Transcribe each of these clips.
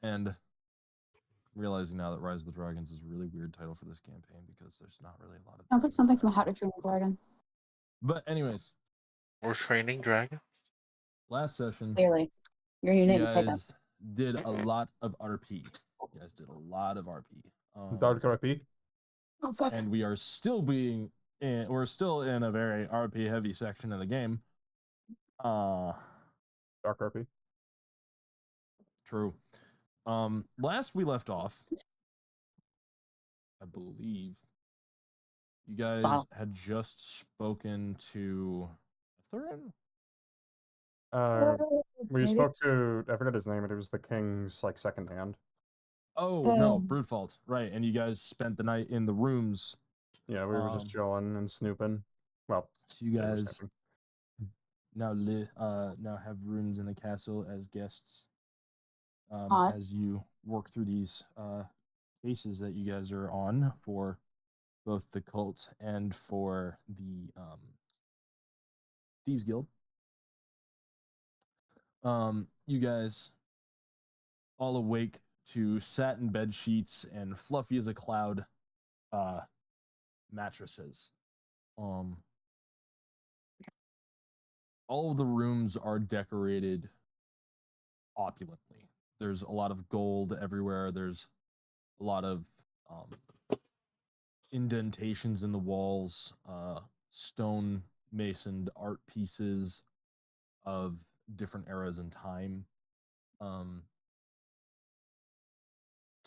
And realizing now that Rise of the Dragons is a really weird title for this campaign because there's not really a lot of Sounds like dragons something from around. How to Train Your Dragon. But anyways, We're training dragons. last session, Clearly, your new you name is Hiccup. guys did a lot of RP. You guys did a lot of RP. Dark RP. Oh fuck! And we are still we're still in a very RP heavy section of the game. Dark RP. True. Last we left off, I believe you guys had just spoken to Thurin. We Maybe? spoke to, I forget his name, but it was the king's like second hand. Oh no, Brute Fault, right? And you guys spent the night in the rooms. Yeah, we were just chilling and snooping. Well, so you guys now now have rooms in the castle as guests. As you work through these cases that you guys are on for both the cult and for the Thieves Guild. You guys all awake to satin bed sheets and fluffy as a cloud mattresses. All of the rooms are decorated opulently. There's a lot of gold everywhere. There's a lot of indentations in the walls, stone masoned art pieces of different eras in time.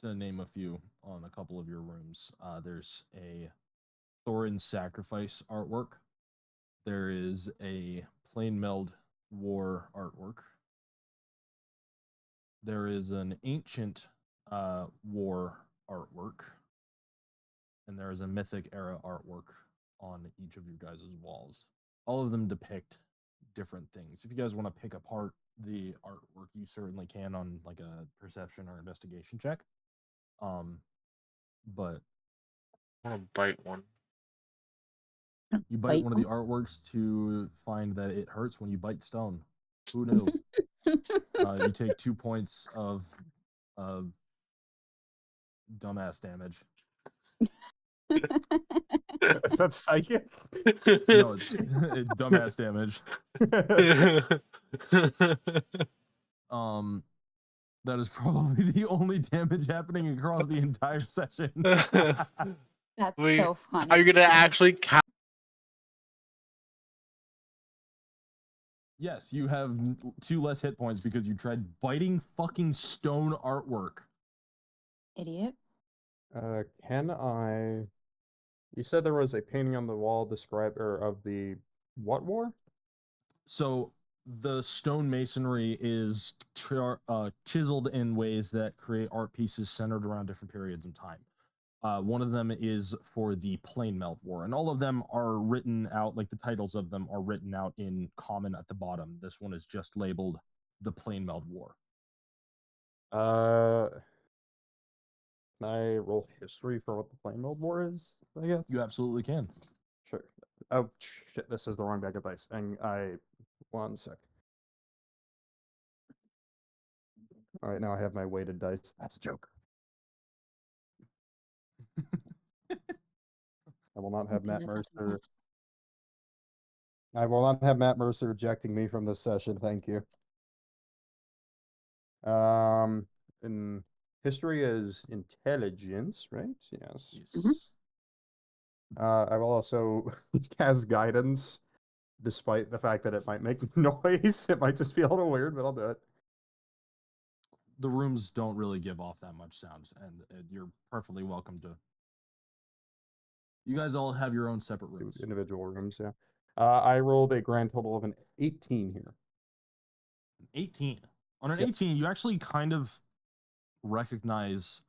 To name a few on a couple of your rooms, there's a Thorin's sacrifice artwork. There is a Plain Meld War artwork. There is an ancient war artwork, and there is a mythic era artwork on each of your guys' walls. All of them depict different things. If you guys want to pick apart the artwork, you certainly can on like a perception or investigation check. But I want to bite one. You bite one of the artworks to find that it hurts when you bite stone. Who knew? You take 2 points of dumbass damage. Is that psychic? No, it's dumbass damage. That is probably the only damage happening across the entire session. That's so funny. Are you gonna actually count? Yes, you have 2 less hit points because you tried biting fucking stone artwork. Idiot. Can I? You said there was a painting on the wall of the what war? So the stone masonry is chiseled in ways that create art pieces centered around different periods in time. One of them is for the Plain Melt War, and all of them are written out, like the titles of them are written out in common at the bottom. This one is just labeled the Plain Melt War. Can I roll history for what the Plain Meld War is, I guess? You absolutely can. Sure. Oh, shit, this is the wrong bag of dice. And one sec. All right, now I have my weighted dice. That's a joke. I will not have Matt Mercer. I will not have Matt Mercer ejecting me from this session. Thank you. In history is intelligence, right? Yes. I will also cast guidance, despite the fact that it might make noise. It might just be a little weird, but I'll do it. The rooms don't really give off that much sound, and you're perfectly welcome to. You guys all have your own separate rooms. Individual rooms, yeah. I rolled a grand total of an 18 here. 18. On an 18, you actually kind of recognize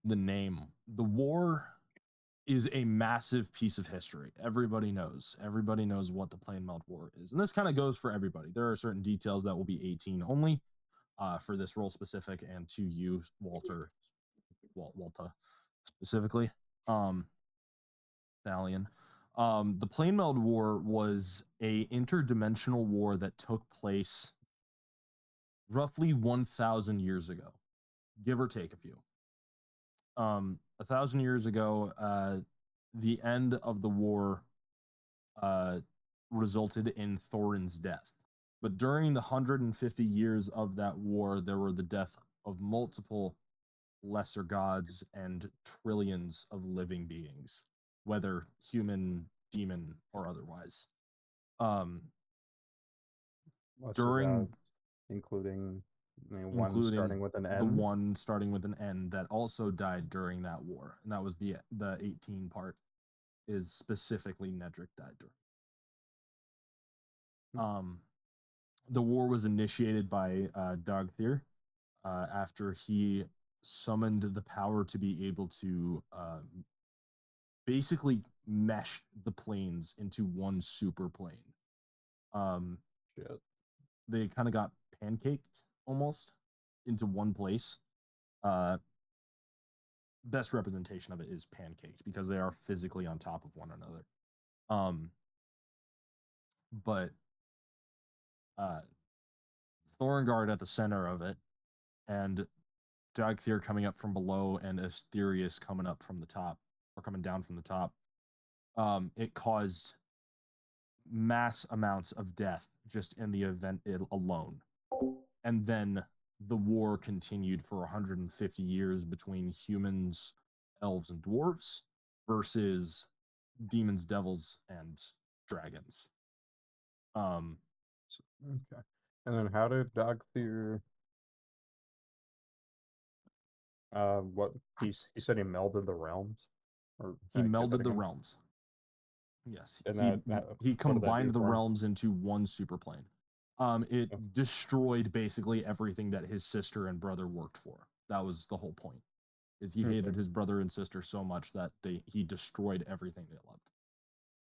the name. The war is a massive piece of history. Everybody knows. Everybody knows what the Plain Melt War is. And this kind of goes for everybody. There are certain details that will be 18 only for this role specific, and to you, Walter specifically. Thalion. The Plain Melt War was a interdimensional war that took place roughly 1,000 years ago. give or take a few. 1,000 years ago, the end of the war uh, resulted in Thorin's death. But during the 150 years of that war, there were the death of multiple lesser gods and trillions of living beings, whether human, demon, or otherwise. Lesser During gods, including one including starting with an the N. one starting with an N that also died during that war, and that was the 18 part is specifically Nedrick died during. The war was initiated by Dagthir after he summoned the power to be able to basically mesh the planes into one super plane. Shit. They kind of got pancaked almost into one place. Best representation of it is pancaked because they are physically on top of one another. But Thorngard at the center of it, and Dagthir coming up from below, and Asterius coming up from the top, or coming down from the top. It caused mass amounts of death just in the event alone. And then the war continued for 150 years between humans, elves, and dwarves versus demons, devils, and dragons. Okay. And then how did Dagthir what he said he melded the realms? Or He can I get that melded the again? realms. Yes, And he that he what did that do combined the for him? realms into one super plane. It Oh. destroyed basically everything that his sister and brother worked for. That was the whole point. Is he hated Okay. his brother and sister so much that he destroyed everything they loved.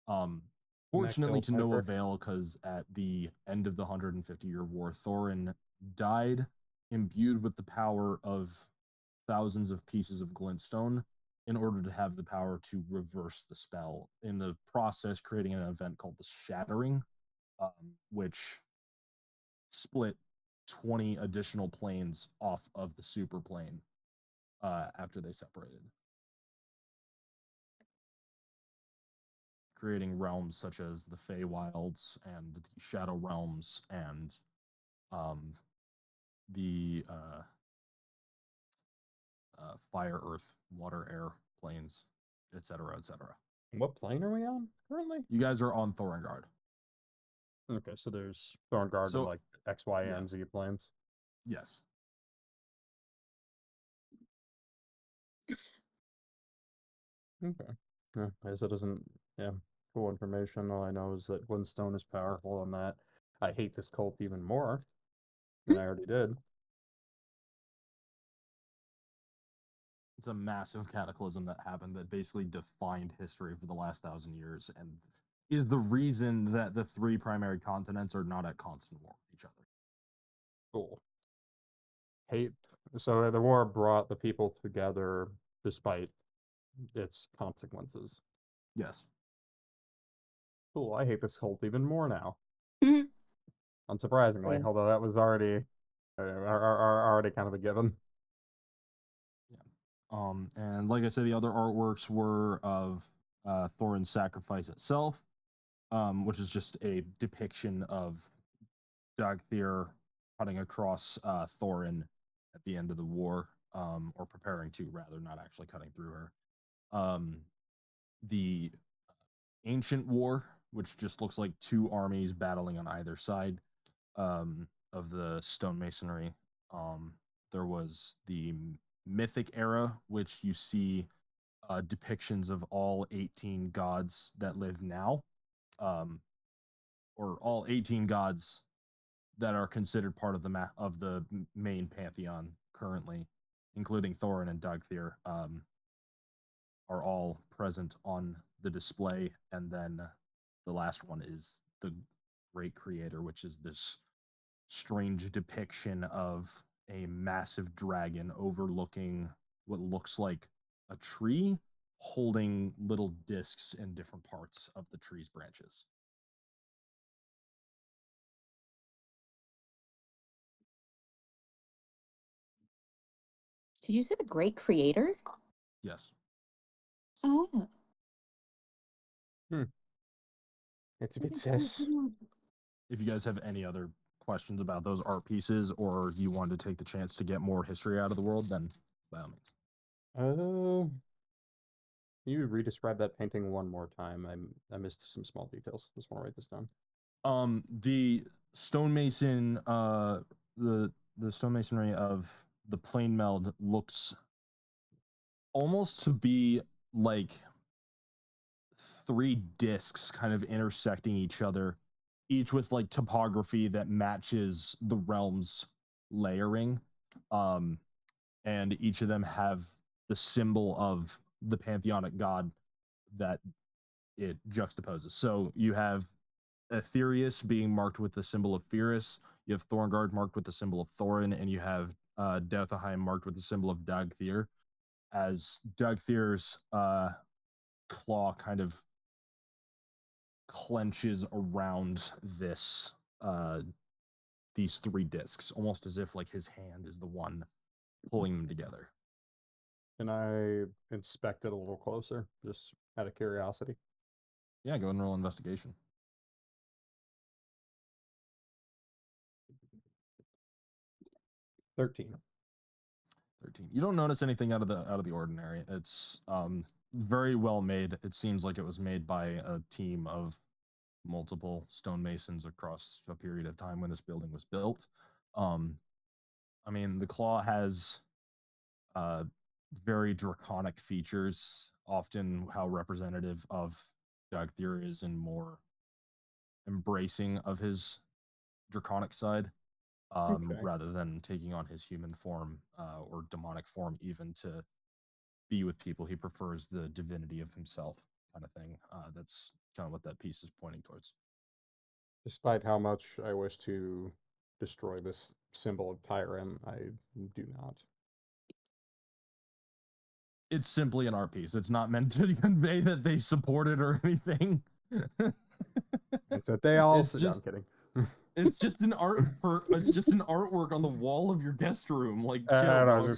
And that Fortunately, killed to no Nedrick? avail, because at the end of the 150-year war, Thorin died, imbued with the power of thousands of pieces of glintstone, in order to have the power to reverse the spell. In the process, creating an event called the Shattering, which split 20 additional planes off of the super plane after they separated, creating realms such as the Feywilds and the Shadow Realms and the fire, earth, water, air planes, etc., etc. What plane are we on currently? You guys are on Thorengard. Okay, so there's Thorngard So and like X, Y, yeah. and Z planes. Yes. Okay. Yeah, I guess it doesn't. Yeah, cool information. All I know is that Glintstone is powerful, and that I hate this cult even more than I already did. It's a massive cataclysm that happened that basically defined history for the last 1,000 years and is the reason that the three primary continents are not at constant war with each other. Cool. Hate. So the war brought the people together despite its consequences. Yes. Cool. I hate this cult even more now. Mhm. Unsurprisingly, Same. although that was already already kind of a given. Yeah. And like I said, the other artworks were of Thorin's sacrifice itself, which is just a depiction of Dagthir cutting across Thorin at the end of the war, or preparing to, rather, not actually cutting through her. The Ancient War, which just looks like two armies battling on either side of the stonemasonry. There was the Mythic era, which you see depictions of all 18 gods that live now, or all 18 gods that are considered part of the main pantheon currently, including Thorin and Dagthir, are all present on the display. And then the last one is the Great Creator, which is this strange depiction of a massive dragon overlooking what looks like a tree, holding little discs in different parts of the tree's branches. Did you say the Great Creator? Yes. Oh. It's a that bit is so sus. cool. If you guys have any other questions about those art pieces, or you want to take the chance to get more history out of the world, then by all means. Can you re-describe that painting one more time? I missed some small details. Just want to write this down. The stonemason, the stonemasonry of the plane meld looks almost to be like three discs kind of intersecting each other, each with like topography that matches the realm's layering. And each of them have the symbol of the pantheonic god that it juxtaposes. So you have Aetherius being marked with the symbol of Pyrrhus, you have Thorngard marked with the symbol of Thorin, and you have Deathheim marked with the symbol of Dagthir, as Dagthir's claw kind of clenches around this these three discs, almost as if like his hand is the one pulling them together. Can I inspect it a little closer, just out of curiosity? Yeah, go ahead and roll investigation. 13. 13. You don't notice anything out of the ordinary. It's very well made. It seems like it was made by a team of multiple stonemasons across a period of time when this building was built. I mean, the claw has very draconic features, often how representative of Dagthir is and more embracing of his draconic side, Okay. rather than taking on his human form or demonic form, even to be with people. He prefers the divinity of himself, kind of thing. That's kind of what that piece is pointing towards. Despite how much I wish to destroy this symbol of Tyrant, I do not. It's simply an art piece. It's not meant to convey that they support it or anything. It's that they all. It's No, just I'm kidding. it's just an it's just an artwork on the wall of your guest room. Like, I chill, don't know, dog.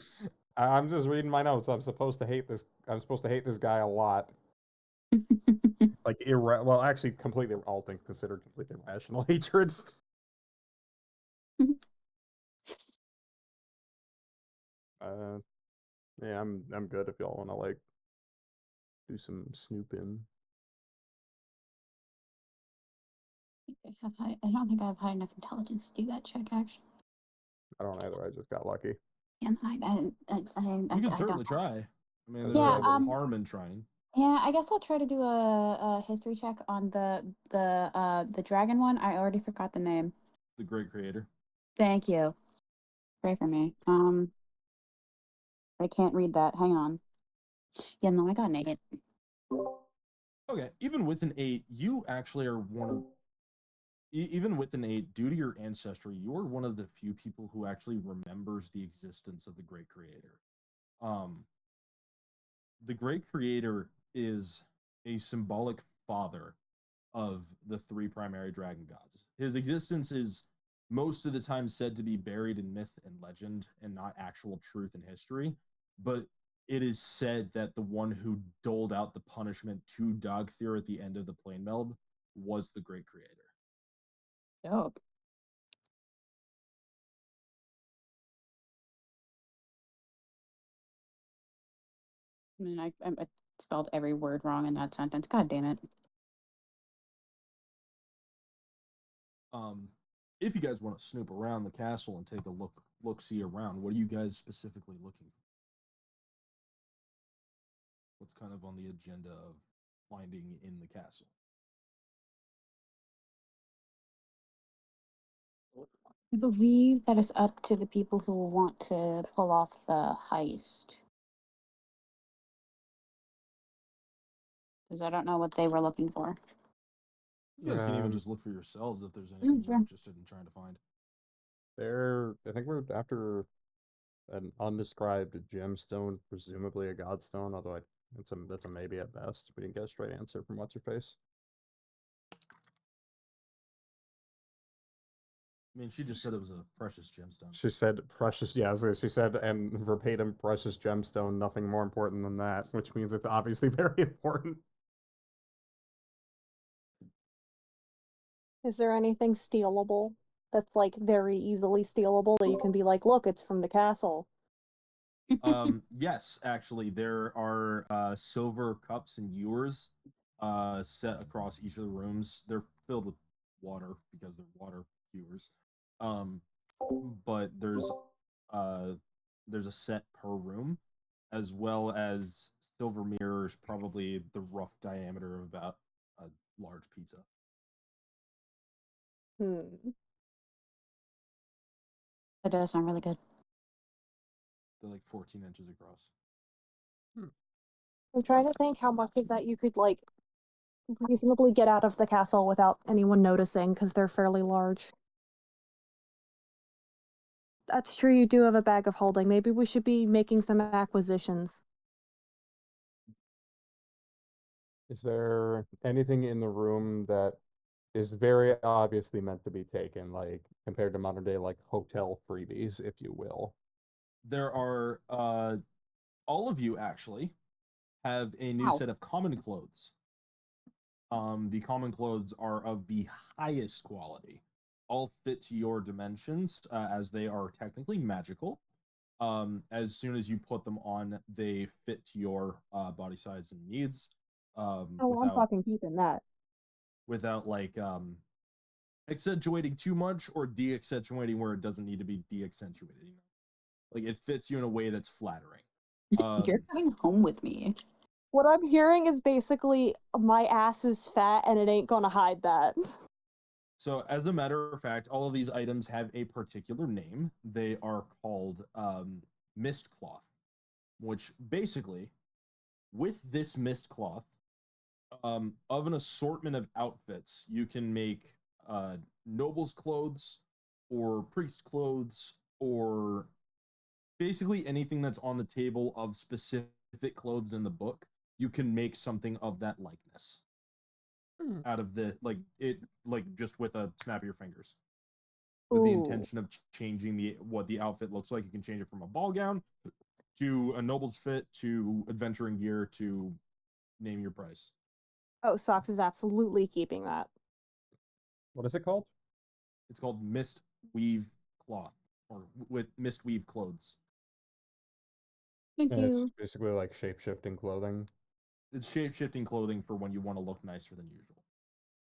I'm just reading my notes. I'm supposed to hate this. I'm supposed to hate this guy a lot. Like well, actually, completely all things considered, completely irrational hatred. Yeah, I'm good if y'all want to like do some snooping. I don't think I have high enough intelligence to do that check, actually. I don't either. I just got lucky. Yeah, You can certainly try. I mean, there's Yeah, no harm in trying. Yeah, I guess I'll try to do a history check on the dragon one. I already forgot the name. The great creator. Thank you. Pray for me. I can't read that. Hang on. Yeah, no, I got an 8. Okay, even with an 8, you actually are one of even with an 8, due to your ancestry, you are one of the few people who actually remembers the existence of the great creator. The great creator is a symbolic father of the three primary dragon gods. His existence is most of the time said to be buried in myth and legend and not actual truth and history, but it is said that the one who doled out the punishment to Dagthir at the end of the plane meld was the great creator. Dope. I mean, I spelled every word wrong in that sentence. God damn it. If you guys want to snoop around the castle and take a look see around, what are you guys specifically looking for? What's kind of on the agenda of finding in the castle? I believe that is up to the people who want to pull off the heist. Because I don't know what they were looking for. You guys can even just look for yourselves if there's anything you're sure. interested in trying to find. I think we're after an undescribed gemstone, presumably a godstone, although that's a maybe at best. We didn't get a straight answer from what's her face. I mean, she just said it was a precious gemstone. She said precious, yeah, she said, and verbatim, precious gemstone, nothing more important than that, which means it's obviously very important. Is there anything stealable that's like very easily stealable that you can be like, look, it's from the castle? Yes, actually, there are silver cups and ewers set across each of the rooms. They're filled with water because they're water ewers. Um, but there's a set per room, as well as silver mirrors, probably the rough diameter of about a large pizza. Hmm. It does sound really good. They're like 14 inches across. I'm trying to think how much of that you could like reasonably get out of the castle without anyone noticing, because they're fairly large. That's true, you do have a bag of holding. Maybe we should be making some acquisitions. Is there anything in the room that is very obviously meant to be taken, like compared to modern day, like hotel freebies, if you will? There are all of you actually have a new Ow. set of common clothes. The common clothes are of the highest quality. All fit to your dimensions, as they are technically magical. As soon as you put them on, they fit to your body size and needs. Oh, I'm Without fucking keeping that. without like accentuating too much or de-accentuating where it doesn't need to be de-accentuated. You know? Like it fits you in a way that's flattering. You're coming home with me. What I'm hearing is basically my ass is fat and it ain't gonna hide that. So, as a matter of fact, all of these items have a particular name. They are called mist cloth, which basically, with this mist cloth, of an assortment of outfits, you can make noble's clothes or priest clothes or basically anything that's on the table of specific clothes in the book. You can make something of that likeness out of the like just with a snap of your fingers with the Ooh. intention of changing what the outfit looks like. You can change it from a ball gown to a noble's fit to adventuring gear to name your price. Oh, Socks is absolutely keeping that. What is it called? It's called mist weave cloth or with mist weave clothes. Thank And it's you. basically like shape-shifting clothing. It's shape-shifting clothing for when you want to look nicer than usual.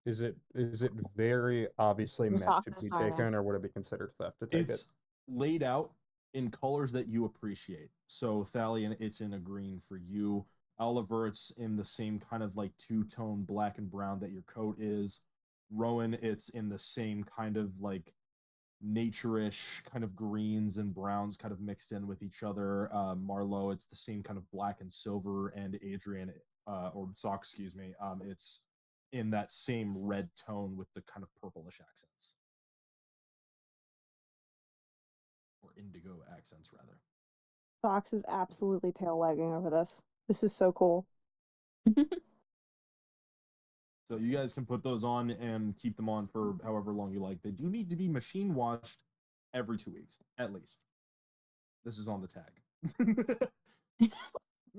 Is it very obviously The meant socks to are be sorta. taken, or would it be considered theft to take it? It's laid out in colors that you appreciate. So Thalion, it's in a green for you. Oliver, it's in the same kind of like two-tone black and brown that your coat is. Rowan, it's in the same kind of like nature-ish kind of greens and browns kind of mixed in with each other. Marlowe, it's the same kind of black and silver, and Adrian, or Sock, excuse me, it's in that same red tone with the kind of purplish accents. Or indigo accents, rather. Socks is absolutely tail wagging over this. This is so cool. So you guys can put those on and keep them on for however long you like. They do need to be machine washed every 2 weeks, at least. This is on the tag.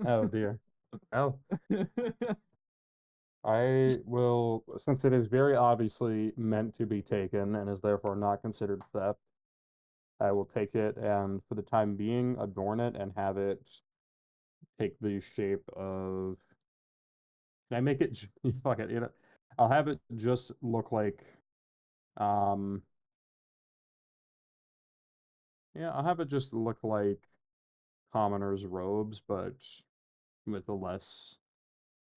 Oh dear. Oh, I will, since it is very obviously meant to be taken and is therefore not considered theft, I will take it and for the time being adorn it and have it take the shape of. Can I make it? Fuck it. You know, I'll have it just look like. Um. Yeah, I'll have it just look like commoners' robes, but with a less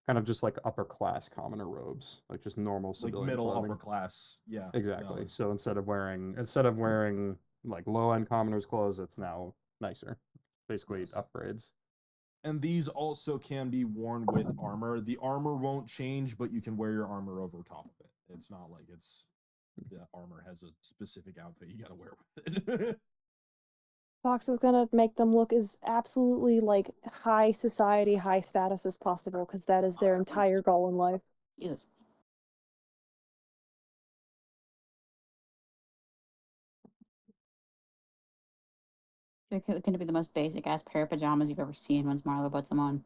kind of just like upper class commoner robes, like just normal Like civilian middle clothing. upper class. Yeah. Exactly. valid. So instead of wearing like low end commoners' clothes, it's now nicer. Basically Yes. upgrades. And these also can be worn with armor. The armor won't change, but you can wear your armor over top of it. It's not like the armor has a specific outfit you gotta wear with it. Socks is gonna make them look as absolutely like high society, high status as possible, because that is their entire goal in life. Jesus. They're going to be the most basic ass pair of pajamas you've ever seen once Marlo puts them on.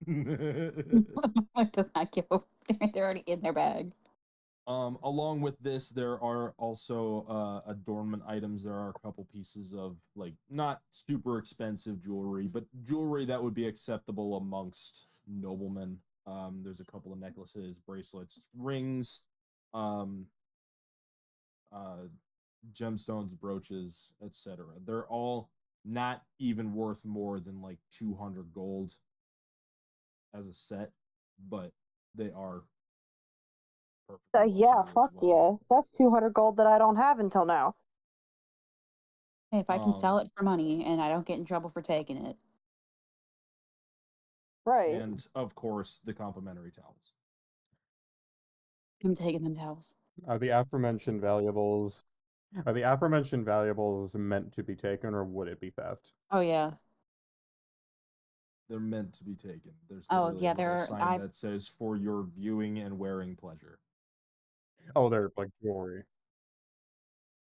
It does not give a. They're already in their bag. Along with this, there are also adornment items. There are a couple pieces of like not super expensive jewelry, but jewelry that would be acceptable amongst noblemen. There's a couple of necklaces, bracelets, rings, um, gemstones, brooches, etc. They're all not even worth more than like 200 gold as a set, but they are perfectly well Yeah, suited as fuck well. yeah. That's 200 gold that I don't have until now. Hey, if I can sell Um, it for money and I don't get in trouble for taking it. Right. And of course, the complimentary towels. I'm taking them towels. Are the aforementioned valuables meant to be taken, or would it be theft? Oh yeah. They're meant to be taken. There's Oh, literally yeah, a little they're- sign I- that says for your viewing and wearing pleasure. Oh, they're like jewelry.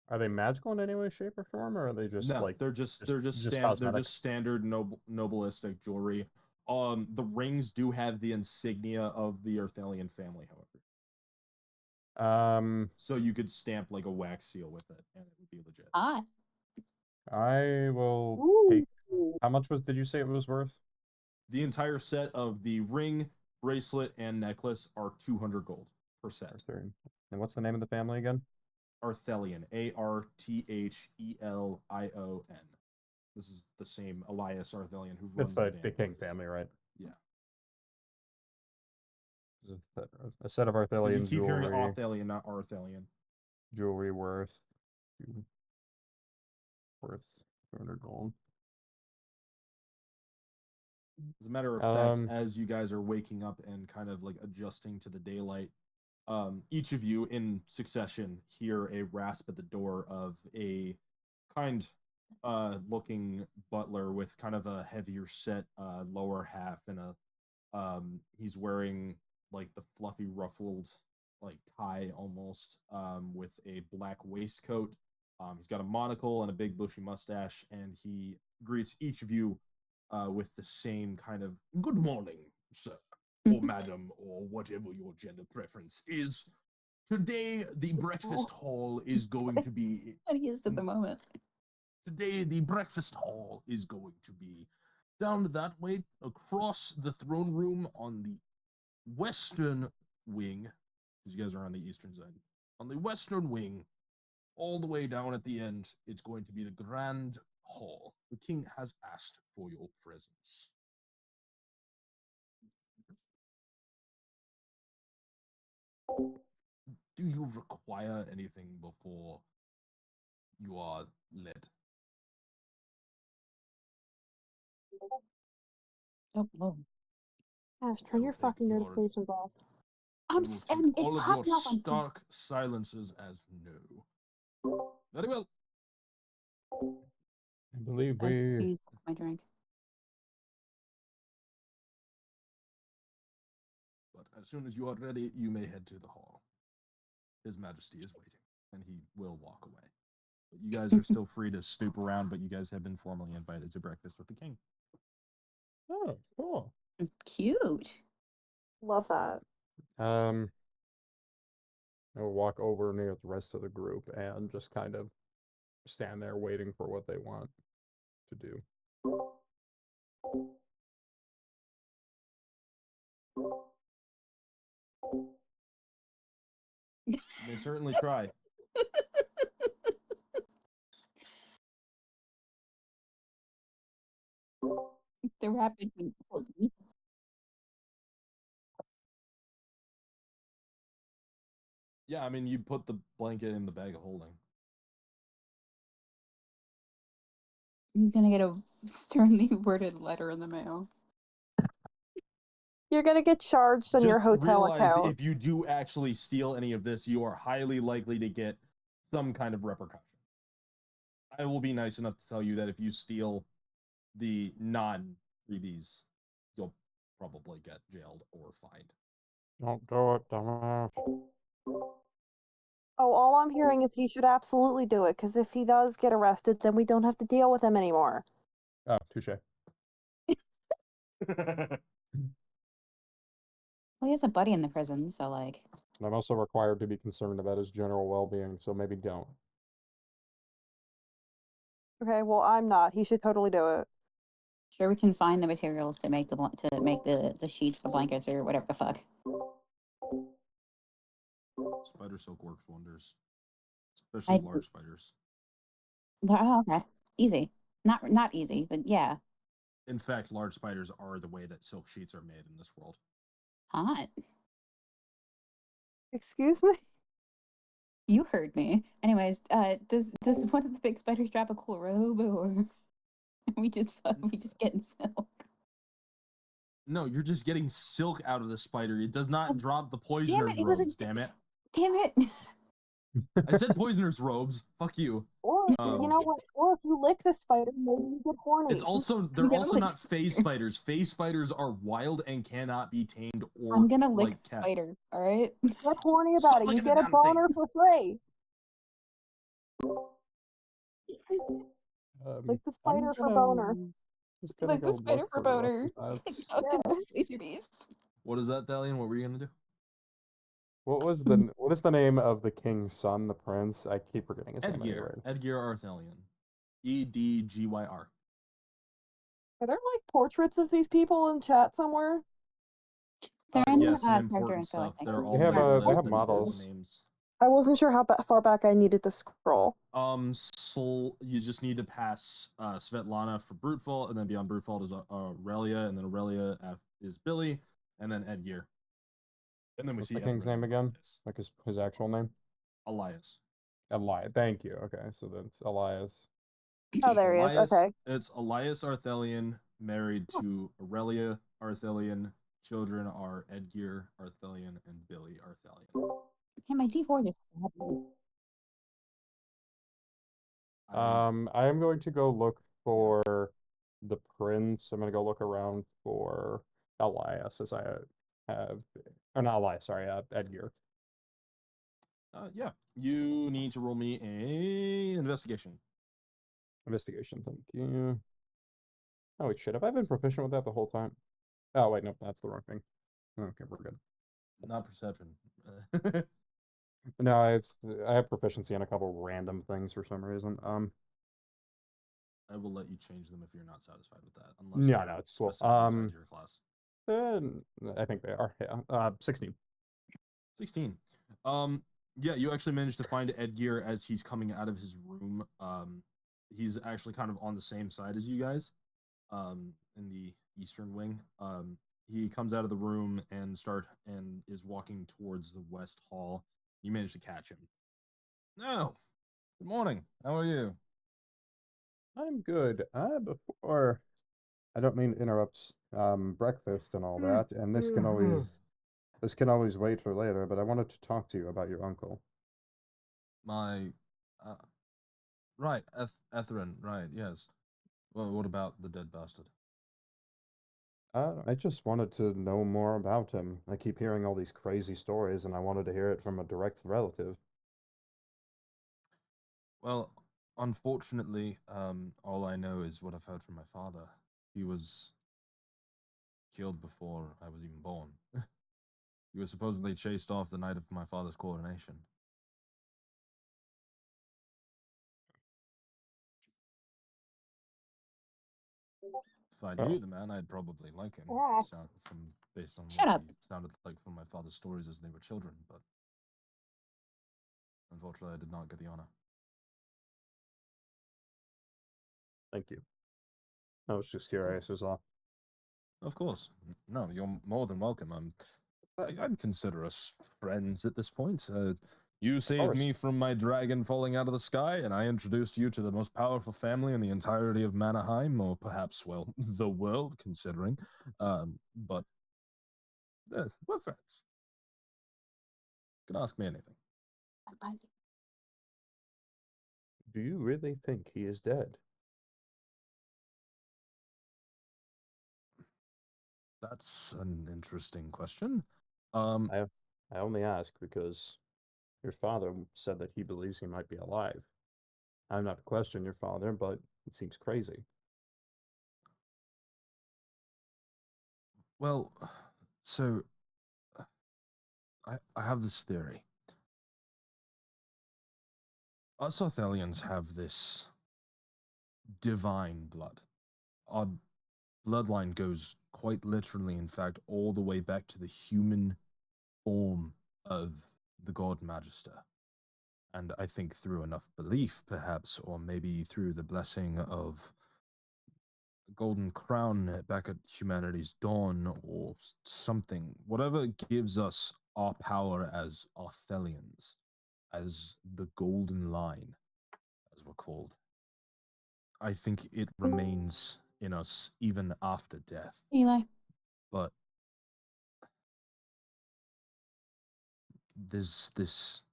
Are they magical in any way, shape, or form, or are they just No, like they're just cosmetic? standard nobilistic jewelry. The rings do have the insignia of the Arthelian family, however. So you could stamp like a wax seal with it, and it would be legit. Hot. I will take. How much did you say it was worth? The entire set of the ring, bracelet, and necklace are 200 gold per set. Arthurian. And what's the name of the family again? Arthelion, Arthelion. This is the same Elias Arthelion who runs It's the the King place. family, right? Yeah. A set of Because you Arthelian keep hearing jewelry. Arthelion, not Arthelion. Jewelry worth 200 gold. As a matter of fact, as you guys are waking up and kind of like adjusting to the daylight, each of you in succession hear a rasp at the door of a kind looking butler with kind of a heavier set lower half and a he's wearing like the fluffy ruffled like tie almost with a black waistcoat. He's got a monocle and a big bushy mustache, and he greets each of you with the same kind of good morning, sir, or madam, or whatever your gender preference is. Today, the breakfast hall is going to be. Funniest at the moment. Today, the breakfast hall is going to be down that way across the throne room on the western wing, because you guys are on the eastern side. On the western wing, all the way down at the end, it's going to be the grand hall. The king has asked for your presence. Do you require anything before you are led? Oh, Lord. Ash, I turn will your take fucking your- notifications off. I I'm will s- take and it's all of your popping up on stark silences as no. Very well. I believe I was we. using my drink. But as soon as you are ready, you may head to the hall. His Majesty is waiting, and he will walk away. But you guys are still free to snoop around, but you guys have been formally invited to breakfast with the king. Oh, cool. Cute. Love that. I'll walk over near the rest of the group and just kind of stand there waiting for what they want to do. They certainly try. The rapid. Yeah, I mean, you put the blanket in the bag of holding. He's gonna get a sternly worded letter in the mail. You're gonna get charged on your Just hotel realize account. if you do actually steal any of this, you are highly likely to get some kind of repercussion. I will be nice enough to tell you that if you steal the non-freebies, you'll probably get jailed or fined. Don't do it, dumbass. Oh, all I'm hearing is he should absolutely do it, because if he does get arrested, then we don't have to deal with him anymore. Oh, touche. Well, he has a buddy in the prison, so like. And I'm also required to be concerned about his general well-being, so maybe don't. Okay, well, I'm not. He should totally do it. Sure, we can find the materials to make the sheets, the blankets, or whatever the fuck. Spider silk works wonders, especially I- large spiders. Oh, okay, easy. Not easy, but yeah, In fact, large spiders are the way that silk sheets are made in this world. hot. Excuse me? You heard me. Anyways, does one of the big spiders drop a cool robe, or we just getting silk? No, you're just getting silk out of the spider. It does not drop the Damn poisoner's it! It was a robes. Damn it! damn it! I said poisoner's robes. Fuck you. Or, you know what? Or if you lick the spider, maybe you get horny. It's also I'm they're gonna also lick not the phase spider. spiders. Phase spiders are wild and cannot be tamed or I'm gonna lick like the kept. spider. All right. Get horny about Stop it. You licking the get a damn boner thing. for free. Lick the I'm spider for gonna boner. just gonna Lick go the spider look for what boner. that's- How Yeah. could this your beast? What is that, Thalion? What were you gonna do? What is the name of the king's son, the prince? I keep forgetting his name anyway. Edgyr Arthelion. Edgyr. Are there like portraits of these people in chat somewhere? They're in Yes, and character important info, I stuff. think. They're all They have labeled they as have the models. names. I wasn't sure how far back I needed to scroll. So you just need to pass Svetlana for brute fault, and then beyond brute fault is Aurelia, and then Aurelia is Billy, and then Edgyr. And then we What's see the king's Etherin name and again? Elias. Like his actual name? Elias. Elias. Thank you. Okay, so that's Elias. Oh, there he is. Okay. It's Elias Arthelion, married to Aurelia Arthelion. Children are Edgyr Arthelion and Billy Arthelion. Hey, my D4 just stabbed me. I am going to go look for the prince. I'm gonna go look around for Elias as I have, or not Elias. Sorry, Edgar. Yeah, you need to roll me a investigation. Investigation. Thank you. Oh wait, shit. Have I been proficient with that the whole time? Oh wait, nope, that's the wrong thing. Okay, we're good. Not perception. No, it's I have proficiency on a couple random things for some reason. I will let you change them if you're not satisfied with that, unless No, they're no, it's cool. specifically tied to your class. I think they are. Yeah. 16. 16. Yeah, you actually managed to find Edgear as he's coming out of his room. He's actually kind of on the same side as you guys, in the eastern wing. He comes out of the room and is walking towards the west hall. You managed to catch him. No. Good morning. How are you? I'm good. Before I don't mean to interrupt breakfast and all that, and this can always wait for later, but I wanted to talk to you about your uncle. My, uh, right, Etherin, right, yes. Well, what about the dead bastard? I just wanted to know more about him. I keep hearing all these crazy stories, and I wanted to hear it from a direct relative. Well, unfortunately, all I know is what I've heard from my father. He was killed before I was even born. He was supposedly chased off the night of my father's coronation. If I knew Oh, the man, I'd probably like him. Yes. Based on Shut what up. he sounded like from my father's stories as they were children, but unfortunately, I did not get the honor. thank you. I was just curious as well. Of course. No, you're more than welcome. I'd consider us friends at this point. You saved course. me from my dragon falling out of the sky, and I introduced you to the most powerful family in the entirety of Manaheim, or perhaps, well, the world, considering. But we're friends. You can ask me anything. Do you really think he is dead? That's an interesting question. I only ask because Your father said that he believes he might be alive. I'm not to question your father, but it seems crazy. Well, so I have this theory. Us Arthelians have this divine blood. Our bloodline goes quite literally, in fact, all the way back to the human form of the god Magister. And I think through enough belief, perhaps, or maybe through the blessing of the golden crown back at humanity's dawn, or something, whatever gives us our power as Arthelians, as the golden line, as we're called. I think it remains in us even after death. Eli. But there's this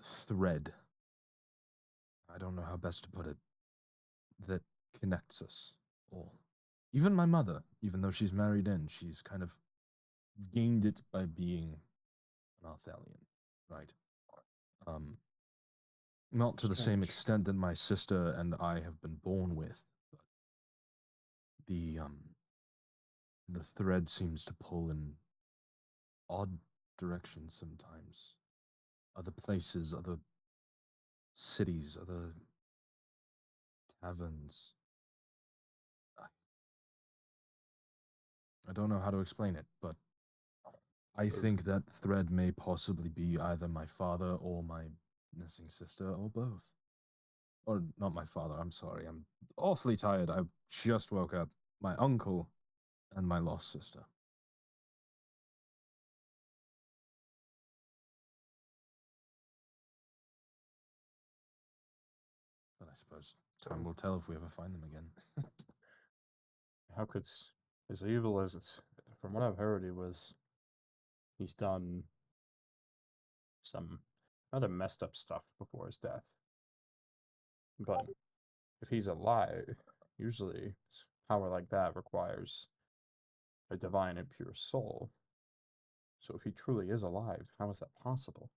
thread, I don't know how best to put it, that connects us all. Even my mother, even though she's married in, she's kind of gained it by being an Arthelian, right? Not to the same Strange. extent that my sister and I have been born with, but the thread seems to pull in odd directions sometimes. Other places, other cities, other taverns. I don't know how to explain it, but I think that thread may possibly be either my father or my missing sister, or both. Or not my father, I'm sorry. I'm awfully tired. I just woke up. My uncle and my lost sister. But I suppose time will tell if we ever find them again. How could as evil as it's from what I've heard, he's done some other messed up stuff before his death. But if he's alive, usually power like that requires a divine and pure soul. So if he truly is alive, how is that possible?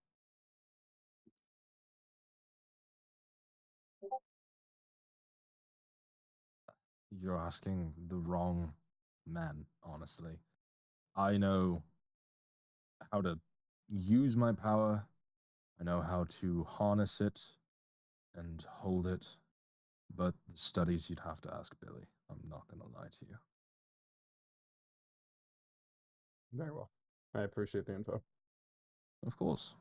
You're asking the wrong man, honestly. I know how to use my power. I know how to harness it and hold it. But the studies, you'd have to ask Billy. I'm not going to lie to you. Very well. I appreciate the info. Of course.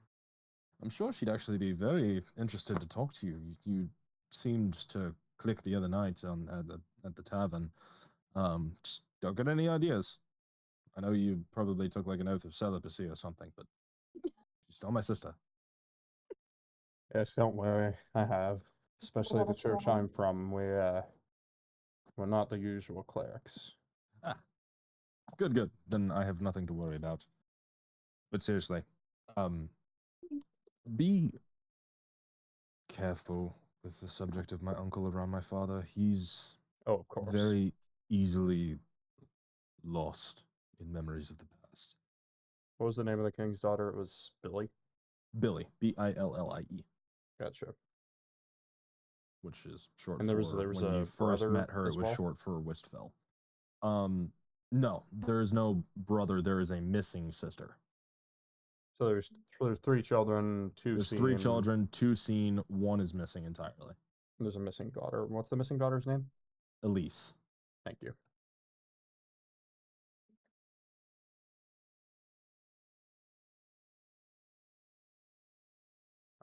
I'm sure she'd actually be very interested to talk to you. You seemed to click the other night at the tavern. Just don't get any ideas. I know you probably took like an oath of celibacy or something, but she's still my sister. Yes, don't worry. I have. Especially the church I'm from, we're not the usual clerics. Ah, good. Then I have nothing to worry about. But seriously, be careful with the subject of my uncle around my father. He's Oh, of course. very easily lost in memories of the past. What was the name of the king's daughter? It was Billy. Billie, Billie. Gotcha. Which is short And for there was when you a first brother met her, as it was well? short for Wistfell. No, there is no brother. There is a missing sister. So there's 3 children, 2 There's seen. 3 children, 2 seen, 1 is missing entirely. There's a missing daughter. What's the missing daughter's name? Elise. Thank you.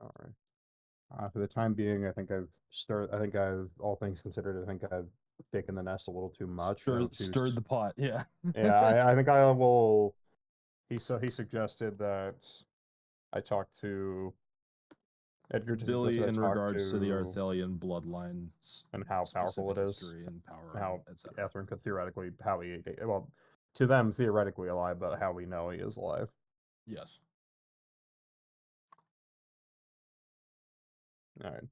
All right. For the time being, I think all things considered, I think I've taken the nest a little too much. I don't choose Stirred the pot. Yeah. Yeah, I think I will. He suggested that I talk to Edgar to Billy suggested I in talk regards to the to Arthelian bloodlines and how powerful specific it is, history and power, how etc. Etherin could theoretically well, to them theoretically alive, but how we know he is alive. Yes. All right.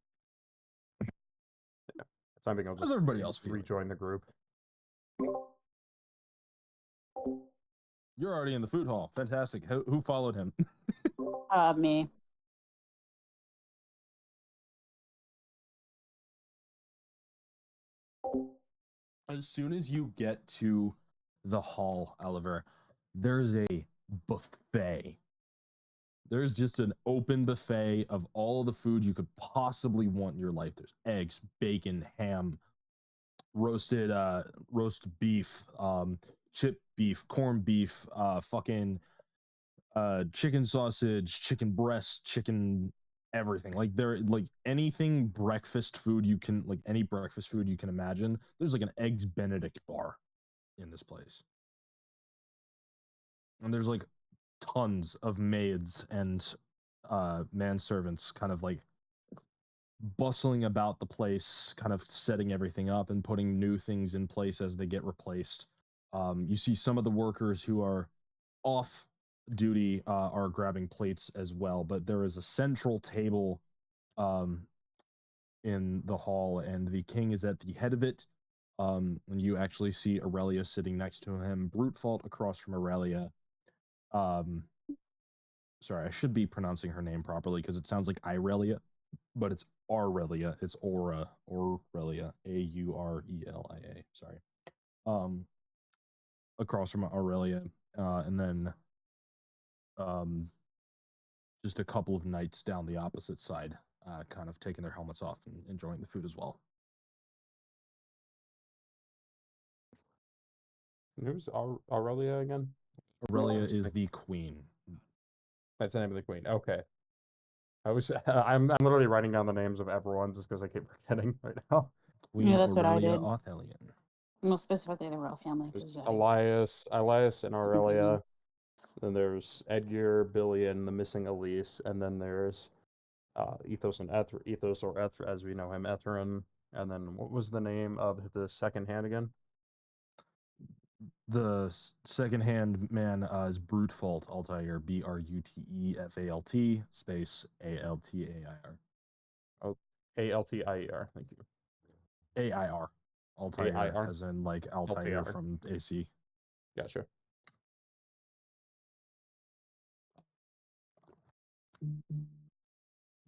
Yeah. Time being, I'll How's just everybody else feeling? rejoin the group. You're already in the food hall. Fantastic. Who followed him? Me. As soon as you get to the hall, Oliver, there's a buffet. There's just an open buffet of all the food you could possibly want in your life. There's eggs, bacon, ham, roasted roast beef, chip beef, corned beef, fucking chicken sausage, chicken breast, chicken everything. Like there like anything breakfast food you can like any breakfast food you can imagine. There's like an eggs benedict bar in this place. And there's like tons of maids and manservants kind of like bustling about the place, kind of setting everything up and putting new things in place as they get replaced. You see some of the workers who are off duty are grabbing plates as well, but there is a central table in the hall, and the king is at the head of it. And you actually see Aurelia sitting next to him, Brute Fault across from Aurelia. Sorry, I should be pronouncing her name properly because it sounds like Irelia, but it's Aurelia. It's Aurelia, Aurelia. Sorry. Across from Aurelia, and then just a couple of knights down the opposite side, kind of taking their helmets off and enjoying the food as well. Who's Aurelia again? Aurelia is the queen. That's the name of the queen. Okay. I was I'm literally writing down the names of everyone just because I keep forgetting right now. Queen Yeah, that's what I Aurelia did. Othelian. Well, specifically the royal family. There's 'cause Elias, and Aurelia. prison. Then there's Edgar, Billy, and the missing Elise, and then there's Ethos and Ethos or Eth as we know him, Etherin. And then what was the name of the second hand again? The second hand man is Brute Fault, Altair, Brutefalt space Altair. Oh, Altier. Thank you. AIR. Altair, AIR? as in like Altair Altair. from AC. Gotcha.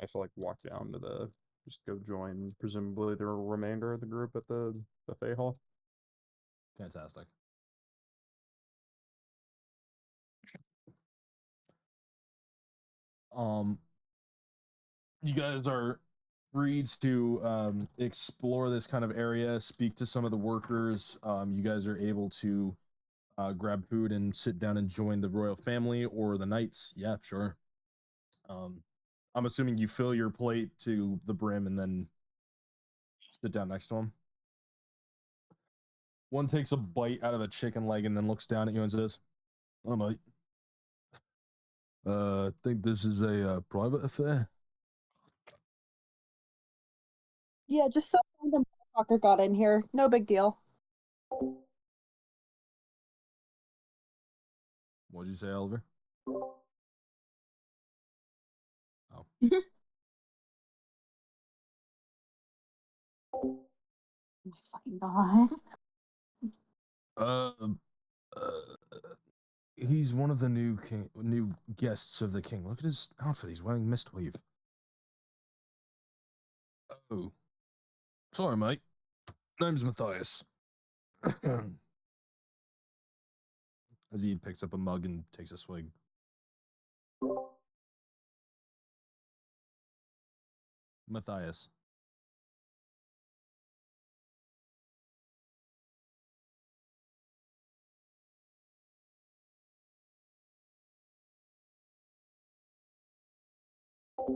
I still like walk down to the just go join presumably the remainder of the group at the buffet hall. Fantastic. You guys are free to explore this kind of area, speak to some of the workers. You guys are able to grab food and sit down and join the royal family or the knights. Yeah, sure. I'm assuming you fill your plate to the brim and then sit down next to him. One takes a bite out of a chicken leg and then looks down at you and says, "Oh, mate. Think this is a private affair?" Yeah, just some random motherfucker got in here. No big deal. What'd you say, Oliver? Oh. Oh my fucking god. He's one of the new guests of the king. Look at his outfit. He's wearing mistweave. Oh. Sorry, mate. Name's Matthias. As he picks up a mug and takes a swig. Matthias.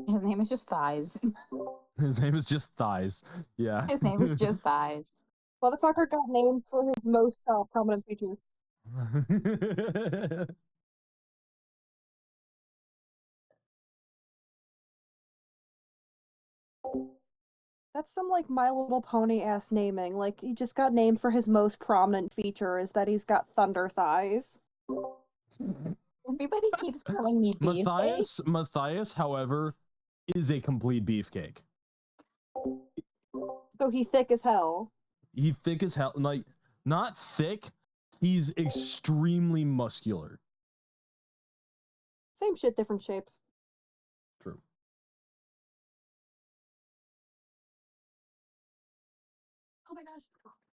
His name is just Thighs. His name is just Thighs. Yeah. His name is just Thighs. Motherfucker got named for his most prominent features. That's some like My Little Pony ass naming. Like he just got named for his most prominent feature is that he's got thunder thighs. Everybody keeps calling me Beefcake. Matthias, however, is a complete beefcake. So he thick as hell. He thick as hell. Like, not thick. He's extremely muscular. Same shit, different shapes.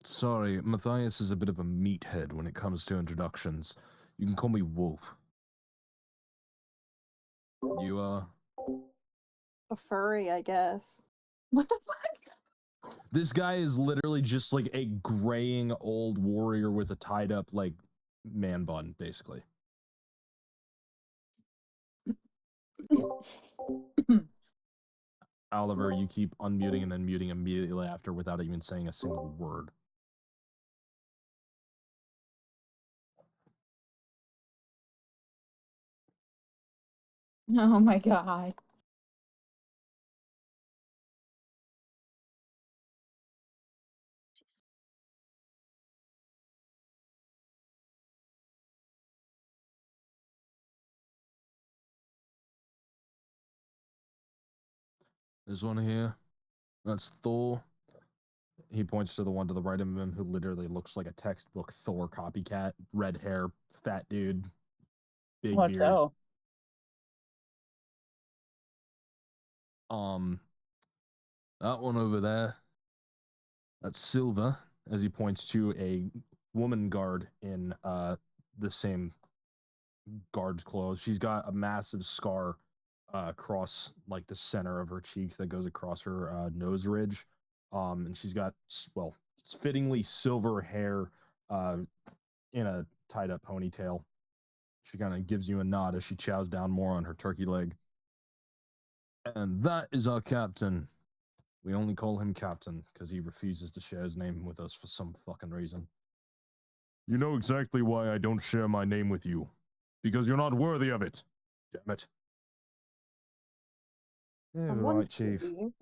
Sorry, Matthias is a bit of a meathead when it comes to introductions. You can call me Wolf. You, A furry, I guess. What the fuck? this guy is literally just like a graying old warrior with a tied up, like, man bun, basically. Oliver, you keep unmuting and then muting immediately after without even saying a single word. Oh my god. This one here, that's Thor. He points to the one to the right of him who literally looks like a textbook Thor copycat. Red hair, fat dude, big Let's beard. go. That one over there, that's Silva, as he points to a woman guard in the same guard clothes. She's got a massive scar across like the center of her cheeks that goes across her nose ridge. And she's got, well, it's fittingly silver hair in a tied up ponytail. She kind of gives you a nod as she chows down more on her turkey leg. And that is our captain. We only call him captain because he refuses to share his name with us for some fucking reason. You know exactly why I don't share my name with you. Because you're not worthy of it. Damn it. Yeah, right, Someone's Chief. cheating.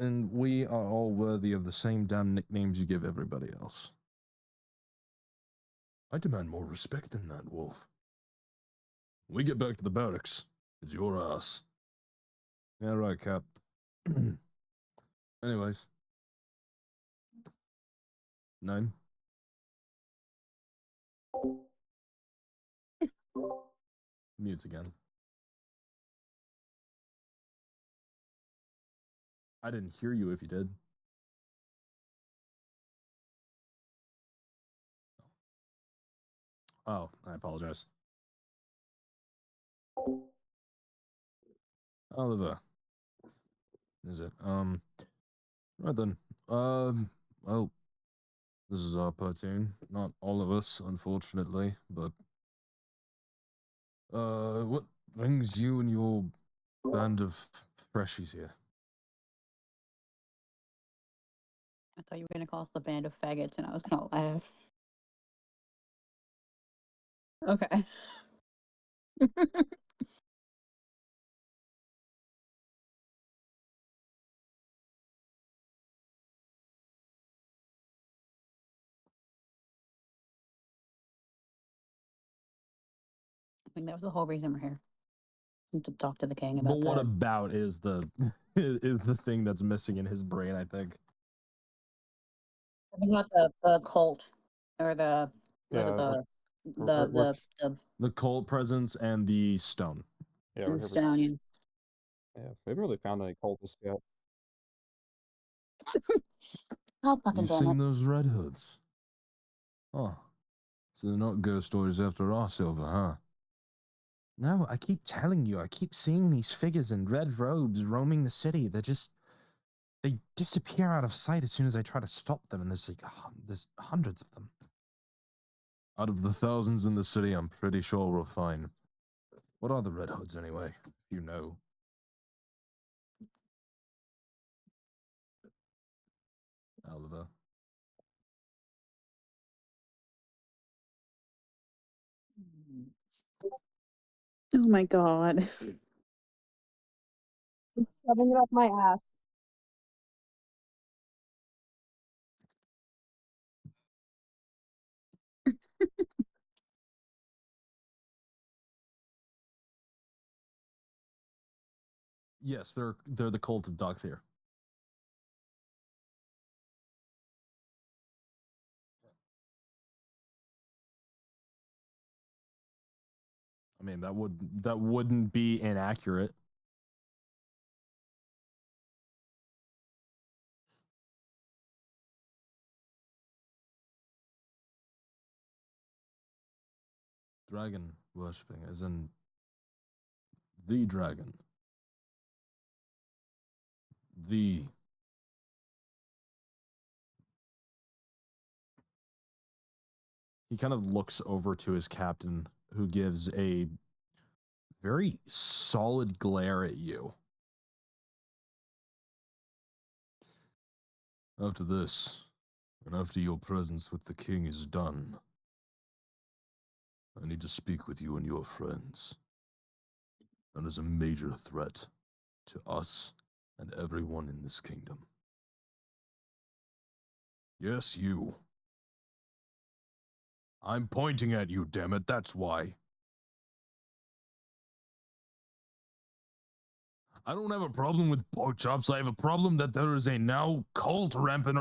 And we are all worthy of the same damn nicknames you give everybody else. I demand more respect than that, Wolf. When we get back to the barracks, it's your ass. Yeah, right, Cap. Anyways. Name? Mutes again. I didn't hear you if you did. Oh, I apologize. Oliver. Is it? Right then. Well, this is our platoon. Not all of us, unfortunately, but what brings you and your band of freshies here? I thought you were gonna call us the band of faggots, and I was gonna laugh. Okay. I think that was the whole reason we're here. To talk to the king But about what that. about is the is the thing that's missing in his brain, I think. I think about the cult or the was it Yeah, the we're, we're, The cult presence and the stone. yeah, we're here for, stallion. yeah, we haven't really found any cultists yet. Oh fucking You've damn seen it! those red hoods? Oh. So they're not ghost stories after all, Silver, huh? No, I keep telling you, I keep seeing these figures in red robes roaming the city. They disappear out of sight as soon as I try to stop them, and there's hundreds of them. Out of the thousands in the city, I'm pretty sure we'll find. What are the red hoods anyway? If you know. Oliver. Oh my god. Shoving it up my ass. Yes, they're the cult of Dog Fear. I mean, that wouldn't be inaccurate. Dragon worshipping, as in the dragon. The He kind of looks over to his captain, who gives a very solid glare at you. After this, and after your presence with the king is done, I need to speak with you and your friends. That is a major threat to us and everyone in this kingdom. Yes, you. I'm pointing at you, damn it, that's why. I don't have a problem with pork chops. I have a problem that there is a now cult rampant.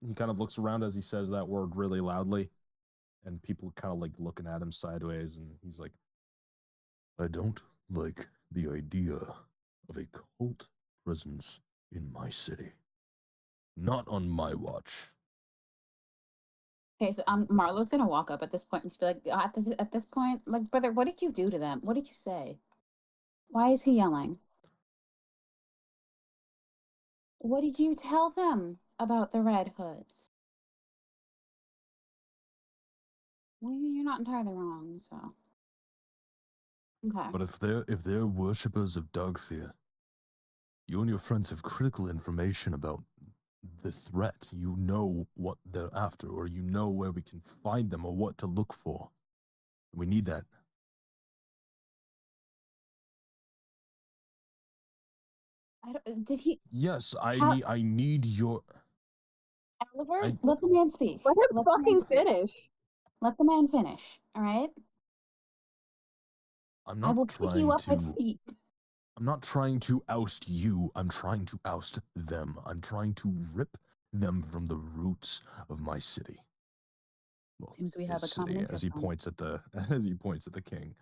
He kind of looks around as he says that word really loudly, and people kind of like looking at him sideways, and he's like, I don't like the idea of a cult presence in my city. Not on my watch. Okay, so Marlo's gonna walk up at this point and just be like, at this point, like, brother, what did you do to them? What did you say? Why is he yelling? What did you tell them about the Red Hoods? Well, you're not entirely wrong, so. Okay. But if they're worshippers of Dogthea, you and your friends have critical information about the threat. You know what they're after, or you know where we can find them, or what to look for. We need that. Did he? Yes, How- I need your. Oliver, let the man speak. Let him Let the man fucking speak. finish. Let the man finish. All right. I'm I not will pick you trying up to. with feet. I'm not trying to oust you. I'm trying to oust them. I'm trying to rip them from the roots of my city. Well, Seems we have his a common city, as interest. he points at the as he points at the king.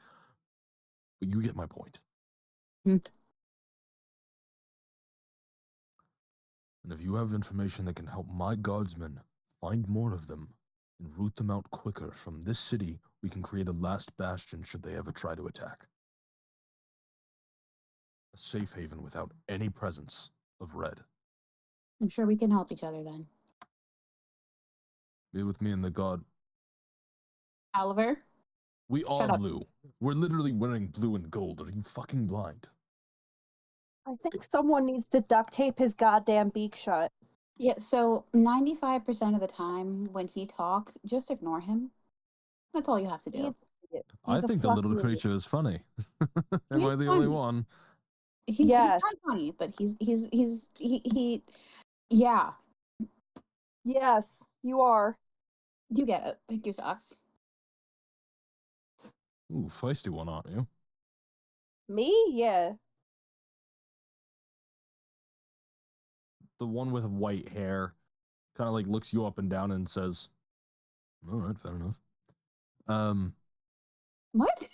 But you get my point. Hmm. And if you have information that can help my guardsmen find more of them and root them out quicker from this city, we can create a last bastion should they ever try to attack. A safe haven without any presence of red. I'm sure we can help each other then. Be with me in the god. Oliver, We Shut are up. blue. We're literally wearing blue and gold. Are you fucking blind? I think someone needs to duct tape his goddamn beak shut. yeah. So 95% of the time when he talks, just ignore him. That's all you have to do. He's, I he's a think the little fucking idiot. creature is funny. Am He I is the only funny. one? He's Yes. kind of funny, but he yeah. Yes, you are. You get it. Thank you, Socks. Ooh, feisty one, aren't you? Me? Yeah. The one with white hair kind of like looks you up and down and says, all right, fair enough. What?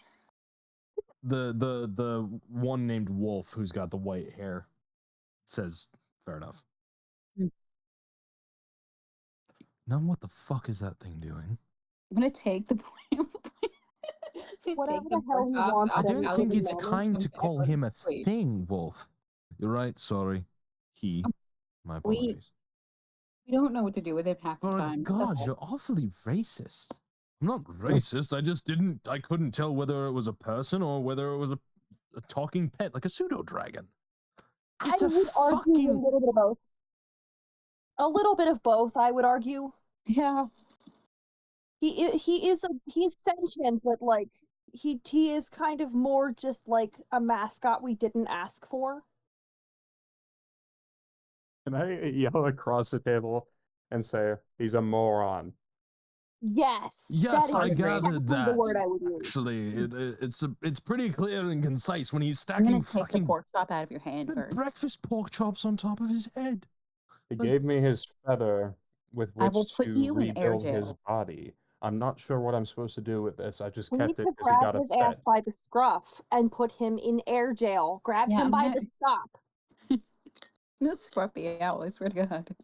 The one named Wolf who's got the white hair says, fair enough. Hmm. Now what the fuck is that thing doing? I'm gonna take the point. Whatever Take the hell he wants I at any don't think given it's moment. kind to call him a Wait. thing, Wolf. You're right, sorry. He. My apologies. We don't know what to do with him half the For time. God, you're awfully racist. I'm not racist. I couldn't tell whether it was a person or whether it was a talking pet, like a pseudo dragon. It's I a would argue a fucking. little bit of both. A little bit of both, I would argue. Yeah. He's sentient, but like he is kind of more just like a mascot we didn't ask for. Can I yell across the table and say he's a moron? Yes. Yes, that I is gathered exactly that. the word I would use. Actually, it's pretty clear and concise when he's I'm gonna stacking take the fucking pork chop out of your hand first. breakfast pork chops on top of his head. He Like- gave me his feather with I will which put to you in air rebuild his jail. body. I'm not sure what I'm supposed to do with this. I just We need kept it to because he grab got his ass upset. by the scruff and put him in air jail. Grab Yeah, him I'm by gonna- the stop. This scruffy owl, I swear to God.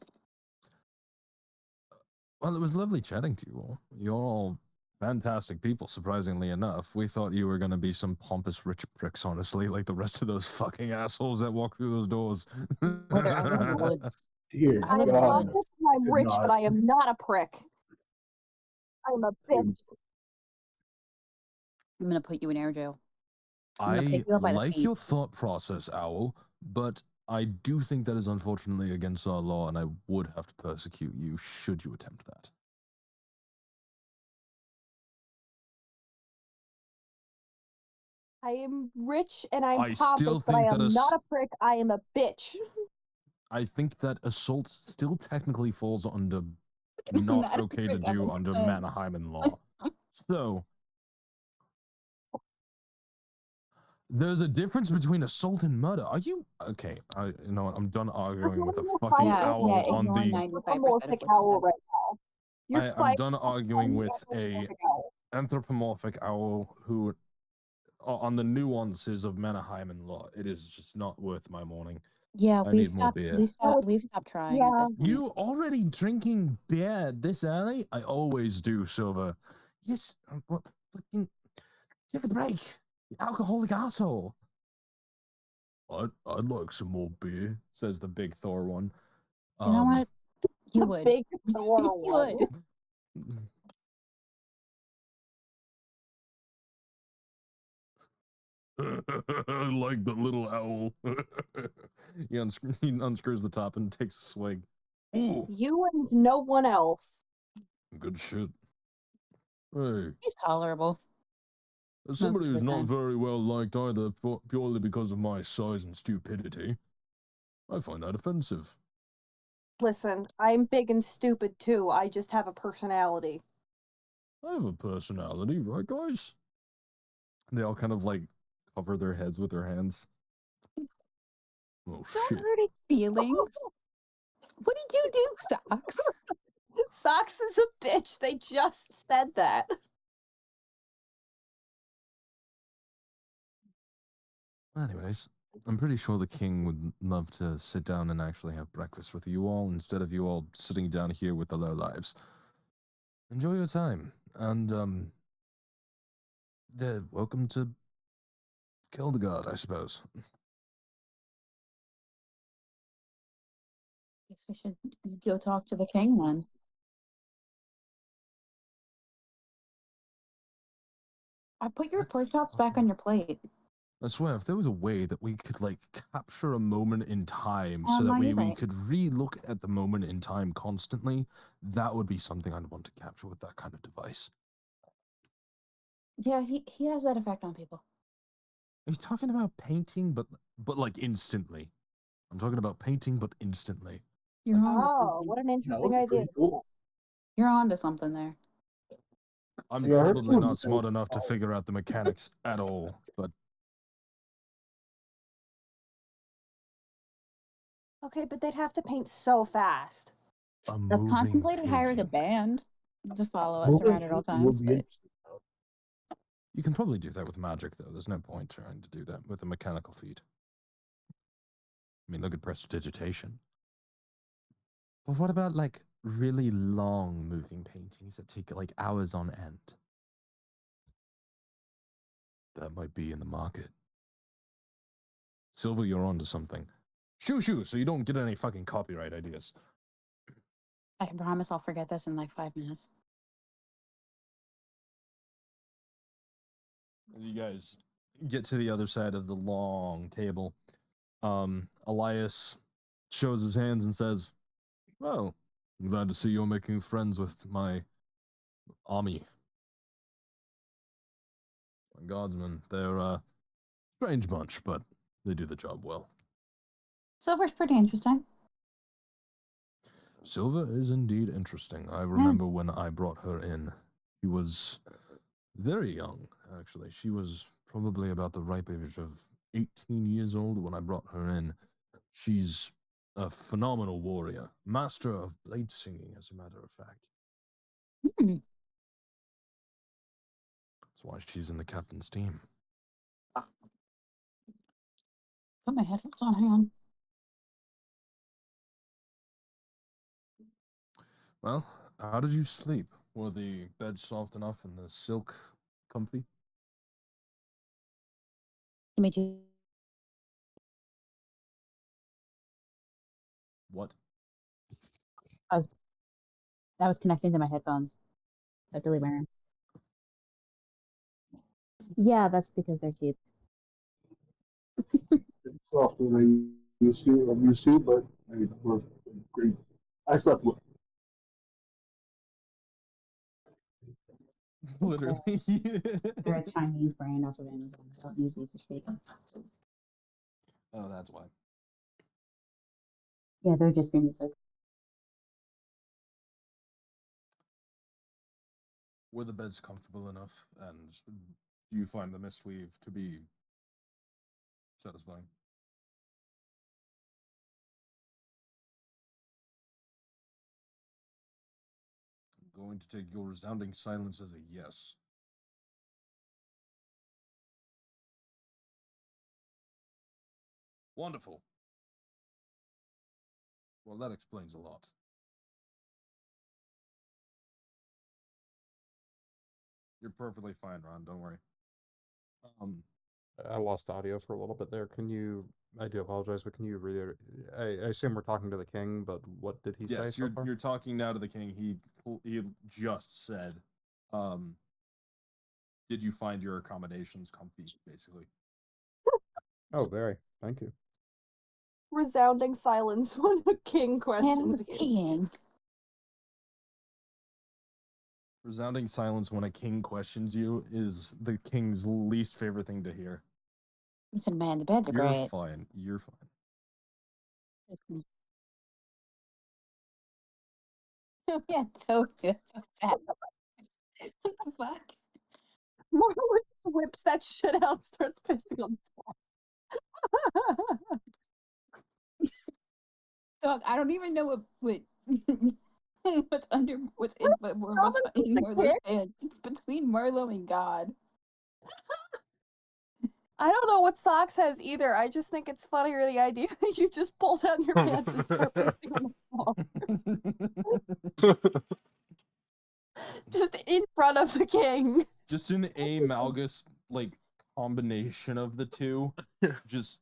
Well, it was lovely chatting to you all. You all Fantastic people, surprisingly enough. We thought you were going to be some pompous rich pricks, honestly, like the rest of those fucking assholes that walk through those doors. Or they're out in the woods. Dear I I live am in the God, woods. pompous and I'm rich, but I am not a prick. I am a bitch. I'm gonna put you in air jail. I'm gonna I pick you up by the like feet. your thought process, Owl, but I do think that is unfortunately against our law, and I would have to persecute you should you attempt that. I am rich and I'm I still pompous, but I think that am not a prick. I am a bitch. I think that assault still technically falls under not Not a okay to prick, I'm do a under cunt. Mannerheimen law. So there's a difference between assault and murder. Are you okay? You know what? I'm done arguing with a fucking Yeah, owl yeah, on ignore the. 95% of Anthropomorphic what you owl said. right now. You're I'm fighting done arguing with a anthropomorphic owl. anthropomorphic owl who, on the nuances of Mannerheimen law, it is just not worth my morning. Yeah, I we've need more stopped. beer. We've stopped trying at this point. You already drinking beer this early? I always do, Silver. Yes. What? Fucking take a break, you alcoholic asshole. I'd like some more beer, says the big Thor one. You know what? You The would. big Thor You one. would. Like the little owl. he unscrews the top and takes a swig. Ooh, You and no one else. good shit. Hey, He's tolerable. as somebody Most of who's the not time. very well liked either, purely because of my size and stupidity, I find that offensive. Listen, I'm big and stupid too. I just have a personality. I have a personality, right, guys? They all kind of like cover their heads with their hands. Oh Don't shit! hurt his feelings. What did you do, Socks? Socks is a bitch. They just said that. Anyways, I'm pretty sure the king would love to sit down and actually have breakfast with you all instead of you all sitting down here with the lowlives. Enjoy your time, and welcome to Kildegard, I suppose. Guess we should go talk to the king then. I put your pork chops back on your plate. I swear, if there was a way that we could like capture a moment in time so No, that you're we right. could re-look at the moment in time constantly, that would be something I'd want to capture with that kind of device. Yeah, he has that effect on people. Are you talking about painting, but like instantly? I'm talking about painting, but instantly. You're on to Oh, something. what an that interesting was idea. pretty cool. You're on to something there. I'm Yeah, I heard probably someone not say smart it enough to was figure out the mechanics at all, but Okay, but they'd have to paint so fast. a I've moving contemplated hiring a painting. band to follow us moving around at all painting would times, be but interesting. You can probably do that with magic, though. There's no point trying to do that with a mechanical feat. I mean, look at prestidigitation. But what about, like, really long moving paintings that take, like, hours on end? That might be in the market. Silver, you're onto something. Shoo, so you don't get any fucking copyright ideas. I can promise I'll forget this in like 5 minutes. As you guys get to the other side of the long table, Elias shows his hands and says, "Well, I'm glad to see you're making friends with my army. My guardsmen, they're a strange bunch, but they do the job well." Silver's pretty interesting. Silva is indeed interesting. I remember when I brought her in. She was very young, actually. She was probably about the ripe age of 18 years old when I brought her in. She's a phenomenal warrior, master of blade singing, as a matter of fact. Hmm. That's why she's in the captain's team. Put my headphones on, hang on. Well, how did you sleep? Were the beds soft enough and the silk comfy? It made you. What? I was connecting to my headphones. That's really wearing. Yeah, that's because they're cheap. It's softer than I used to, but it was great. I slept with. Literally. They're a Chinese brand off of Amazon. I don't use these for speaking. Oh, that's why. Yeah, they're just for music. Were the beds comfortable enough, and do you find the mistweave to be satisfying? I'm going to take your resounding silence as a yes. Wonderful. Well, that explains a lot. You're perfectly fine, Ron. Don't worry. I lost audio for a little bit there. Can you? I do apologize, but can you read it? I assume we're talking to the king, but what did he say Yes, so far? you're talking now to the king. He just said, "Did you find your accommodations comfy?" Basically. Oh, very. Thank you. Resounding silence when a king questions you. King. Resounding silence when a king questions you is the king's least favorite thing to hear. Listen, man, the beds are You're great. fine. You're fine. Oh, yeah, so good. So fat. What the fuck? Marla just whips that shit out and starts pissing on the floor. Dog, I don't even know what what's in Robin's the Marlo's king? pants. It's between Marlo and God. I don't know what socks has either. I just think it's funnier the idea that you just pull down your pants and start pissing on the floor. Just in front of the king. Just an amalgous like combination of the two. Just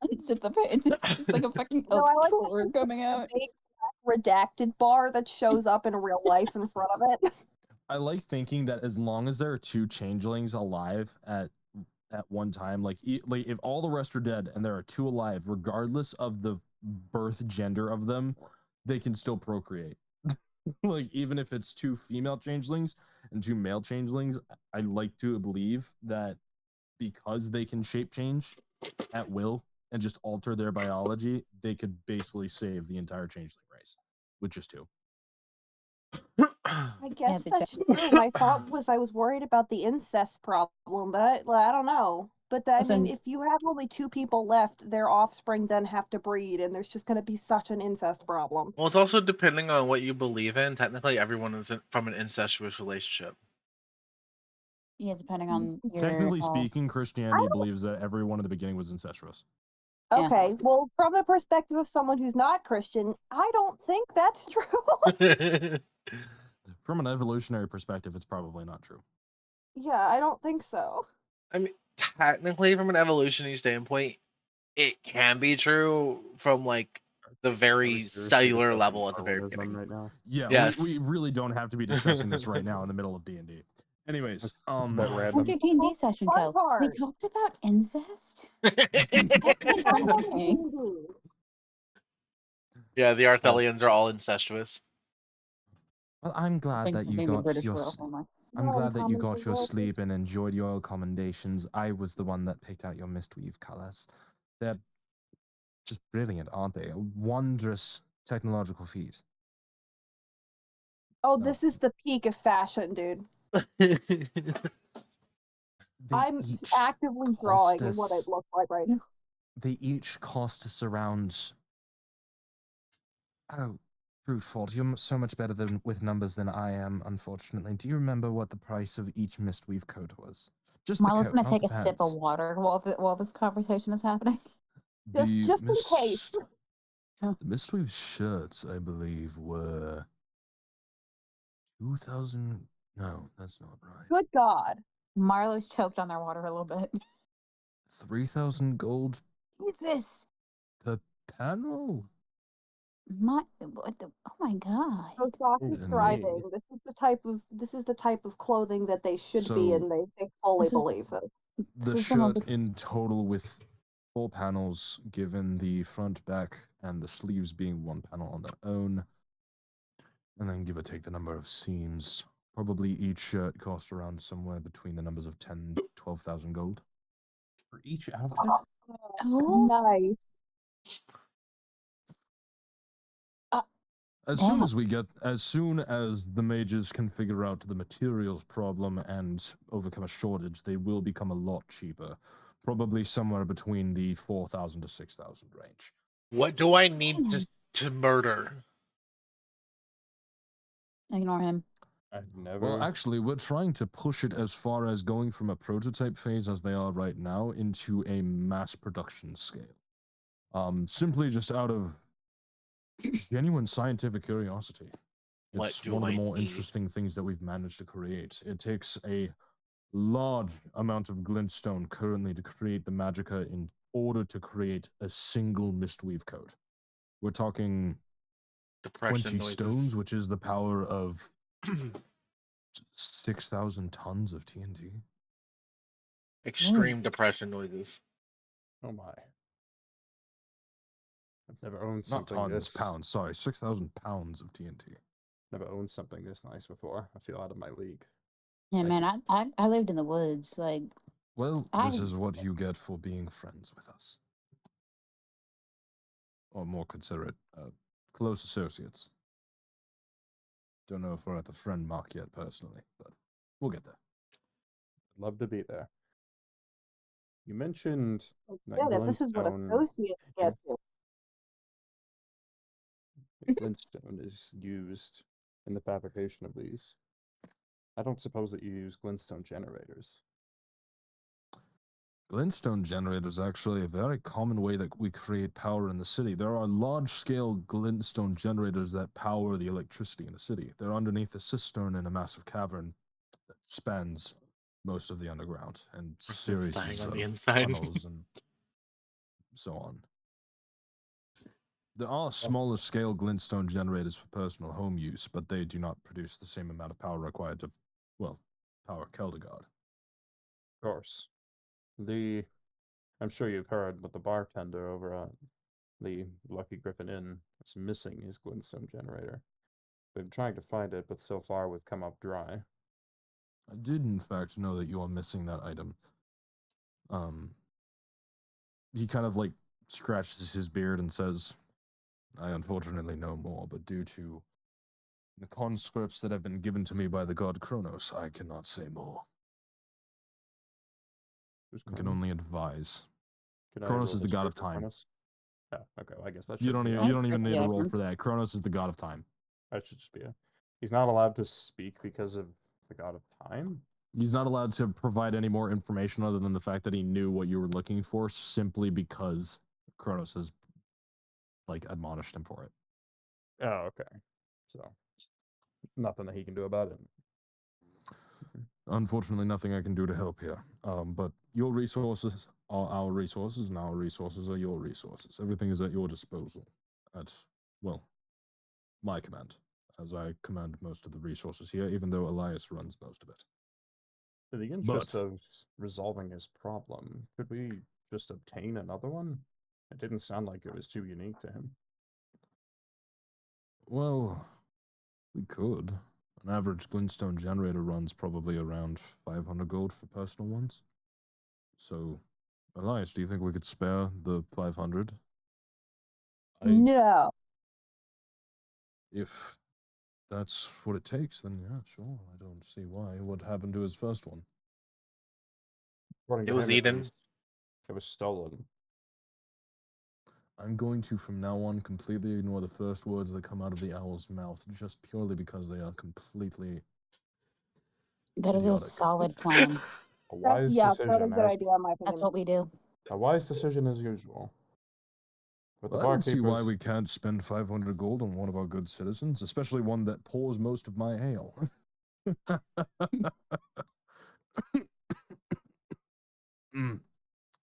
Unzip the pants. It's just like a fucking No, elf I like drawer the coming out. big redacted bar that shows up in real life in front of it. I like thinking that as long as there are two changelings alive at one time, like if all the rest are dead and there are two alive, regardless of the birth gender of them, they can still procreate. Like even if it's two female changelings and two male changelings, I like to believe that because they can shape change at will and just alter their biology, they could basically save the entire changeling race with just two. I guess the that's true. My thought was I was worried about the incest problem, but I don't know. But I Listen- mean, if you have only two people left, their offspring then have to breed, and there's just going to be such an incest problem. Well, it's also depending on what you believe in. Technically, everyone is from an incestuous relationship. Yeah, depending on your Technically speaking, Christianity believes that everyone in the beginning was incestuous. Yeah. Okay, well, from the perspective of someone who's not Christian, I don't think that's true. From an evolutionary perspective, it's probably not true. Yeah, I don't think so. I mean, technically, from an evolutionary standpoint, it can be true from like the Are we very seriously cellular discussing level at the very Darwinism beginning. right now? Yeah, Yes. we really don't have to be discussing this right now in the middle of D&D. Anyways, It's a bit How'd random. your D&D session Fun go? We part. talked about incest? Yeah, the Arthelians are all incestuous. well, I'm glad Thanks that for you being the got British your royal family. I'm Well, glad that you common got your world sleep and enjoyed your commendations. I was the one that picked out your mistweave colors. They're just brilliant, aren't they? A wondrous technological feat. Oh, this is the peak of fashion, dude. They I'm each actively cost drawing what us- it looks like right now. They each cost us around. Oh, brute fault. You're so much better with numbers than I am, unfortunately. Do you remember what the price of each mistweave coat was? Just Marlo's the coat, gonna not take the a sip of pants. water while this conversation is happening. Just in case. The Mistweave shirts, I believe, were 2,000. No, that's not right. Good God. Marlo's choked on their water a little bit. 3,000 gold Jesus. per panel. What the? Oh my god. So Sox Ooh, is and thriving. This is the type of clothing that they should be, So- and they fully This is- believe this. The This is the most shirt in total with 4 panels, given the front, back, and the sleeves being 1 panel on their own. And then give or take the number of seams. Probably each shirt cost around somewhere between the numbers of 10, 12,000 gold. For each outfit? Oh. Nice. As soon as the mages can figure out the materials problem and overcome a shortage, they will become a lot cheaper. Probably somewhere between the 4,000 to 6,000 range. What do I need Damn. to murder? Ignore him. I've never. Well, actually, we're trying to push it as far as going from a prototype phase as they are right now into a mass production scale. Simply just out of genuine scientific curiosity. What It's do one of the I more need? interesting things that we've managed to create. It takes a large amount of glintstone currently to create the magicka in order to create a single mistweave coat. We're talking Depression 20 noises. stones, which is the power of 6,000 tons of TNT. Extreme depression noises. Oh my. I've never owned Not something tons, this. pounds. Sorry, 6,000 pounds of TNT. Never owned something this nice before. I feel out of my league. Yeah, Thank man. I lived in the woods. Like, Well, I- this is what you get for being friends with us. Or more consider it, close associates. Don't know if we're at the friend mark yet, personally, but we'll get there. I'd love to be there. You mentioned that Good, if this is what glintstone. associates get to. Glintstone is used in the fabrication of these. I don't suppose that you use glintstone generators. Glintstone generators are actually a very common way that we create power in the city. There are large-scale glintstone generators that power the electricity in the city. They're underneath a cistern in a massive cavern that spans most of the underground and series dying on of the inside. tunnels and so on. There are smaller scale glintstone generators for personal home use, but they do not produce the same amount of power required to, well, power Keldegard. Of course. I'm sure you've heard, but the bartender over at the Lucky Griffin Inn is missing his glintstone generator. We've been trying to find it, but so far we've come up dry. I did, in fact, know that you are missing that item. He kind of like scratches his beard and says, I unfortunately know more, but due to the conscripts that have been given to me by the god Kronos, I cannot say more. Who's I can Kronos? only advise. Can I Kronos roll is the god history of for time. Kronos? Yeah, okay, well, I guess that You should don't be even a- you don't even need a roll Persuasion. for that. Kronos is the god of time. That should just be a. He's not allowed to speak because of the god of time? He's not allowed to provide any more information other than the fact that he knew what you were looking for, simply because Kronos has like admonished him for it. Oh, okay. So, nothing that he can do about it. Unfortunately, nothing I can do to help here. But your resources are our resources, and our resources are your resources. Everything is at your disposal. At, well, my command, as I command most of the resources here, even though Elias runs most of it. In the interest But- of resolving his problem, could we just obtain another one? It didn't sound like it was too unique to him. Well, we could. An average glintstone generator runs probably around 500 gold for personal ones. So, Elias, do you think we could spare the 500? No. If that's what it takes, then yeah, sure. I don't see why. What happened to his first one? According It to was him, at eaten. least, it was stolen. I'm going to, from now on, completely ignore the first words that come out of the owl's mouth, just purely because they are completely that is a idiotic. solid plan. A That's, wise yeah, totally decision, good as idea, in my That's opinion. what we do. a wise decision as usual. But the I don't see why barkeepers, we can't spend 500 gold on one of our good citizens, especially one that pours most of my ale.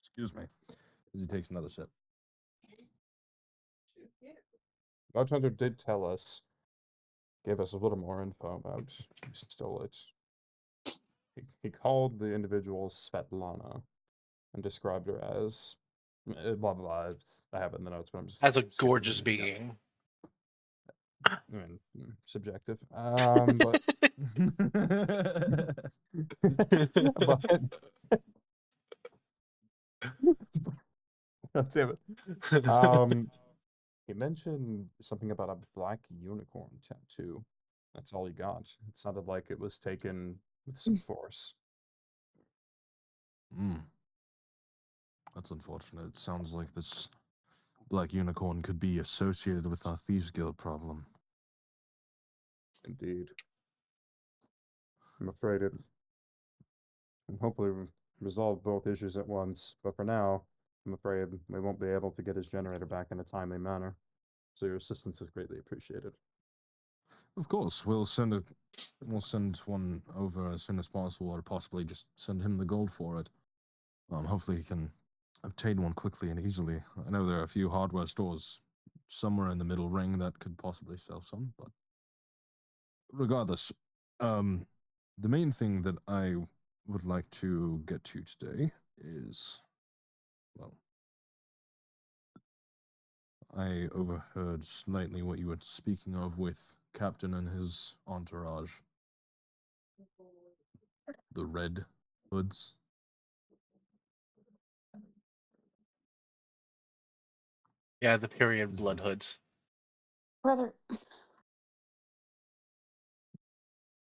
Excuse me. As he takes another sip. bartender did tell us, gave us a little more info about who stole it. He called the individual Svetlana and described her as blah blah blah. I have it in the notes, but I'm just As a skipping gorgeous it. being. I mean, subjective. But but God damn it. He mentioned something about a black unicorn tattoo. That's all he got. It sounded like it was taken with some force. That's unfortunate. It sounds like this black unicorn could be associated with our Thieves Guild problem. Indeed. I'm afraid it. And hopefully resolve both issues at once. But for now, I'm afraid we won't be able to get his generator back in a timely manner. So your assistance is greatly appreciated. Of course, we'll send one over as soon as possible, or possibly just send him the gold for it. Hopefully he can obtain one quickly and easily. I know there are a few hardware stores somewhere in the middle ring that could possibly sell some, but regardless, the main thing that I would like to get to today is, well, I overheard slightly what you were speaking of with Captain and his entourage. The Red Hoods. Yeah, the period Is blood the- hoods. Brother,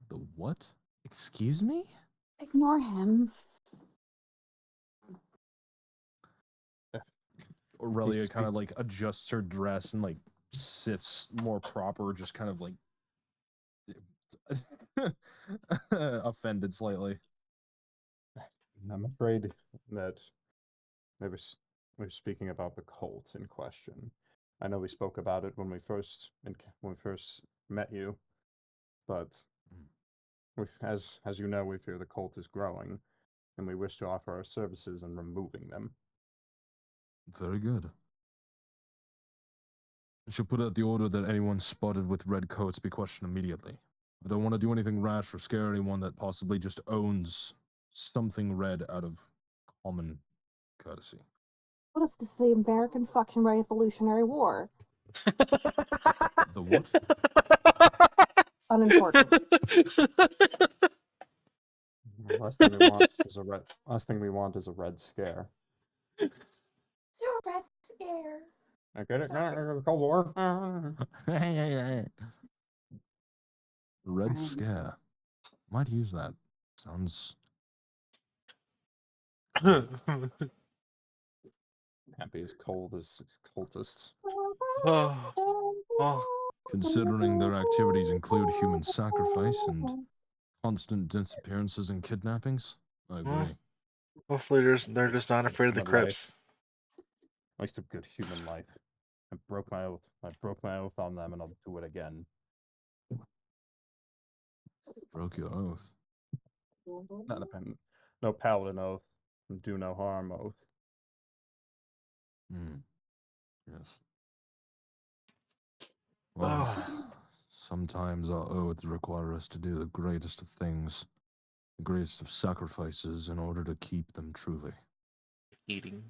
The what? Excuse me? ignore him. Aurelia kind of like adjusts her dress and like sits more proper, just kind of like offended slightly. I'm afraid that we're speaking about the cult in question. I know we spoke about it when we first met you, but as you know, we fear the cult is growing, and we wish to offer our services in removing them. Very good. I should put out the order that anyone spotted with red coats be questioned immediately. I don't want to do anything rash or scare anyone that possibly just owns something red out of common courtesy. What is this, the American fucking Revolutionary War? The what? Unimportant. Last thing we want is a red. Last thing we want is a red scare. So red scare. I get it. The Cold War. Red Right. Scare. Might use that. Sounds. Can't be as cold as cultists. Oh. Considering their activities include human sacrifice and constant disappearances and kidnappings, I agree. Hopefully they're just not afraid of the Human life. Crips. Waste of good human life. I broke my oath. I broke my oath on them, and I'll do it again. Broke your oath. Not independent. No paladin oath. Do no harm oath. Yes. Well, sometimes our oaths require us to do the greatest of things, the greatest of sacrifices in order to keep them truly. Eating.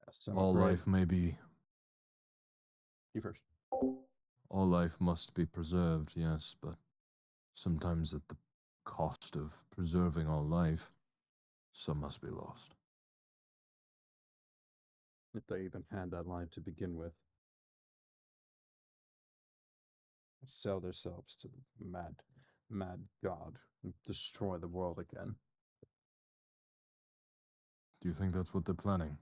Yes, I'm All afraid. life may be. You first. All life must be preserved, yes, but sometimes at the cost of preserving all life, some must be lost. If they even had that life to begin with. Sell themselves to the mad god and destroy the world again. Do you think that's what they're planning?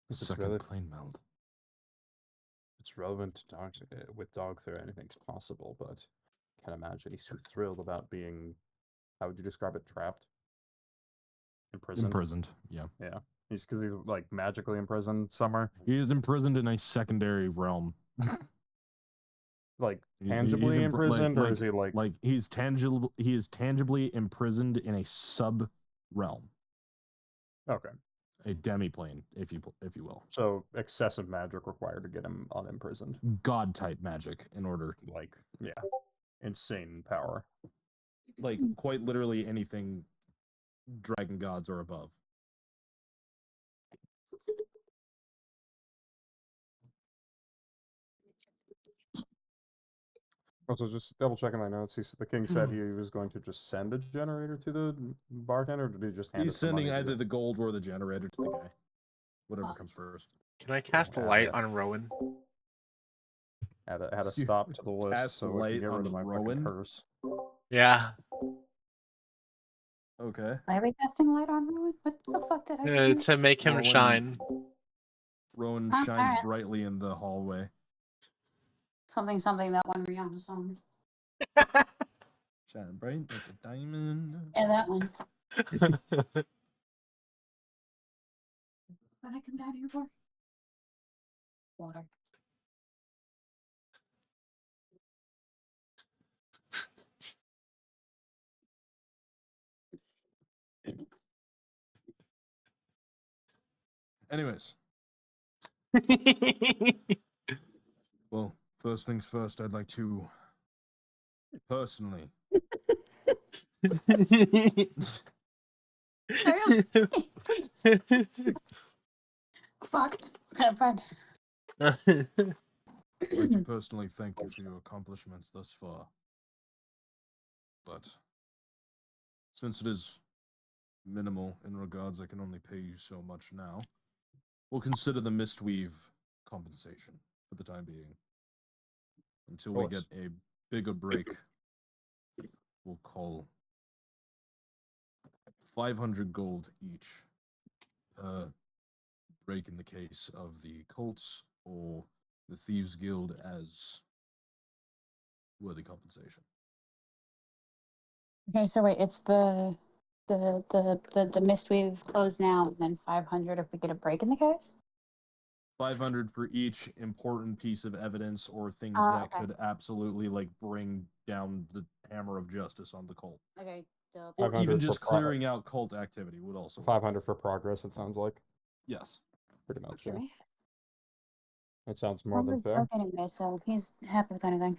If it's Second really, plane meld. it's relevant to with Dogther, anything's possible, but can't imagine he's too thrilled about being, how would you describe it, trapped? Imprisoned? Imprisoned, yeah. Yeah. He's because he's like magically imprisoned somewhere. He is imprisoned in a secondary realm. Like He's tangibly imprisoned, or is he like he's tangible? He is tangibly imprisoned in a sub realm, okay? a demiplane, if you will. So excessive magic required to get him unimprisoned. God type magic in order, Like yeah, insane power. like quite literally anything dragon gods or above. Also, just double checking my notes. The king said he was going to just send a generator to the bartender, or did he just hand He's us the money sending to either do the gold or the generator to the guy, whatever comes first. Can I cast a light on Rowan? Had a You stop to the list cast so I light can get rid on of my Rowan? fucking curse. Yeah. Okay. Why are we casting light on Rowan? What the fuck did I just miss? To make him Rowan- shine. Rowan Oh, shines alright. brightly in the hallway. Something, that one Rihanna song. Shine bright like a diamond. Yeah, that one. What did I come down here for? Water. Anyways, well, first things first, I'd like to personally Fuck. Have fun. like to personally thank you for your accomplishments thus far. But since it is minimal in regards, I can only pay you so much now. We'll consider the Mistweave compensation for the time being. Until we get a bigger break, we'll call 500 gold each per break in the case of the cults or the Thieves Guild as worthy compensation. Okay, so wait, it's the Mistweave closed now, and then 500 if we get a break in the case? 500 for each important piece of evidence or things that Okay. could absolutely like bring down the hammer of justice on the cult. Okay, dope. Or 500 even for just clearing out cult activity would also work. 500 for progress. It sounds like Yes. pretty much. Yeah. Okay. That sounds more than fair. Broke anyway, so he's happy with anything.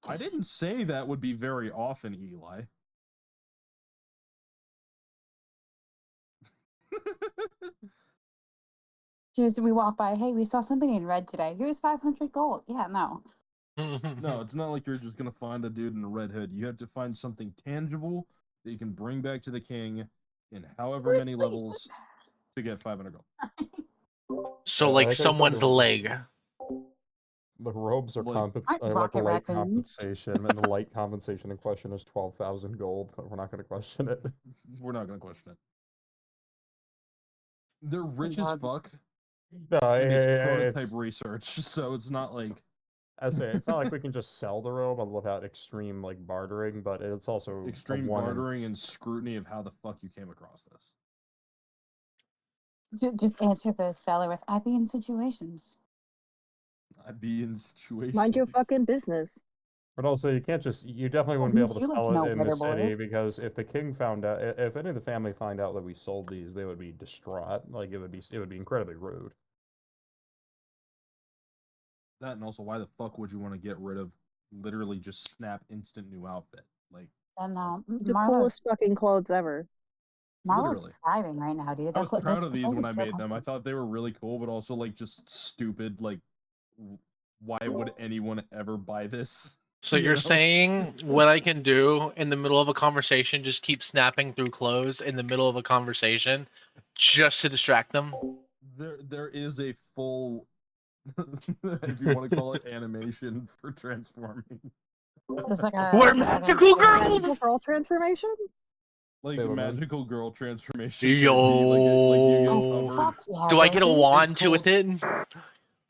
I didn't say that would be very often, Eli. Just we walk by, hey, we saw somebody in red today. Here's 500 gold. Yeah, no. No, it's not like you're just gonna find a dude in a red hood. You have to find something tangible that you can bring back to the king in however many levels to get 500 gold. So, Yeah, like like I said, someone's leg. The robes are Like- like Rocket light raccoon. compensation, and the light compensation in question is 12,000 gold. But we're not going to question it. We're not gonna question it. They're rich as Dog. fuck. No, And it's yeah, prototype research, so it's not like I say it's not like we can just sell the robe without extreme like bartering, but it's also a extreme one in- bartering and scrutiny of how the fuck you came across this. Just answer the seller with, I be in situations. I'd be in situations. Mind your fucking business. But also, you definitely wouldn't be able to You like sell to know it in the better, city boys. because if the king found out, if any of the family find out that we sold these, they would be distraught. Like it would be incredibly rude. That, and also, why the fuck would you want to get rid of literally just snap instant new outfit? Like, And The Marlo's, coolest fucking clothes ever. literally. Marlo's thriving right now, dude. I was proud of these clothes when are I so made them. I comfy. thought they were really cool, but also like just stupid. Like, why would anyone ever buy this? So You you're know? saying what I can do in the middle of a conversation, just keep snapping through clothes in the middle of a conversation, just to distract them? There is a full, if you want to call it, animation for transforming. Just like We're a magical Magical girls! girl transformation? Like Sailor a Moon. magical girl transformation to be like you get Yo. covered. fuck yeah, Do I get a baby. wand It's too with it?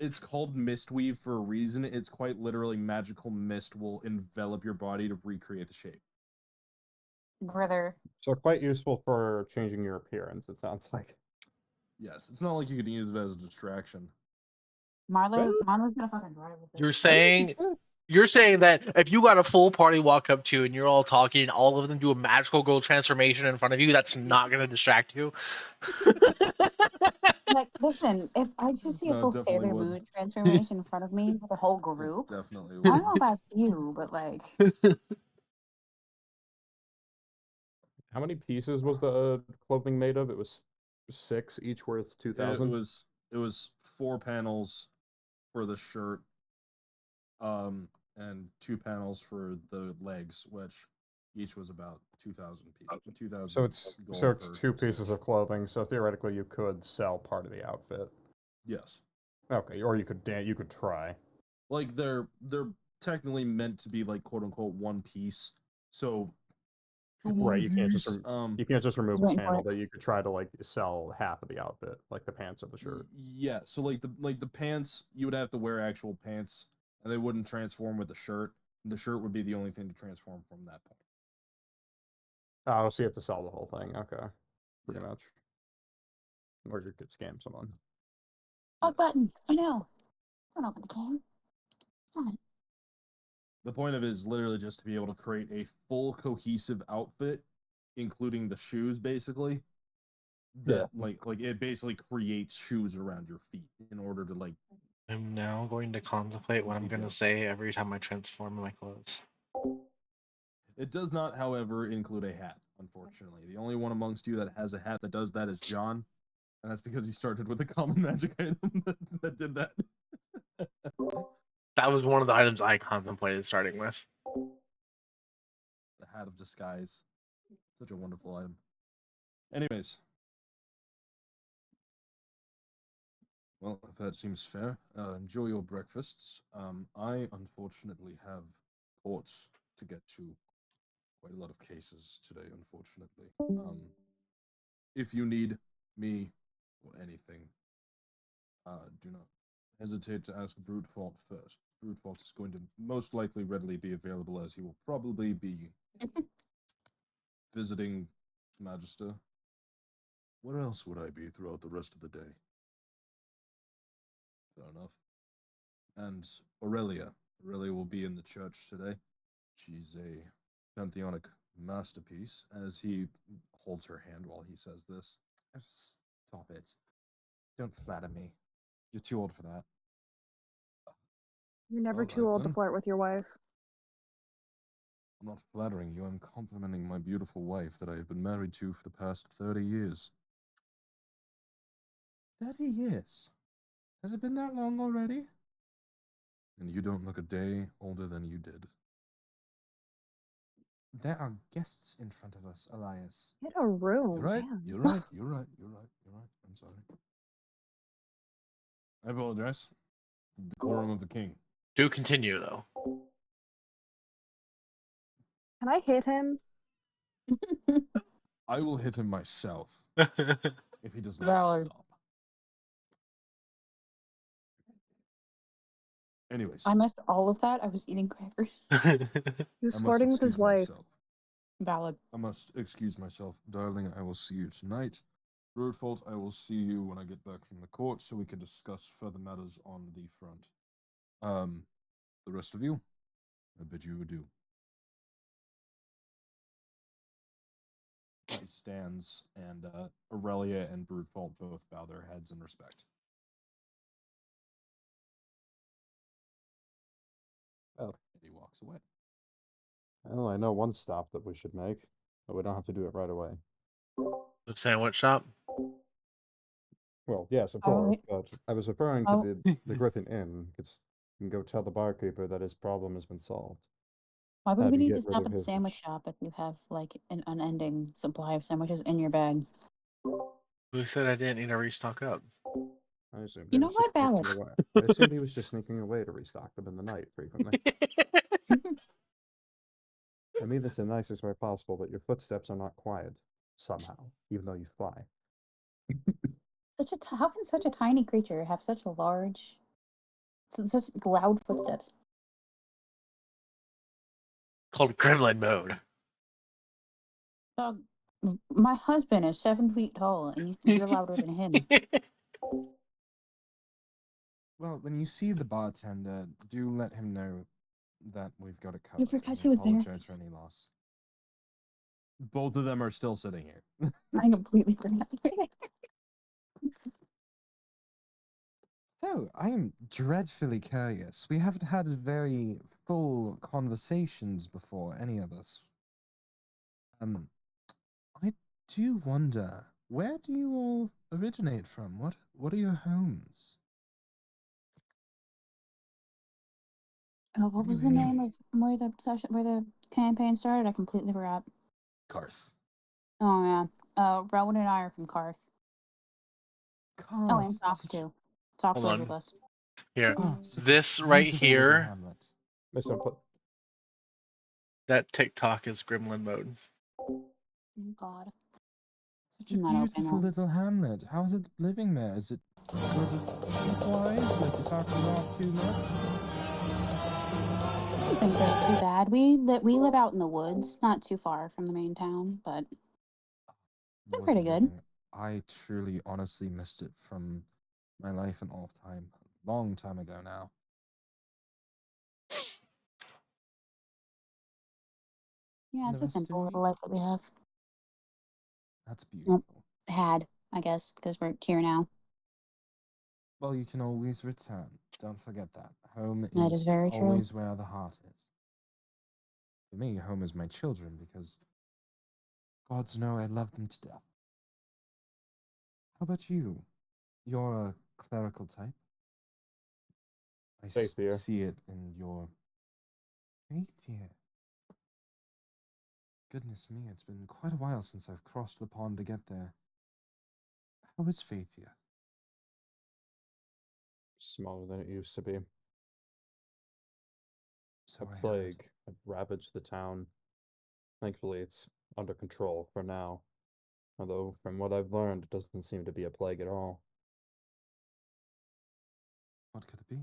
It's called Mistweave for a reason. It's quite literally magical mist will envelop your body to recreate the shape. Brother. So quite useful for changing your appearance, it sounds like. Yes, it's not like you can use it as a distraction. Marlo's gonna fucking drive with You're this. saying that if you got a full party walk up to you and you're all talking and all of them do a magical girl transformation in front of you, that's not gonna distract you. Like, listen, if I just see a No, it full definitely Sailor would. Moon transformation in front of me with the whole It group, definitely I don't know would. about you, but like, How many pieces was the clothing made of? It was 6, each worth It 2,000. was 4 panels for the shirt, and 2 panels for the legs, which each was about 2,000 pieces. 2,000. So it's gold per 2 pieces stitch. of clothing. So theoretically, you could sell part of the outfit. Yes. Okay, or you could try. Like they're technically meant to be like quote unquote one piece. So the Right, one you can't just piece, you can't just remove a waiting for panel, it. but you could try to like sell half of the outfit, like the pants or the shirt. Yeah, so like the pants, you would have to wear actual pants, and they wouldn't transform with the shirt. The shirt would be the only thing to transform from that point. Oh, so you have to sell the whole thing. Okay, pretty Yeah. much. Or you could scam someone. oh, button. I know. Don't open the game. Damn it. The point of it is literally just to be able to create a full cohesive outfit, including the shoes, basically. That like it basically creates shoes around your feet in order to like. I'm now going to contemplate what I'm Lead gonna up. say every time I transform my clothes. It does not, however, include a hat. Unfortunately, the only one amongst you that has a hat that does that is John, and that's because he started with a common magic item that did that. That was one of the items I contemplated starting with. The hat of disguise, such a wonderful item. Anyways, well, if that seems fair, enjoy your breakfasts. I unfortunately have courts to get to. Quite a lot of cases today, unfortunately. If you need me or anything, do not hesitate to ask Brutefalt first. Brutefalt is going to most likely readily be available, as he will probably be visiting Magister. Where else would I be throughout the rest of the day? Fair enough. And Aurelia. Aurelia will be in the church today. She's a pantheonic masterpiece, as he holds her hand while he says this. Stop it. Don't flatter me. You're too old for that. You're never All too right, old to then. flirt with your wife. I'm not flattering you. I'm complimenting my beautiful wife that I have been married to for the past 30 years. 30 years? Has it been that long already? And you don't look a day older than you did. There are guests in front of us, Elias. Get a room. You're right. Damn. You're right. You're right. You're right. You're right. I'm sorry. I apologize. The decorum of the king. Do continue though. Can I hit him? I will hit him myself if he does not Valid. stop. Anyways, I missed all of that. I was eating crackers. He was I must flirting with his excuse wife. myself. Valid. I must excuse myself, darling. I will see you tonight. Broodfault, I will see you when I get back from the court so we can discuss further matters on the front. The rest of you, I bid you adieu. He stands, and Aurelia and Broodfault both bow their heads in respect. Oh. And he walks away. Well, I know one stop that we should make, but we don't have to do it right away. The sandwich shop. Well, yes, of All course, right. but I was referring to Oh. the Griffin Inn. You can go tell the barkeeper that his problem has been solved. Why would Have we him need to get rid stop of at the his sandwich shop if you have like an unending supply of sandwiches in your bag? Who said I didn't need to restock up? I assumed You he know was just what, Valid? sneaking away. I assumed he was just sneaking away to restock them in the night frequently. I mean this in the nicest way possible, but your footsteps are not quiet somehow, even though you fly. How can such a tiny creature have such loud footsteps? Called Gremlin mode. Dog, my husband is 7 feet tall, and you think you're louder than him. Well, when you see the bartender, do let him know that we've got it I covered. forgot and she we was there. apologize for any loss. Both of them are still sitting here. I completely forgot. So, I am dreadfully curious. We haven't had very full conversations before, any of us. I do wonder, where do you all originate from? What are your homes? What was the name of where the campaign started? I completely forgot. Karth. Oh yeah. Rowan and I are from Karth. Oh, and Karth, Sox such, too. Sox Hold lives on. with us. Here, such a this right beautiful little here, hamlet. Miss input. that TikTok is gremlin mode. Oh God. Such a I'm not opening beautiful that. little hamlet. How is it living there? Is it good sheep-wise? Like, you talk a lot too much? I don't think they're too bad. We live out in the woods, not too far from the main town, but they're Woods pretty good. living. I truly, honestly missed it from my life and off time. Long time ago now. Yeah, And it's the a rest of simple you? little life that we have. That's beautiful. Had, I guess, because we're here now. Well, you can always return. Don't forget that. Home That is is very true. always where the heart is. For me, home is my children because gods know I love them to death. How about you? You're a clerical type. I Faith here. see it in your faith here. Goodness me, it's been quite a while since I've crossed the pond to get there. How is faith here? Smaller than it used to be. So A I heard. plague had ravaged the town. Thankfully, it's under control for now. Although, from what I've learned, it doesn't seem to be a plague at all. What could it be?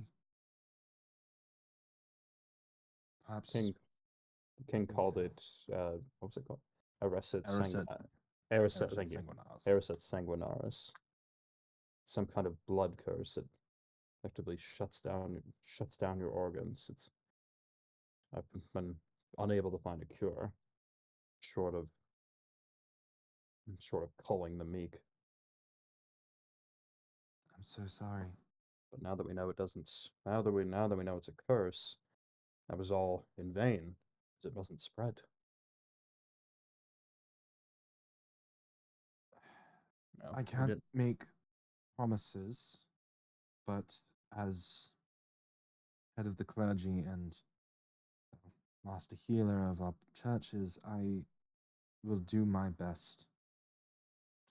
Perhaps King called it, what was it called? Ereset Ereset. Thank you. Sanguinaris. Ereset Sanguinaris. Some kind of blood curse that effectively shuts down your organs. I've been unable to find a cure, short of culling the meek. I'm so sorry. But now that we know it doesn't, now that we know it's a curse, that was all in vain, as it wasn't spread. No, I we can't didn't. make promises, but as head of the clergy and master healer of our churches, I will do my best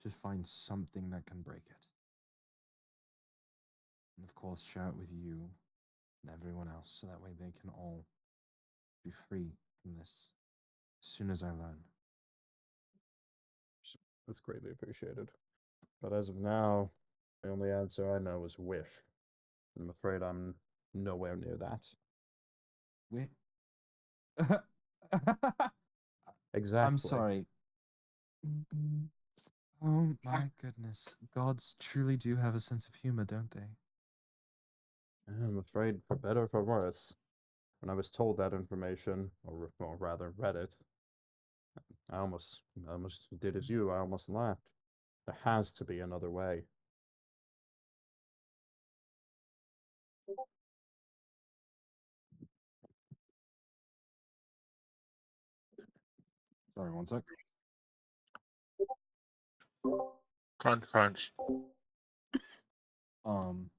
to find something that can break it. And of course, share it with you and everyone else so that way they can all be free from this as soon as I learn. That's greatly appreciated. But as of now, the only answer I know is wish. I'm afraid I'm nowhere near that. Wait. Exactly. I'm sorry. Oh my goodness. Gods truly do have a sense of humor, don't they? I'm afraid, for better or for worse, when I was told that information, or rather read it, I almost did as you. I almost laughed. There has to be another way. Sorry, one sec. Crunch, crunch. Um,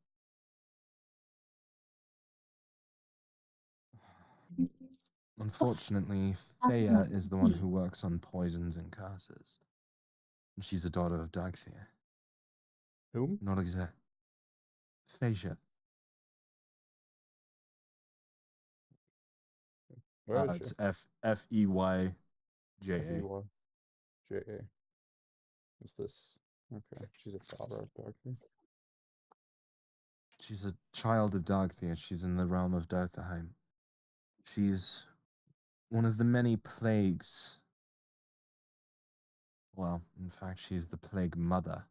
Unfortunately, Thea is the one who works on poisons and curses. She's a daughter of Dagthea. Whom? Not exact. Phasia. Where is she? it's Feyja. J.A. Is this? Okay, she's a daughter of Darkness. She's a child of Dagthea. She's in the realm of Darthaheim. She's one of the many plagues Well, in fact, she's the plague mother.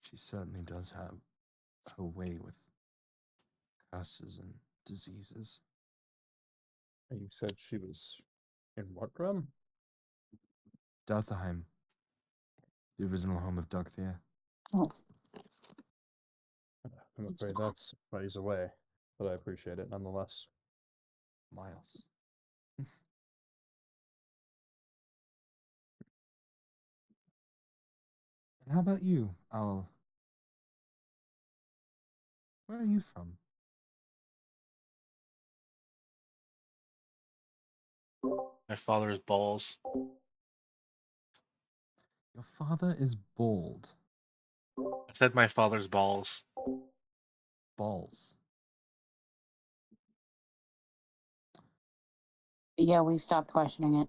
She certainly does have her way with curses and diseases. You said she was in what realm? Darthaheim, the original home of Dugthea. Oh, I'm It's afraid that's ways away, but I appreciate it nonetheless. Miles. And how about you, Owl? Where are you from? My father's balls. Your father is bald. I said my father's balls. Balls. yeah, we've stopped questioning it.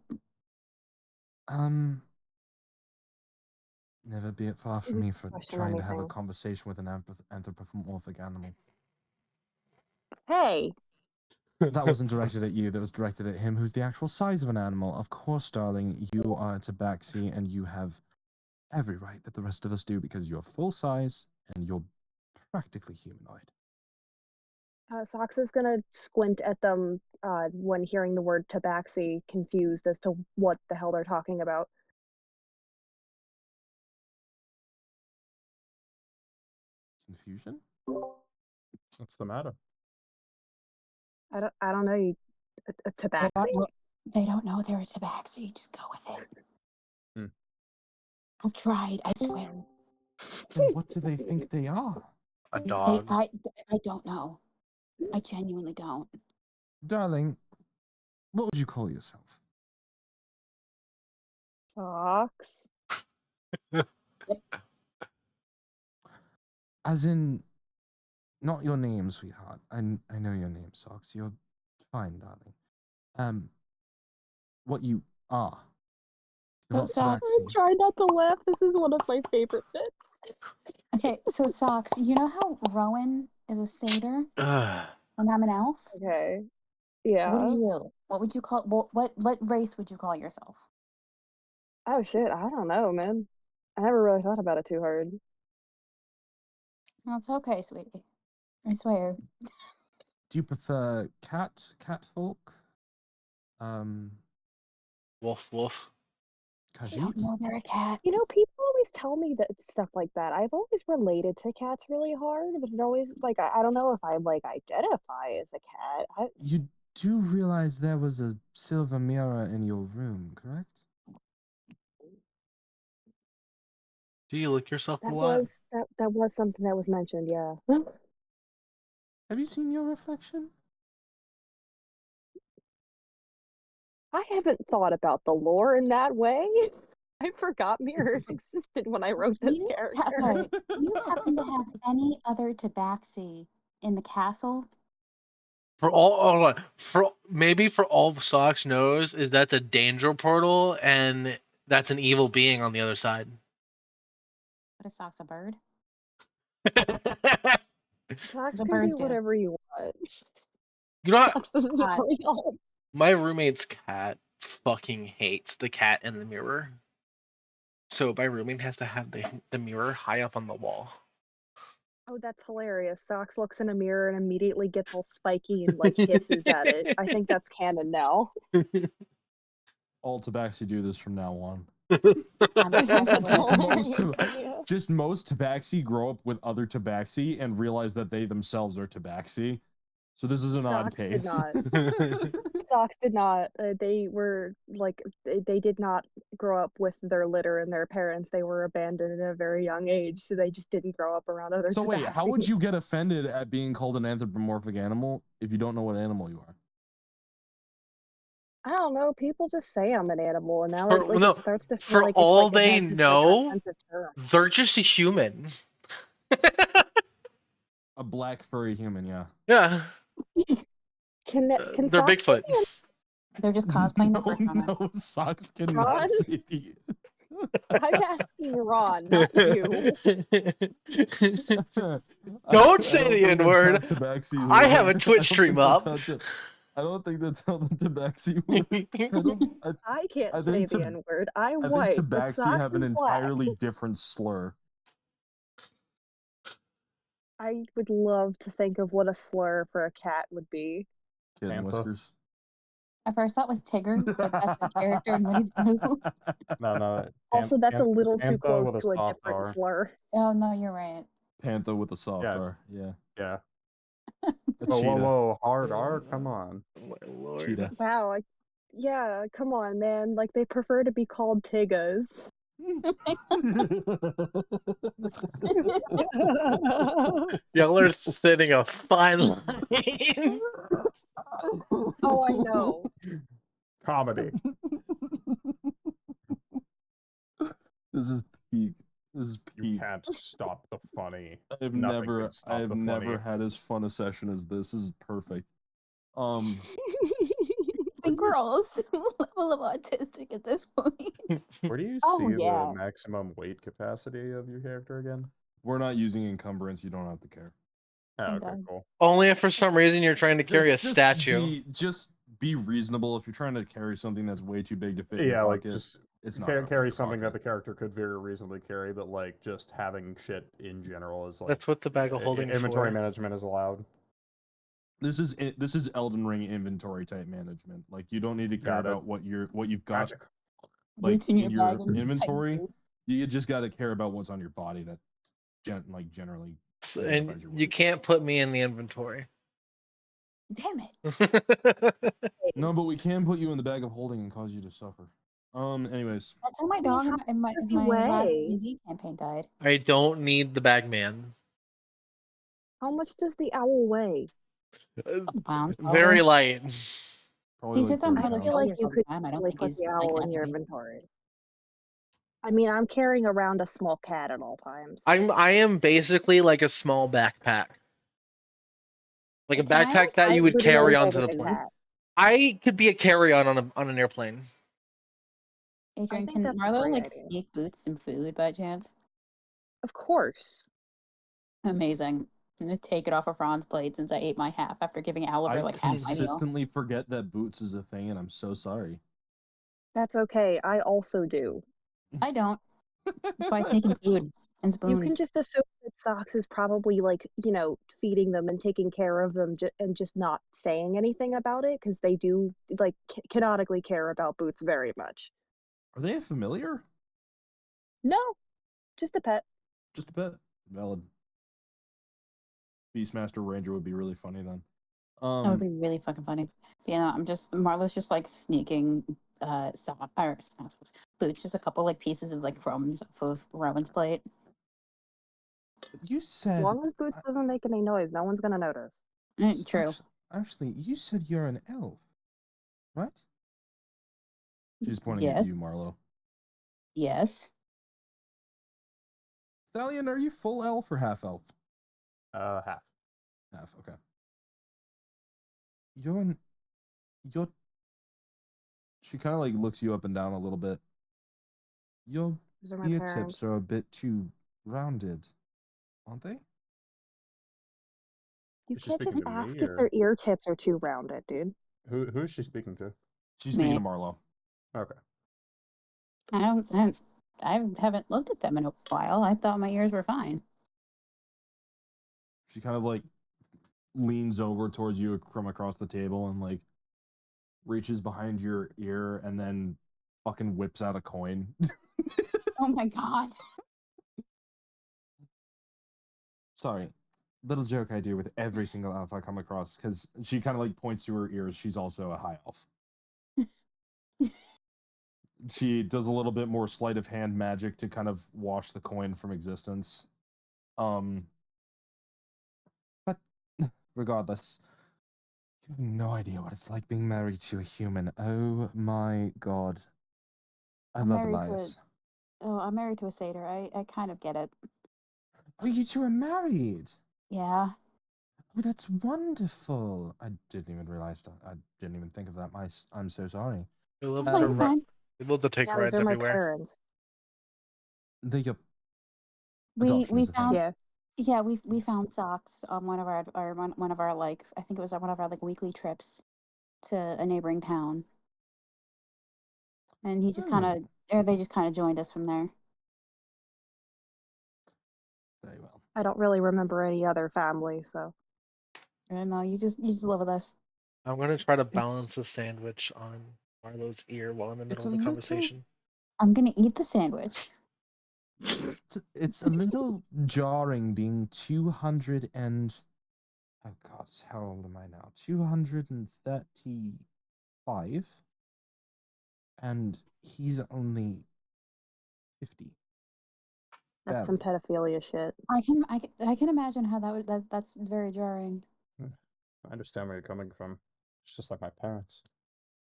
Never be it far from Didn't me for question trying to have a anything. conversation with an anthropomorphic animal. Hey, That wasn't directed at you, that was directed at him, who's the actual size of an animal. Of course, darling, you are a tabaxi, and you have every right that the rest of us do because you're full size and you're practically humanoid. Sox is gonna squint at them when hearing the word tabaxi, confused as to what the hell they're talking about. Confusion? What's the matter? I don't know. A They tabaxi? don't know they're a tabaxi. Just go with it. Hmm. I've tried. I swear. Then what do they think they are? A dog. I don't know. I genuinely don't. Darling, what would you call yourself? Sox. As in, not your name, sweetheart. I know your name, Socks. You're fine, darling. What you are. You're not Socks. tabaxi. Try not to laugh. This is one of my favorite bits. Okay, so Socks, you know how Rowan is a satyr Ugh. and I'm an elf? Okay. Yeah. What are you? What would you call what race would you call yourself? Oh shit, I don't know, man. I never really thought about it too hard. No, it's okay, sweetie. I swear. Do you prefer cat folk? Woof woof. I don't Khajiit? know they're a cat. You know, people always tell me that stuff like that. I've always related to cats really hard, but it always like I don't know if I like identify as a cat. You do realize there was a silver mirror in your room, correct? Do you lick yourself a That lot? was that was something that was mentioned, yeah. Have you seen your reflection? I haven't thought about the lore in that way. I forgot mirrors existed when I wrote this character. Okay, do you happen to have any other tabaxi in the castle? For all, hold on. For maybe for all Socks knows is that's a danger portal, and that's an evil being on the other side. What is Socks, a bird? Sox The can birds do do. whatever you want. You know what? Sox is real. My roommate's cat fucking hates the cat in the mirror. So my roommate has to have the mirror high up on the wall. Oh, that's hilarious. Sox looks in a mirror and immediately gets all spiky and like hisses at it. I think that's canon now. All tabaxi do this from now on. That's Most hilarious. Yeah. just most tabaxi grow up with other tabaxi and realize that they themselves are tabaxi. So this is an odd Sox did case. not. Sox did not. They were like they did not grow up with their litter and their parents. They were abandoned at a very young age, so they just didn't grow up around other So wait, how would you tabaxis. get offended at being called an anthropomorphic animal if you don't know what animal you are? I don't know. People just say I'm an animal, and now For, it no, starts to feel for like it's all like it they has this like know, offensive term. they're just a human. A black furry human, yeah. Yeah, Can they're Sox say Bigfoot. They're just cosplaying the No, persona. no, Socks cannot Ron? say the. I'm asking Ron, not you. Don't I say don't the think N that's how word. tabaxis I have a work. Twitch don't stream think that's up. how I don't think that's how the Tabaxi work. I can't I say think the N word. I'm I think white, but Tabaxi Socks have an is black. entirely different slur. I would love to think of what a slur for a cat would be. Kid and Panther. whiskers. My first thought was Tigger, but that's the character in Winnie the Pooh. No. Also, that's a little too Panther close with a to a soft different R. slur. Oh no, you're right. Panther with a soft Yeah. R. Yeah. Yeah. A Whoa, cheetah. whoa, hard R? Come on. My lord. Cheetah. Wow, yeah, come on, man. Like, they prefer to be called Tiggas. Y'all are sitting a fine line. Oh, I know. Comedy. This is peak. This is You peak. can't stop the funny. I've Nothing never can stop the never funny. had as fun a session as this. This is perfect. The girls level of autistic at this point. Where do you Oh, see yeah. the maximum weight capacity of your character again? We're not using encumbrance. You don't have to care. Oh, And, okay, cool. Only if for some reason you're trying to carry a statue. Just be reasonable. If you're trying to carry something that's way too big to fit in your Yeah, like pocket, just it's not gonna fit carry your something that pocket. the character could very reasonably carry, but like just having shit in general is like That's what the bag of holding is inventory for. management is allowed. This is Elden Ring inventory type management. Like you don't need to care Got it. about what you've got Magic. like Reach in in your your bag and just inventory. type You just got to care about what's on your body that generally So- identifies and your you weight. can't put me in the inventory. Damn it. No, but we can put you in the bag of holding and cause you to suffer. Anyways, That's how my mean, dog how in my does he last weigh? D&D campaign died. I don't need the bagman. How much does the owl weigh? Pounds, Very probably. light. probably He like sits on 30 I Marlo's feel pounds. like shoulders you all the could time. I don't easily think put he's the like owl that in your heavy. inventory. I mean, I'm carrying around a small cat at all times. I am basically like a small backpack. Like a Can I, backpack like, that I you would literally carry hold onto the a plane. cat. I could be a carry-on on an airplane. Adrian, think can that's a Marlo great like idea. sneak Boots some food by chance? Of course. Amazing. I'm gonna take it off of Ron's plate since I ate my half after giving Oliver I like half my meal. consistently forget that boots is a thing, and I'm so sorry. That's okay. I also do. I don't. That's why I sneak in food and You can spoons. just assume that Socks is probably like, feeding them and taking care of them and just not saying anything about it because they do like canonically care about Boots very much. Are they a familiar? No, just a pet. Just a bit. Valid. Beastmaster Ranger would be really funny then. That would be really fucking funny. But, Marlo's just like sneaking not socks, Boots, just a couple like pieces of like crumbs off of Rowan's plate. You As said long as Boots doesn't make any noise, no one's gonna notice. True. Actually, you said you're an elf, right? She's pointing at Yes. you, Marlo. Yes. Thalion, are you full elf or half elf? Half. Half, okay. You're. She kind of like looks you up and down a little bit. Your Those are my ear parents. tips are a bit too rounded, aren't they? You Is she can't just speaking to me, ask if or- their ear tips are too rounded, dude. Who is she speaking to? She's speaking Me. to Marlo. Okay. I haven't looked at them in a while. I thought my ears were fine. She kind of like leans over towards you from across the table and like reaches behind your ear and then fucking whips out a coin. Oh my god. Sorry. Little joke I do with every single elf I come across, because she kind of like points to her ears. She's also a high elf. She does a little bit more sleight of hand magic to kind of wash the coin from existence. But regardless, you have no idea what it's like being married to a human. Oh my god. I love Elias. I'm married to a satyr. I kind of get it. Oh, you two are married. Yeah. Oh, that's wonderful. I didn't even realize that. I didn't even think of that. I'm so sorry. We love Oh, to you're fine. we love to take Yeah, rides those are my everywhere. parents. The We adoption is a thing. found Yeah. we found socks on one of our like I think it was on one of our like weekly trips. to a neighboring town, and he just Oh. kind of, or they just kind of joined us from there. Very well. I don't really remember any other family, so. I don't know. You just live with us. I'm gonna try to balance a sandwich on Marlo's ear while in the middle of the conversation. I'm gonna eat the sandwich. It's a little jarring being 200 and oh god, how old am I now? 235, and he's only 50. That's some Barely. pedophilia shit. I can imagine how that's very jarring. I understand where you're coming from. It's just like my parents.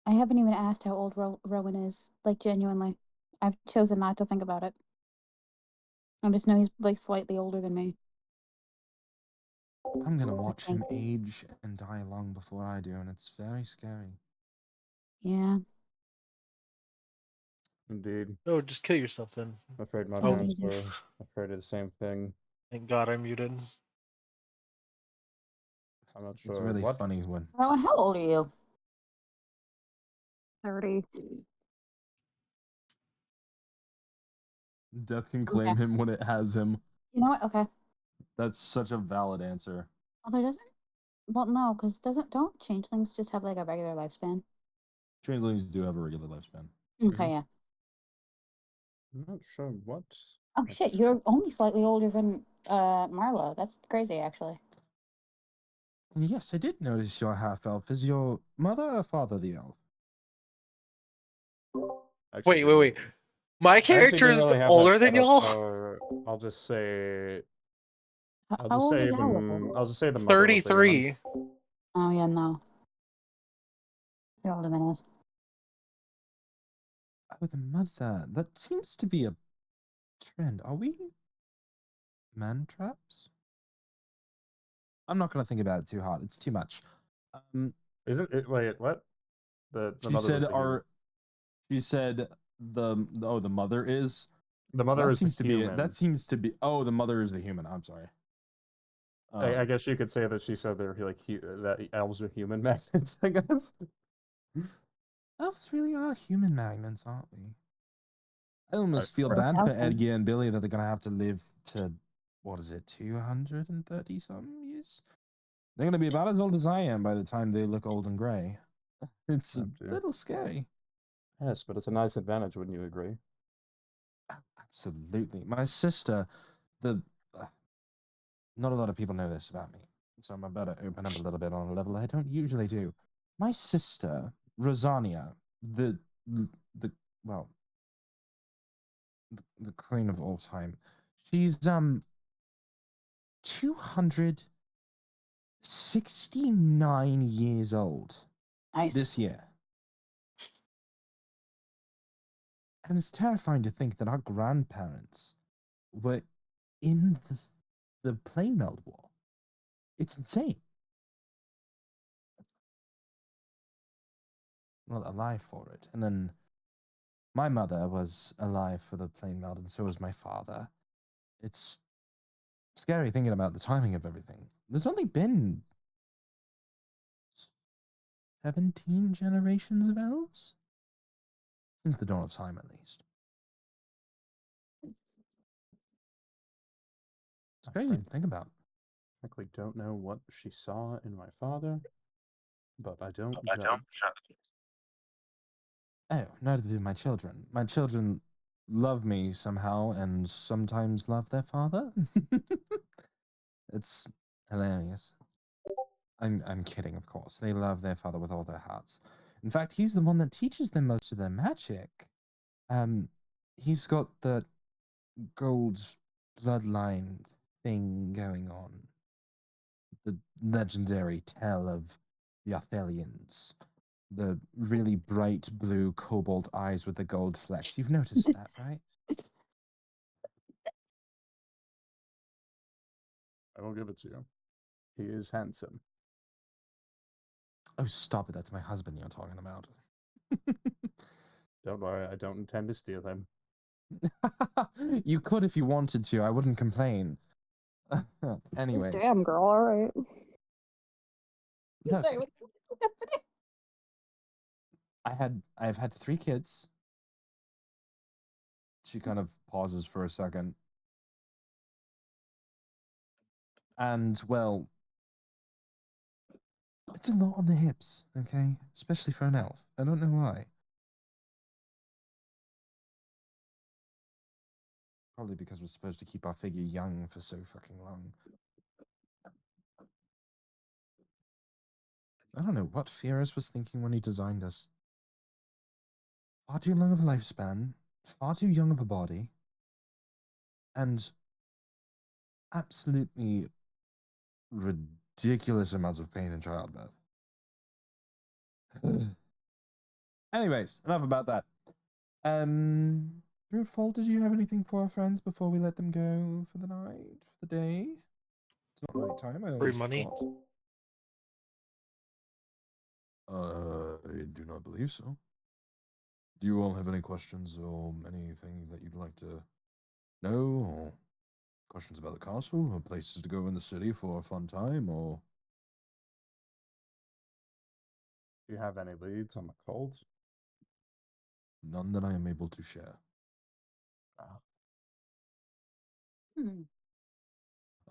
I haven't even asked how old Rowan is. Like, genuinely, I've chosen not to think about it. I just know he's like slightly older than me. I'm gonna watch him think. age and die long before I do, and it's very scary. Yeah. Indeed. Oh, just kill yourself then. I'm afraid my Oh. parents Amazing. were afraid of the same thing. Thank God I muted. I'm not sure It's really what. funny when Rowan, how old are you? 30. Death can claim him when it has him. You know what? Okay. That's such a valid answer. Although doesn't. Well, no, because don't changelings just have like a regular lifespan? Changelings do have a regular lifespan. Okay, yeah. I'm not sure what. Oh shit, you're only slightly older than Marlo. That's crazy, actually. Yes, I did notice you're half elf. Is your mother or father the elf? Wait. My I actually character didn't is really have older that than set up, y'all. so I'll just say. How old is Owl? I'll just say the mother was the human. 33. Oh yeah, no. You're older than us. Oh, the mother. That seems to be a trend. Are we man traps? I'm not gonna think about it too hard. It's too much. Isn't it? Wait, what? The She mother said was the human. she said the mother is. The mother That is seems the to be human. that seems to be the mother is the human. I'm sorry. I guess you could say that she said they're like that elves are human magnets. I guess. Elves really are human magnets, aren't we? I almost feel Right. bad for Okay. Edgar and Billy that they're gonna have to live to, what is it, 230 some years? They're gonna be about as old as I am by the time they look old and gray. It's a dear. little scary. Yes, but it's a nice advantage, wouldn't you agree? Absolutely. My sister, not a lot of people know this about me, so I'm about to open up a little bit on a level I don't usually do. My sister, Rosania, the well, the queen of all time, she's 269 years old Nice. this year. And it's terrifying to think that our grandparents were in the plane meld war. It's insane. Well, alive for it. And then my mother was alive for the plane meld, and so was my father. It's scary thinking about the timing of everything. There's only been 17 generations of elves? Since the dawn of time, at least. It's crazy to think about. I frankly don't know what she saw in my father, but I don't judge. Oh, neither do my children. My children love me somehow and sometimes love their father. It's hilarious. I'm kidding, of course. They love their father with all their hearts. In fact, he's the one that teaches them most of their magic. He's got the gold bloodline thing going on. The legendary tale of the Arthelians. The really bright blue cobalt eyes with the gold flecks. You've noticed that, right? I will give it to you. He is handsome. Oh, stop it. That's my husband you're talking about. Don't worry, I don't intend to steal him. You could if you wanted to. I wouldn't complain. Anyways. Damn, girl, alright. Look, Sorry, what's happening? I've had 3 kids. She kind of pauses for a second. And well, it's a lot on the hips, okay? Especially for an elf. I don't know why. Probably because we're supposed to keep our figure young for so fucking long. I don't know what Fierus was thinking when he designed us. Far too long of a lifespan, far too young of a body, and absolutely ridiculous amounts of pain in childbirth. Anyways, enough about that. Fruitful, did you have anything for our friends before we let them go for the night, for the day? It's not night time, I Free always money. forgot. I do not believe so. Do you all have any questions or anything that you'd like to know, or questions about the castle, or places to go in the city for a fun time, or Do you have any leads on the cult? none that I am able to share? Hmm.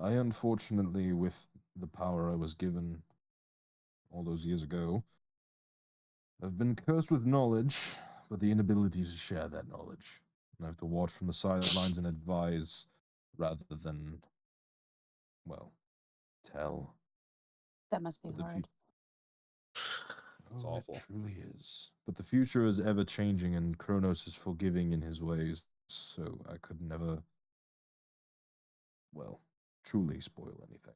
I unfortunately, with the power I was given all those years ago, have been cursed with knowledge, but the inability to share that knowledge. And I have to watch from the sidelines and advise rather than, well, tell. That must be But the hard. It's Oh, awful. it truly is. But the future is ever changing, and Kronos is forgiving in his ways, so I could never, well, truly spoil anything.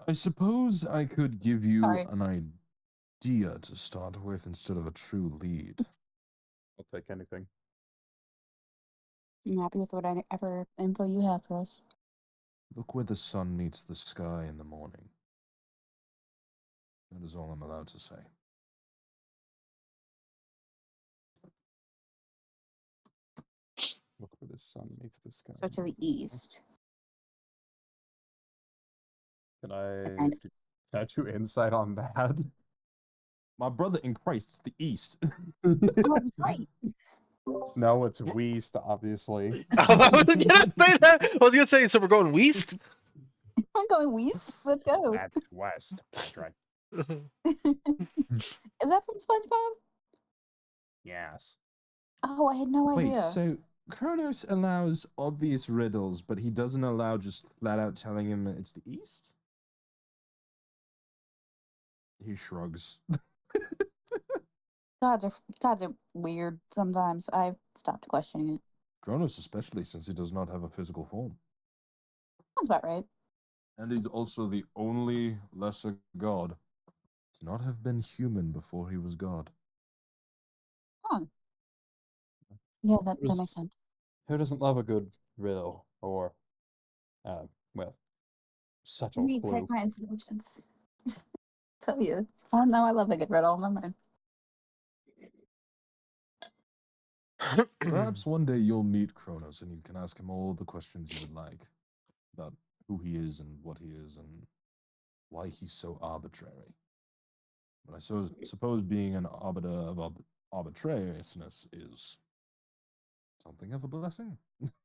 I suppose I could give you Sorry. an idea to start with instead of a true lead. I'll take anything. I'm happy with whatever info you have for us. Look where the sun meets the sky in the morning. That is all I'm allowed to say. Look where the sun meets the sky. So to the east. Can I kind of- do, can I do insight on that? My brother in Christ, it's the East. Oh, that's right. No, it's Weast, obviously. I was gonna say that. I was gonna say, so we're going west. I'm going west. Let's go. That's west, Patrick. Is that from SpongeBob? Yes. Oh, I had no Wait, idea. so Kronos allows obvious riddles, but he doesn't allow just flat out telling him it's the East? He shrugs. Gods are weird sometimes. I've stopped questioning it. Kronos, especially since he does not have a physical form. Sounds about right. And he's also the only lesser god to not have been human before he was god. Huh. Yeah, that Just- makes sense. Who doesn't love a good riddle or, well, subtle Me clue? take my intelligence. Tell you. Oh no, I love a good riddle. Never mind. Perhaps one day you'll meet Kronos and you can ask him all the questions you would like about who he is and what he is and why he's so arbitrary. But I suppose being an arbiter of arbitrariness is something of a blessing.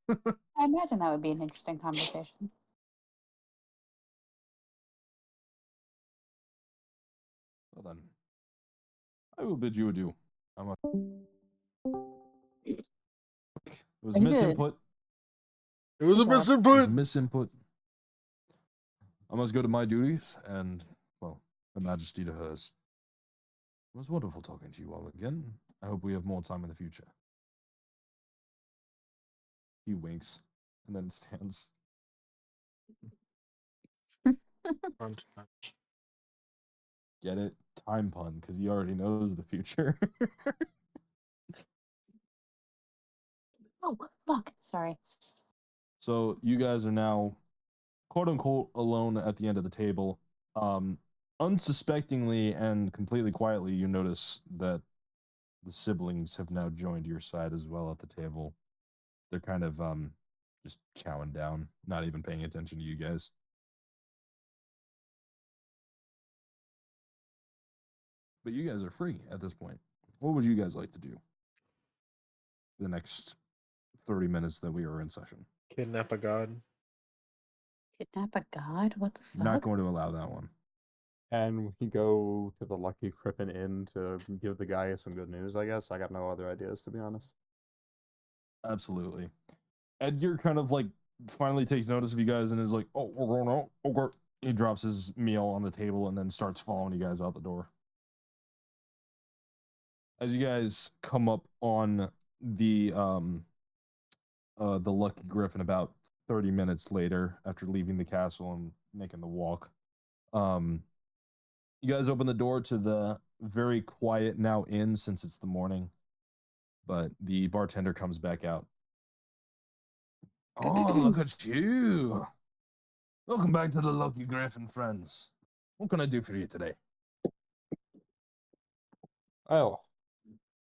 I imagine that would be an interesting conversation. Well then, I will bid you adieu. It was You did. misinput. It was a Good job. It was misinput. misinput. I must go to my duties, and, well, Her Majesty to hers. It was wonderful talking to you all again. I hope we have more time in the future. He winks, and then stands. Get it? Time pun, because he already knows the future. Oh, fuck. Sorry. So you guys are now, quote unquote, alone at the end of the table. Unsuspectingly and completely quietly, you notice that the siblings have now joined your side as well at the table. They're kind of just chowing down, not even paying attention to you guys. But you guys are free at this point. What would you guys like to do? The next 30 minutes that we are in session. Kidnap a god. Kidnap a god? What the fuck? Not going to allow that one. And we go to the Lucky Griffin Inn to give the guy some good news, I guess. I got no other ideas, to be honest. Absolutely. Edgar kind of like finally takes notice of you guys and is like, "Oh, we're going out." Okay. He drops his meal on the table and then starts following you guys out the door. As you guys come up on the Lucky Griffin about 30 minutes later after leaving the castle and making the walk, you guys open the door to the very quiet now inn since it's the morning, but the bartender comes back out. Oh, look at you. Welcome back to the Lucky Griffin, friends. What can I do for you today? Oh,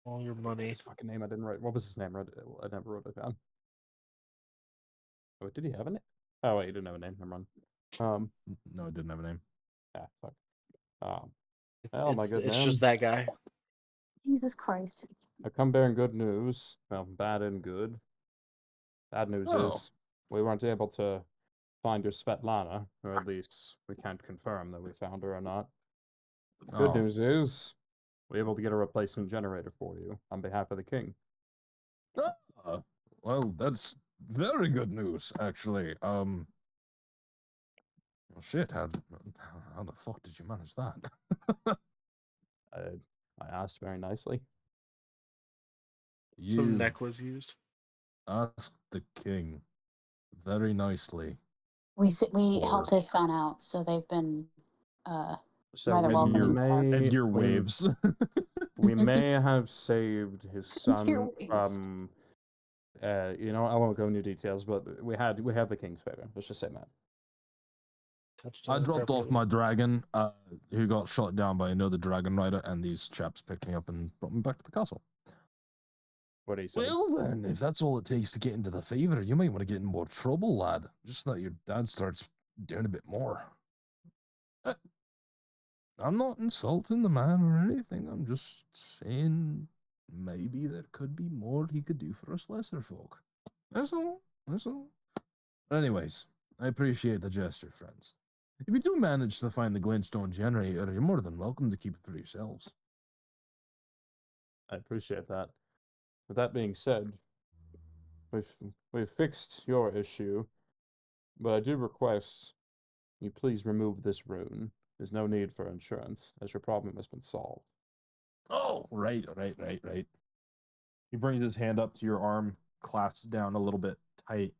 All your money. his fucking name I didn't write. What was his name? I never wrote it down. Oh, did he have a name? Oh, wait, he didn't have a name. Never mind. No, it didn't have a name. Yeah, fuck. Oh, my good It's man. just that guy. Jesus Christ. I come bearing good news. Well, bad and good. Bad news Oh. is we weren't able to find your Svetlana, or at least we can't confirm that we found her or not. Good Oh. news is we're able to get a replacement generator for you on behalf of the king. Well, that's very good news, actually. Well, shit, how the fuck did you manage that? I asked very nicely. Some You neck was used. asked the king very nicely. We Or- helped his son out, so they've been So rather we welcoming. may Edgar we, waves. we may have saved his son Edgar waves. from you know, I won't go into details, but we have the king's favor. Let's just say that. I dropped off my dragon, who got shot down by another dragon rider, and these chaps picked me up and brought me back to the castle. What he says. Well then, if that's all it takes to get into the favor, you might want to get in more trouble, lad. Just that your dad starts doing a bit more. I'm not insulting the man or anything. I'm just saying maybe there could be more he could do for us lesser folk. That's all. That's all. But anyways, I appreciate the gesture, friends. If you do manage to find the glintstone generator, you're more than welcome to keep it for yourselves. I appreciate that. With that being said, we've fixed your issue, but I do request you please remove this rune. There's no need for insurance, as your problem has been solved. Oh, right. He brings his hand up to your arm, clasps down a little bit tight,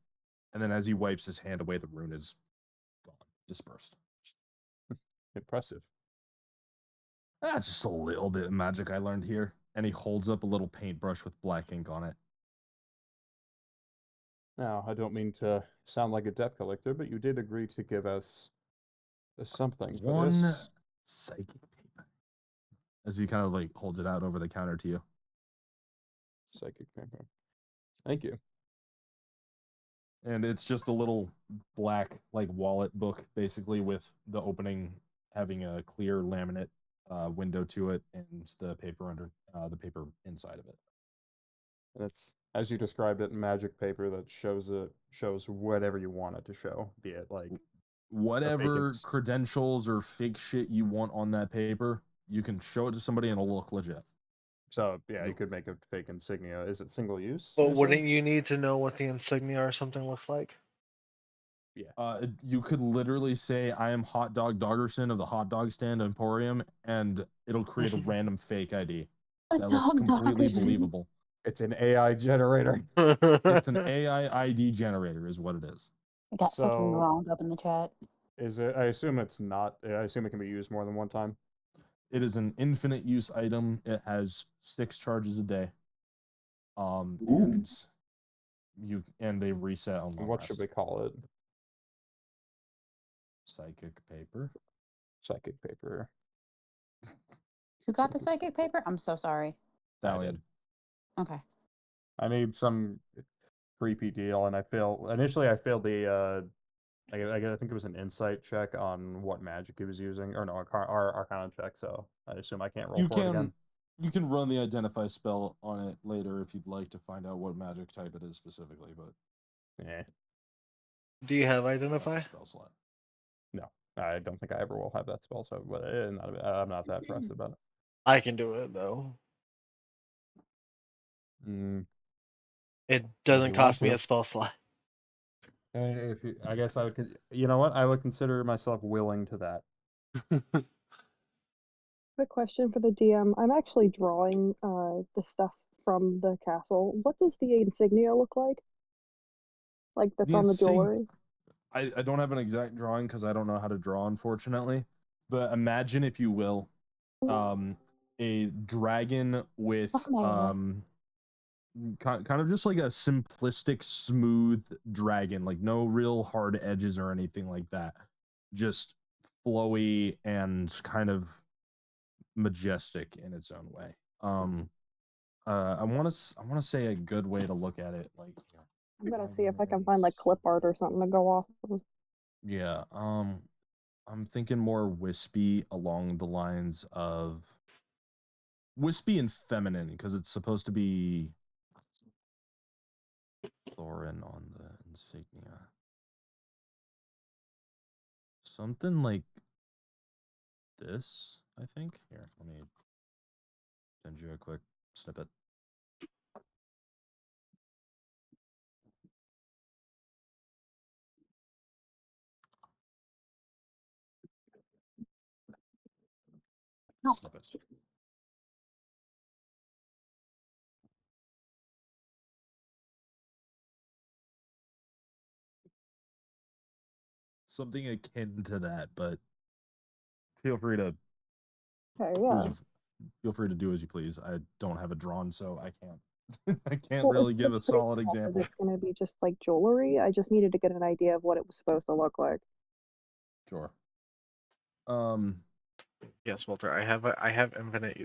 and then as he wipes his hand away, the rune is gone, dispersed. Impressive. That's just a little bit of magic I learned here. And he holds up a little paintbrush with black ink on it. Now, I don't mean to sound like a debt collector, but you did agree to give us something for One this. psychic paper. As he kind of like holds it out over the counter to you. Psychic paper. Thank you. And it's just a little black like wallet book, basically, with the opening having a clear laminate window to it and the paper under the paper inside of it. And it's, as you described it, magic paper that shows whatever you want it to show, be it like Whatever ins- credentials or fake shit you want on that paper, you can show it to somebody and it'll look legit. So yeah, you could make a fake insignia. Is it single use? But you said? wouldn't you need to know what the insignia or something looks like? You could literally say, "I am Hot Dog Doggerson of the Hot Dog Stand Emporium," and it'll create a random fake ID A that looks dog completely Doggerson. believable. It's an AI generator. It's an AI ID generator, is what it is. I got fucking So- wronged up in the chat. Is it? I assume it's not. I assume it can be used more than one time. It is an infinite use item. It has 6 charges a day. Ooh. And they reset on And long what rest. should we call it? Psychic paper. Psychic paper. Who got the psychic paper? I'm so sorry. Stallion. Okay. I need some creepy deal, and I failed. Initially, I failed the I think it was an insight check on what magic he was using, or no, Arcana check. So I assume I can't roll You for it again. can run the identify spell on it later if you'd like to find out what magic type it is specifically, but Yeah, Do you have that's identify? a spell slot. no, I don't think I ever will have that spell. So, but I'm not that pressed about it. I can do it though. Mm, It if doesn't you want cost me to. a spell slot. And if you, I guess I would. You know what? I would consider myself willing to that. Quick question for the DM. I'm actually drawing the stuff from the castle. What does the insignia look like? Like that's on the jewelry? I don't have an exact drawing because I don't know how to draw, unfortunately. But imagine, if you will, a dragon with kind of just like a simplistic, smooth dragon, like no real hard edges or anything like that. Just flowy and kind of majestic in its own way. I want to say a good way to look at it, like here. I'm gonna see if I can find like clip art or something to go off of. Yeah, I'm thinking more wispy along the lines of wispy and feminine because it's supposed to be Thorin on the insignia. Something like this, I think. Here, let me send you a quick snippet. Snippets. Something akin to that, but feel free to Okay, yeah. feel free to do as you please. I don't have it drawn, so I can't I can't Well, really give a pretty solid small 'cause example. it's gonna be just like jewelry. I just needed to get an idea of what it was supposed to look like. Sure. Yes, Walter. I have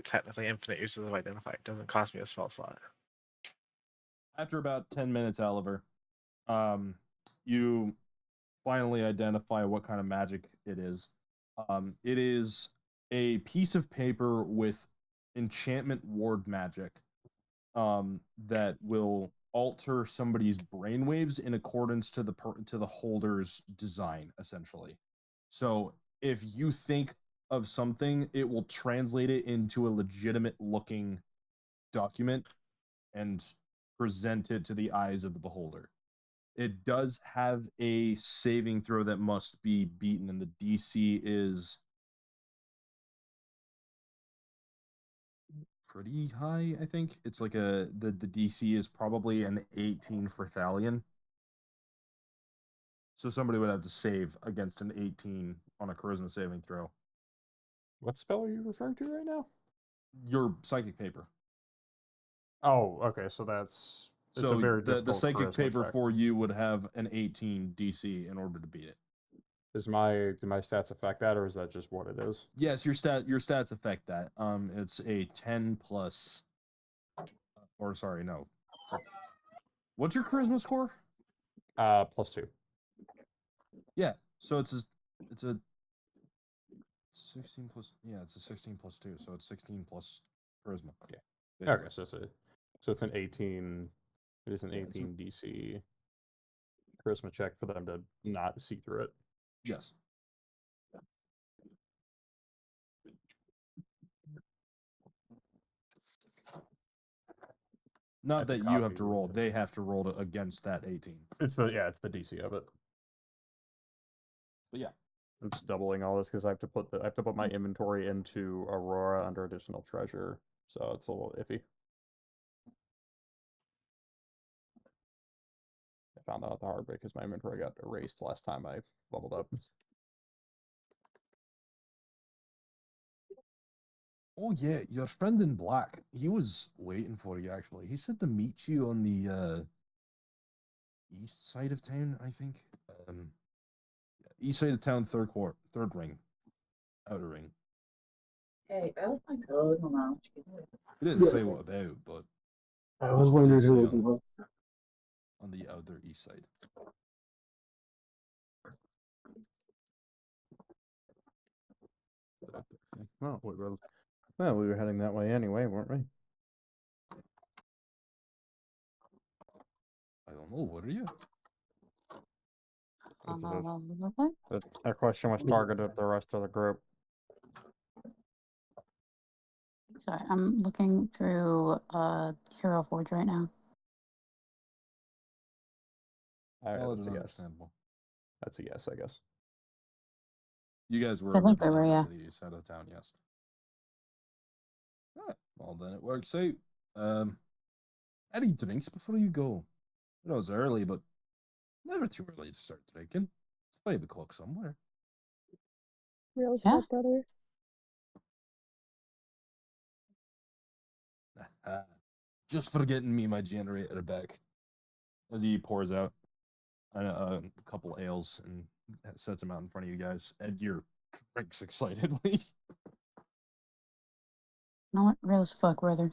technically infinite uses of identify. It doesn't cost me a spell slot. After about 10 minutes, Oliver, you finally identify what kind of magic it is. It is a piece of paper with enchantment ward magic that will alter somebody's brainwaves in accordance to the holder's design, essentially. So if you think of something, it will translate it into a legitimate looking document and present it to the eyes of the beholder. It does have a saving throw that must be beaten, and the DC is pretty high, I think. It's like the DC is probably an 18 for Thalion. So somebody would have to save against an 18 on a charisma saving throw. What spell are you referring to right now? Your psychic paper. Oh, okay. So it's So a very the difficult psychic charisma paper check. for you would have an 18 DC in order to beat it. Do my stats affect that, or is that just what it is? Yes, your stats affect that. It's a 10 plus, or sorry, no. What's your charisma score? +2. Yeah, so it's a 16 plus. Yeah, it's a 16 plus 2, so it's 16 plus charisma. Yeah. Basically. Okay, so it's an 18. It is an 18 DC charisma check for them to not see through it. Yes. Not that you have to roll; they have to roll against that 18. It's the DC of it. But yeah, I'm just doubling all this because I have to put my inventory into Aurora under additional treasure, so it's a little iffy. I found out the hard way because my inventory got erased last time I leveled up. Oh yeah, your friend in black. He was waiting for you. Actually, he said to meet you on the east side of town. I think. East side of town, third ring, outer ring. Hey, I left my code. Hold on. He didn't say what about, but I was wondering who it was. on the outer east side. Oh, well, we were heading that way anyway, weren't we? I don't know. What are you? That question was targeted at the rest of the group. Sorry, I'm looking through Hero Forge right now. Valid That's a and yes. understandable. That's a yes, I guess. You guys were I think originally we were, yeah. to the east side of the town, yes. Ah, well, then it works out. Any drinks before you go? I know it's early, but never too early to start drinking. It's 5 o'clock somewhere. Real Yeah. stepbrother. Just for getting me my generator back. As he pours out a couple ales and sets them out in front of you guys. Edgar drinks excitedly. You know what? Real as fuck, brother.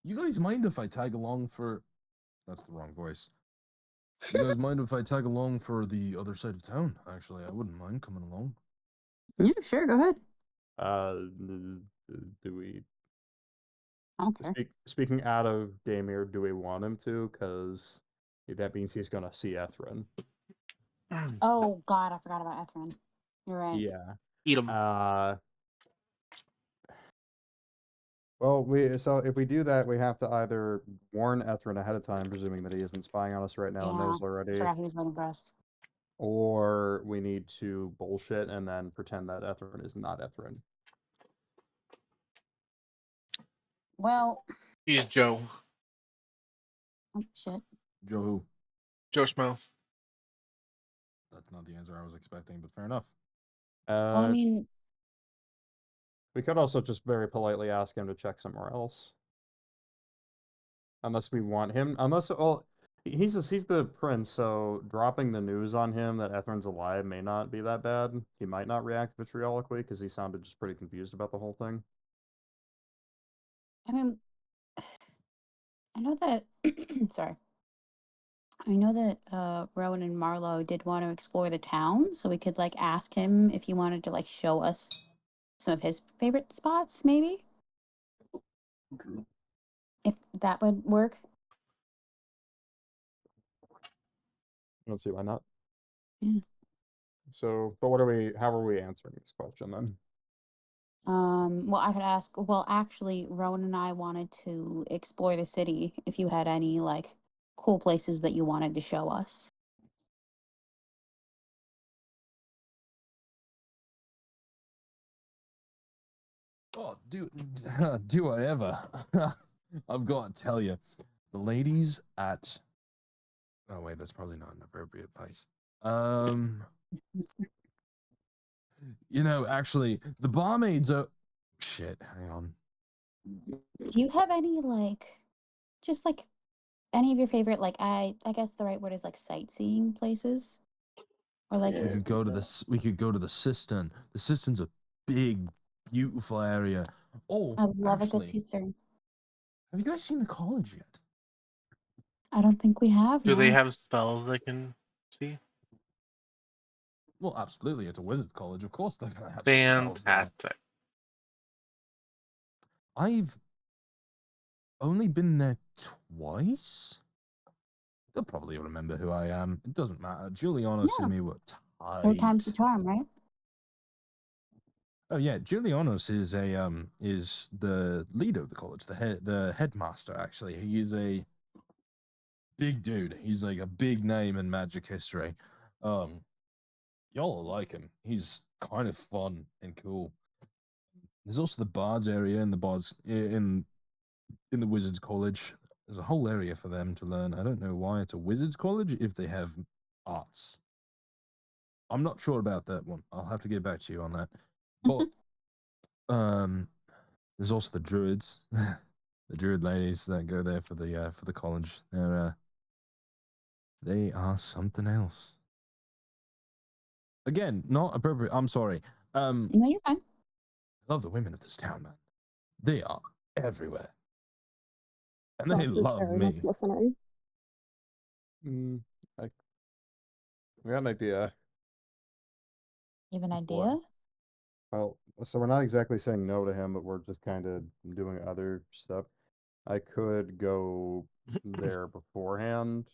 You guys mind if I tag along for... That's the wrong voice. You guys mind if I tag along for the other side of town? Actually, I wouldn't mind coming along. Yeah, sure, go ahead. Do we... Okay. Speaking out of Damir, do we want him to? Because that means he's gonna see Ethrin. Oh god, I forgot about Ethrin. You're right. Yeah. Eat him. Well, so if we do that, we have to either warn Ethrin ahead of time, presuming that he isn't spying on us right now and knows already, Forgot he was waiting for us. or we need to bullshit and then pretend that Ethrin is not Ethrin. Well, He's Joe. oh shit. Joe who? Joe Schmo. That's not the answer I was expecting, but fair enough. Well, I mean, We could also just very politely ask him to check somewhere else. Unless we want him. Unless, well, he's the prince, so dropping the news on him that Ethrin's alive may not be that bad. He might not react vitriolically because he sounded just pretty confused about the whole thing. I mean, I know that. Sorry. I know that Rowan and Marlowe did want to explore the town, so we could like ask him if he wanted to like show us some of his favorite spots, maybe. If that would work. I don't see why not. Yeah. So, but how are we answering this question then? Well, I could ask. Well, actually, Rowan and I wanted to explore the city. If you had any like cool places that you wanted to show us. Oh, do I ever? I've got to tell you, the ladies at... Oh, wait, that's probably not an appropriate place. You know, actually, the barmaids are... Shit, hang on. Do you have any like, just like, any of your favorite like I guess the right word is like sightseeing places, or like We could go to this. We could go to the cistern. The cistern's a big, beautiful area. Oh, I love a good actually, cistern. have you guys seen the college yet? I don't think we have. Do they No. have spells they can see? Well, absolutely. It's a wizard's college. Of course they're gonna have spells there. Fantastic. I've only been there twice. They'll probably remember who I am. It doesn't matter. Julianos Yeah. and me were Third time's the tight. charm, right? Oh yeah, Julianos is the leader of the college, the headmaster actually. He is a big dude. He's like a big name in magic history. Y'all will like him. He's kind of fun and cool. There's also the bards area in the wizards college. There's a whole area for them to learn. I don't know why it's a wizards college if they have arts. I'm not sure about that one. I'll have to get back to you on that. But there's also the druids, the druid ladies that go there for the college. They are something else. Again, not appropriate. I'm sorry. No, you're fine. I love the women of this town, man. They are everywhere, and they Sox is love very much me. listening. I got an idea. You have an Boy. idea? Well, So we're not exactly saying no to him, but we're just kind of doing other stuff. I could go there beforehand,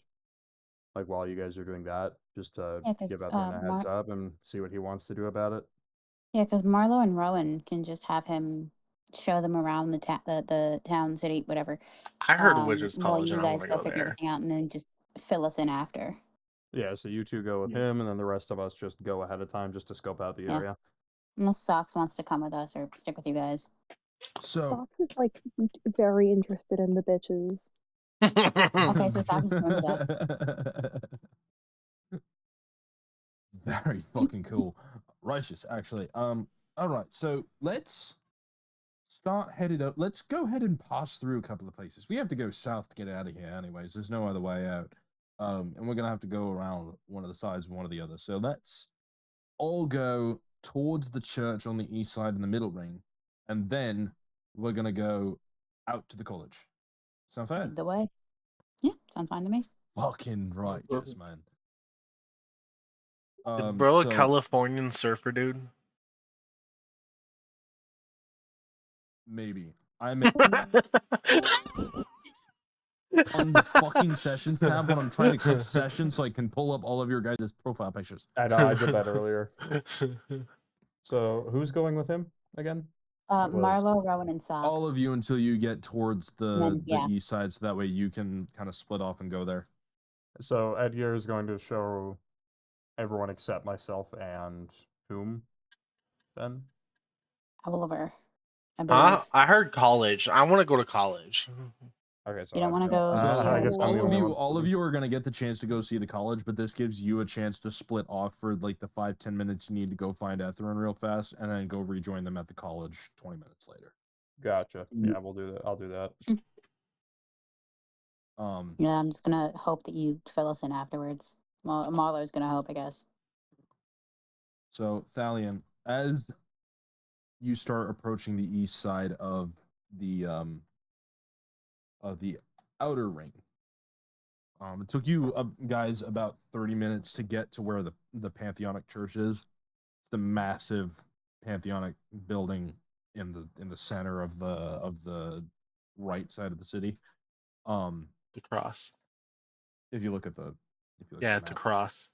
like while you guys are doing that, just to Yeah, because give everyone a heads up and see what he wants to do about it. Marlo and Rowan can just have him show them around the town, city, whatever. I heard Wizards While College you and I want guys to go go figure there. everything out, and then just fill us in after. Yeah, so you two go with him, and then the rest of us just go ahead of time just to scope out the Yeah. area. Unless Socks wants to come with us or stick with you guys. So Socks is like very interested in the bitches. Okay, so Socks is coming with us. Very fucking cool. Righteous, actually. All right, so let's start headed up. Let's go ahead and pass through a couple of places. We have to go south to get out of here, anyways. There's no other way out. And we're gonna have to go around one of the sides, one of the other. So let's all go towards the church on the east side in the middle ring, and then we're gonna go out to the college. Sound fair? Lead the way. Yeah, sounds fine to me. Fucking righteous, man. Is bro a So Californian surfer dude? maybe I'm on the fucking sessions tab when I'm trying to click sessions so I can pull up all of your guys' profile pictures. I know, I did that earlier. So who's going with him again? It was- Marlo, Rowan, and Socks. All of you until you get towards the then, yeah. east side, so that way you can kind of split off and go there. So Edgar is going to show everyone except myself and whom then? Oliver, I believe. Huh? I heard college. I want to go to college. Okay, so You don't wanna go So see I guess I'm the only one. all of you are gonna get the chance to go see the college, but this gives you a chance to split off for like the 5-10 minutes you need to go find Etherin real fast, and then go rejoin them at the college 20 minutes later. Gotcha. Yeah, we'll do that. I'll do that. Yeah, I'm just gonna hope that you fill us in afterwards. Well, Marlo's gonna hope, I guess. So Thalion, as you start approaching the east side of the outer ring, it took you guys about 30 minutes to get to where the Pantheonic Church is. It's the massive Pantheonic building in the center of the right side of the city. The cross. If you look at the Yeah, at it's the a map, cross.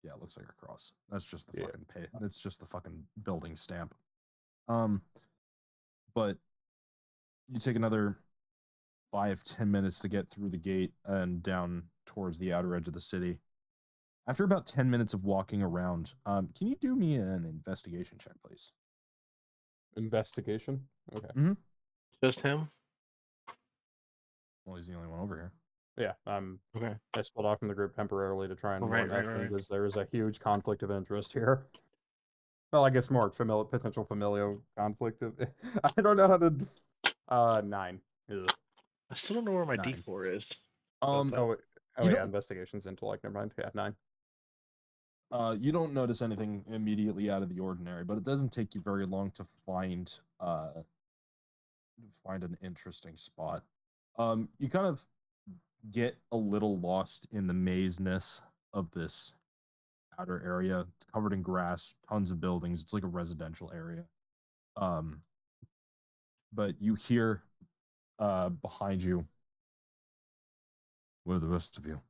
yeah, it looks like a cross. That's just the Yeah. fucking pay. It's just the fucking building stamp. But you take another 5-10 minutes to get through the gate and down towards the outer edge of the city. After about 10 minutes of walking around, can you do me an investigation check, please? Investigation? Okay. Just him? Well, he's the only one over here. Yeah, Okay. I split off from the group temporarily to try and Oh, right, warn right, Ephraim, right. because there is a huge conflict of interest here. Well, I guess more potential familial conflict of I don't know how to 9. Ugh. I still don't know where my 9. D4 is. Oh, You yeah, don't- investigation's intellect, never mind. Yeah, 9. You don't notice anything immediately out of the ordinary, but it doesn't take you very long to find an interesting spot. You kind of get a little lost in the mazeness of this outer area. It's covered in grass, tons of buildings. It's like a residential area. But you hear behind you, where are the rest of you?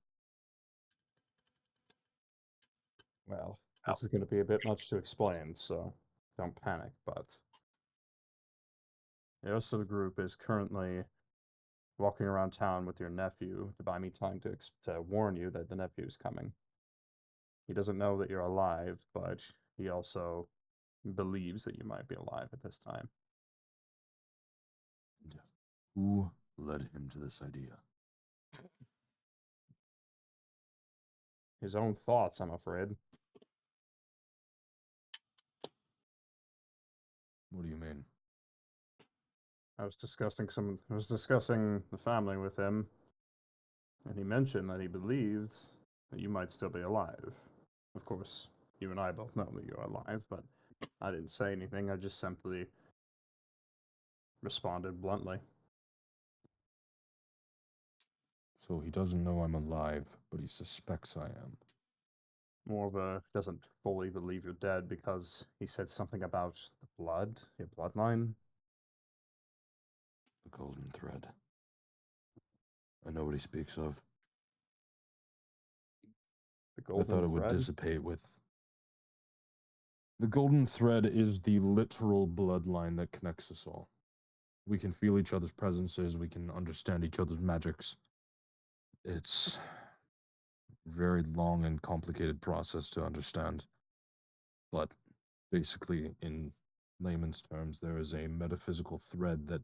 Well, this is going to be a bit much to explain, so don't panic, but the rest of the group is currently walking around town with your nephew to buy me time to warn you that the nephew is coming. He doesn't know that you're alive, but he also believes that you might be alive at this time. Who led him to this idea? His own thoughts, I'm afraid. What do you mean? I was discussing the family with him, and he mentioned that he believes that you might still be alive. Of course, you and I both know that you're alive, but I didn't say anything. I just simply responded bluntly. So he doesn't know I'm alive, but he suspects I am. Morva doesn't fully believe you're dead because he said something about the blood, your bloodline. The golden thread. I know what he speaks of. The I thought golden it would thread. dissipate with. The golden thread is the literal bloodline that connects us all. We can feel each other's presences, we can understand each other's magics. It's a very long and complicated process to understand. But basically, in layman's terms, there is a metaphysical thread that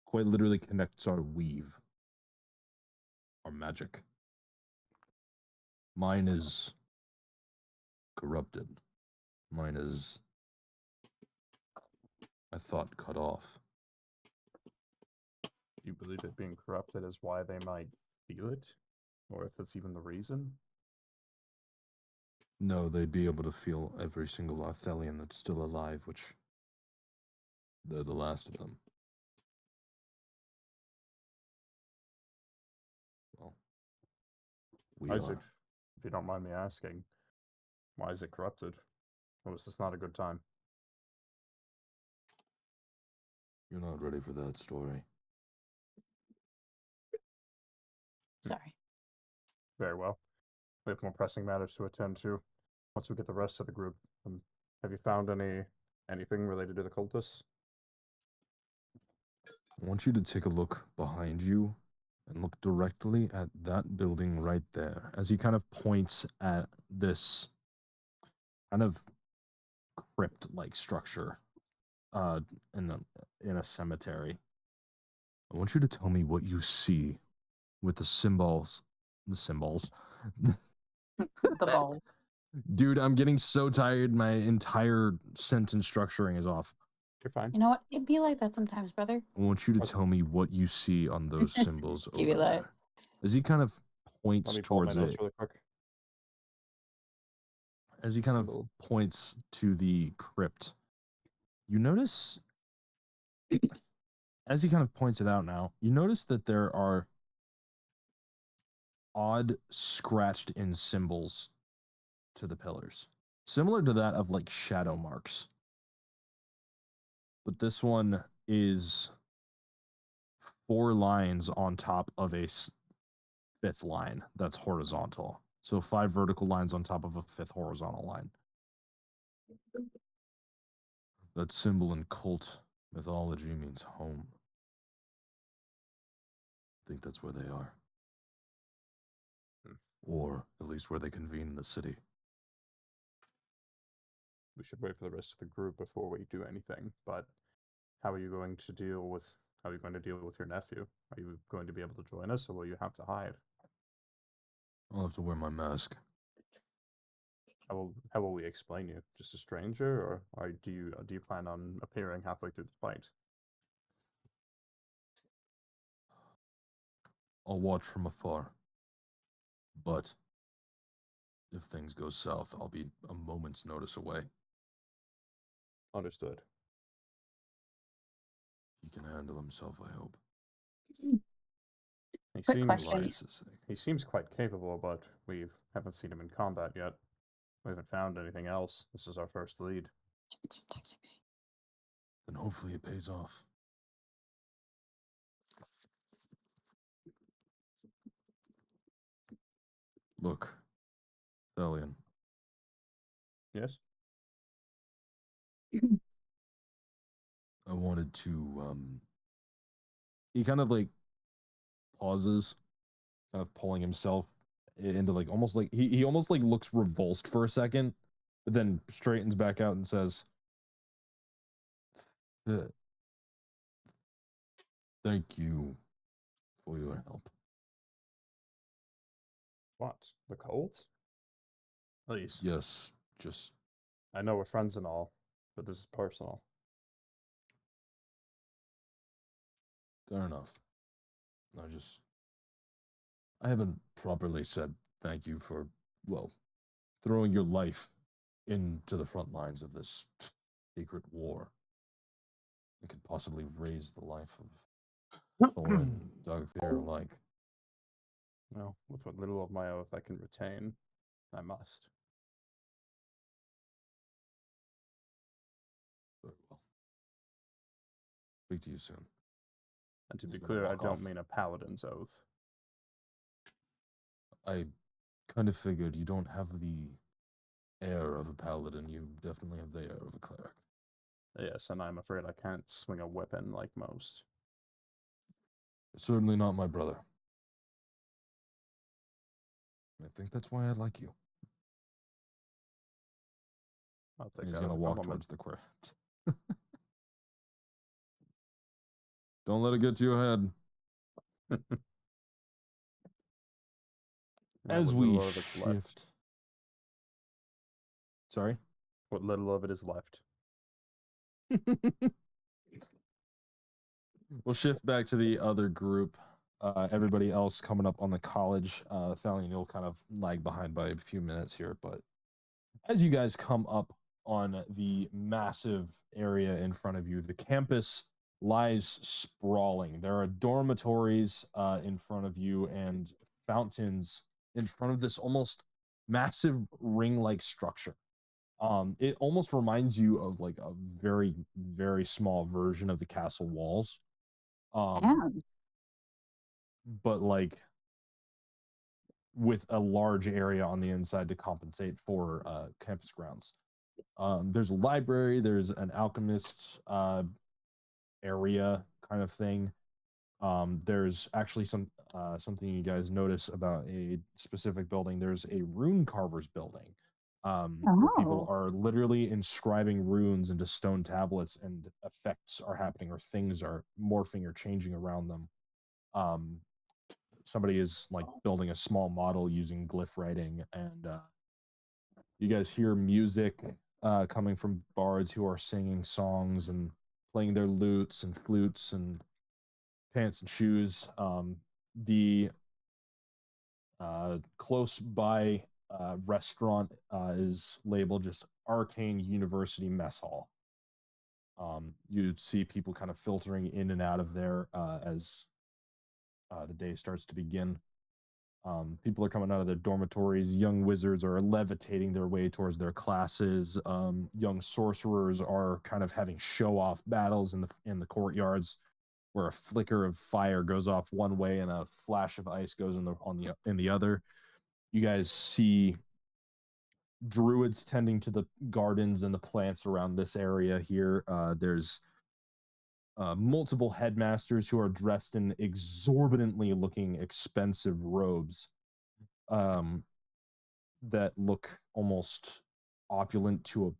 quite literally connects our weave, our magic. Mine is corrupted. Mine is, I thought, cut off. You believe it being corrupted is why they might feel it? Or if that's even the reason? No, they'd be able to feel every single Arthelian that's still alive, which they're the last of them. Well, we Isaac, are. if you don't mind me asking, why is it corrupted? Or was this not a good time? You're not ready for that story. Sorry. Very well. We have more pressing matters to attend to. Once we get the rest of the group, have you found anything related to the cultists? I want you to take a look behind you and look directly at that building right there as he kind of points at this kind of crypt-like structure in a cemetery. I want you to tell me what you see with the symbols. The ball. Dude, I'm getting so tired. My entire sentence structuring is off. You're fine. You know what? It'd be like that sometimes, brother. I want you to Okay. tell me what you see on those symbols Give you over that. there. As he kind of Let points me pull my towards notes it, really quick. as he kind Symbol. of points to the crypt, you notice, as he kind of points it out now, you notice that there are odd scratched in symbols to the pillars, similar to that of like shadow marks. But this one is 4 lines on top of a 5th line that's horizontal. So 5 vertical lines on top of a 5th horizontal line. That symbol in cult mythology means home. I think that's where they are. Or at least where they convene in the city. We should wait for the rest of the group before we do anything. But how are you going to deal with your nephew? Are you going to be able to join us, or will you have to hide? I'll have to wear my mask. How will we explain you? Just a stranger, or do you plan on appearing halfway through the fight? I'll watch from afar. But if things go south, I'll be a moment's notice away. Understood. He can handle himself, I hope. He Quick seems question. Elias's sake. he seems quite capable, but we haven't seen him in combat yet. We haven't found anything else. This is our first lead. Stop texting me. Then hopefully it pays off. Look, Thelian, Yes. I wanted to, he kind of like pauses, kind of pulling himself into like almost like he almost like looks revulsed for a second, but then straightens back out and says, Thank you for your help. What? The cult? Please. Yes, just I know we're friends and all, but this is personal. fair enough. I haven't properly said thank you for, well, throwing your life into the front lines of this secret war. It could possibly raise the life of Thor and Dagthir alike. Well, with what little of my oath I can retain, I must. Speak to you soon. And to He's be gonna clear, I walk don't off. mean a paladin's oath. I kind of figured you don't have the air of a paladin. You definitely have the air of a cleric. Yes, and I'm afraid I can't swing a weapon like most. Certainly not my brother. I think that's why I like you. I'll take He's that gonna as a walk compliment. towards the crypt. Don't let it get to your head. As what we little of it's left. shift. Sorry? What little of it is left. We'll shift back to the other group. Everybody else coming up on the college. Thalion, you'll kind of lag behind by a few minutes here, but as you guys come up on the massive area in front of you, the campus lies sprawling. There are dormitories in front of you and fountains in front of this almost massive ring-like structure. It almost reminds you of like a very, very small version of the castle walls. Damn. But like with a large area on the inside to compensate for campus grounds. There's a library, there's an alchemist area kind of thing. There's actually something you guys notice about a specific building. There's a rune carver's building where people Oh. are literally inscribing runes into stone tablets, and effects are happening or things are morphing or changing around them. Somebody is like building a small model using glyph writing, and you guys hear music coming from bards who are singing songs and playing their lutes and flutes and pants and shoes. The close by restaurant is labeled just Arcane University Mess Hall. You'd see people kind of filtering in and out of there as the day starts to begin. People are coming out of their dormitories. Young wizards are levitating their way towards their classes. Young sorcerers are kind of having show-off battles in the courtyards, where a flicker of fire goes off one way and a flash of ice goes in the other. You guys see druids tending to the gardens and the plants around this area here. There's multiple headmasters who are dressed in exorbitantly looking expensive robes that look almost opulent to a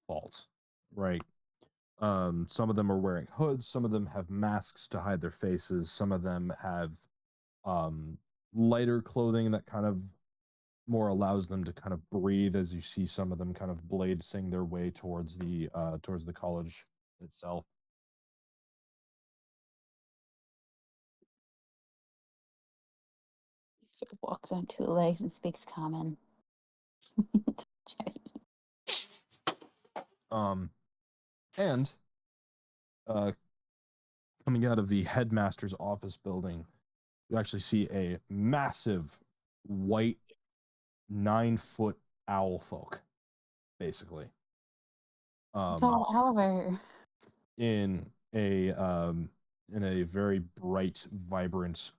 fault, right? Some of them are wearing hoods, some of them have masks to hide their faces, some of them have lighter clothing that kind of more allows them to kind of breathe, as you see some of them kind of bladesing their way towards the college itself. Walks on two legs and speaks common. And coming out of the headmaster's office building, you actually see a massive white 9-foot owl folk, basically. Tall Oliver. In a very bright, vibrant,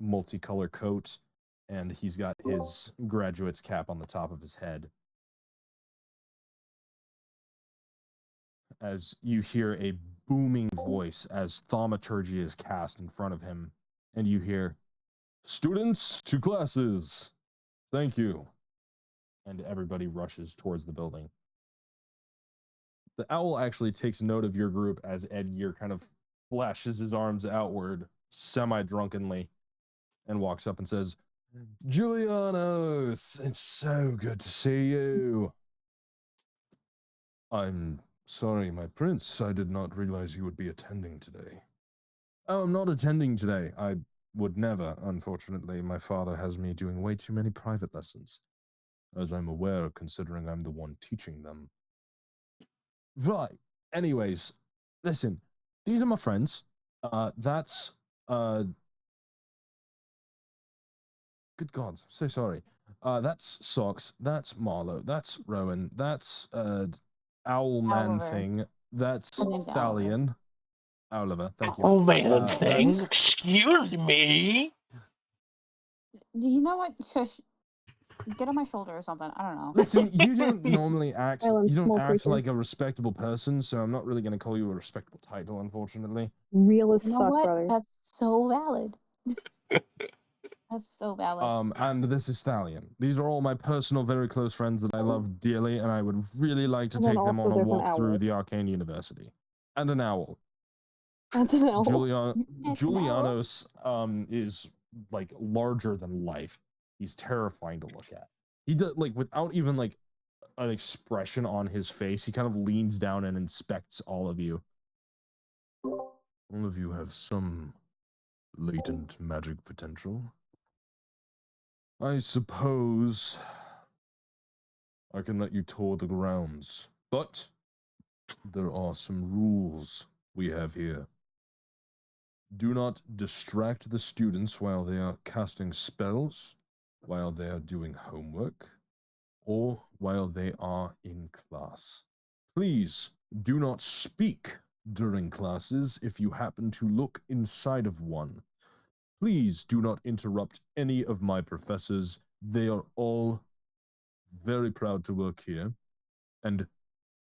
multicolor coat, and he's got his graduate's cap on the top of his head. As you hear a booming voice as thaumaturgy is cast in front of him, and you hear, "Students to classes! Thank you." And everybody rushes towards the building. The owl actually takes note of your group as Edgear kind of flashes his arms outward semi-drunkenly and walks up and says, "Julianos, it's so good to see you." "I'm sorry, my prince. I did not realize you would be attending today." "Oh, I'm not attending today. I would never, unfortunately. My father has me doing way too many private lessons, as I'm aware, considering I'm the one teaching them." "Right. Anyways, listen, these are my friends. That's good God, I'm so sorry. That's Socks, that's Marlowe, that's Rowan, that's Owl Man Oliver. thing, That's Her name's Oliver. Thalion. Oliver, thank you. Oh man, that's- thing. Excuse me. You know what? Shush. Get on my shoulder or something. I don't know. Listen, you don't normally act. Silence, You don't small act creature. like a respectable person, so I'm not really going to call you a respectable title, unfortunately. Real as You know fuck, what? brother. That's so valid. That's so valid. And this is Thalion. These are all my personal, very close friends that I love dearly, and I would really like to And then take them also on a there's an walk through owl. the Arcane University. And an owl. That's an owl. Julianos is like larger than life. He's terrifying to look at. He does like without even like an expression on his face. He kind of leans down and inspects all of you. All of you have some latent magic potential. I suppose I can let you tour the grounds, but there are some rules we have here. Do not distract the students while they are casting spells, while they are doing homework, or while they are in class. Please do not speak during classes if you happen to look inside of one. Please do not interrupt any of my professors. They are all very proud to work here and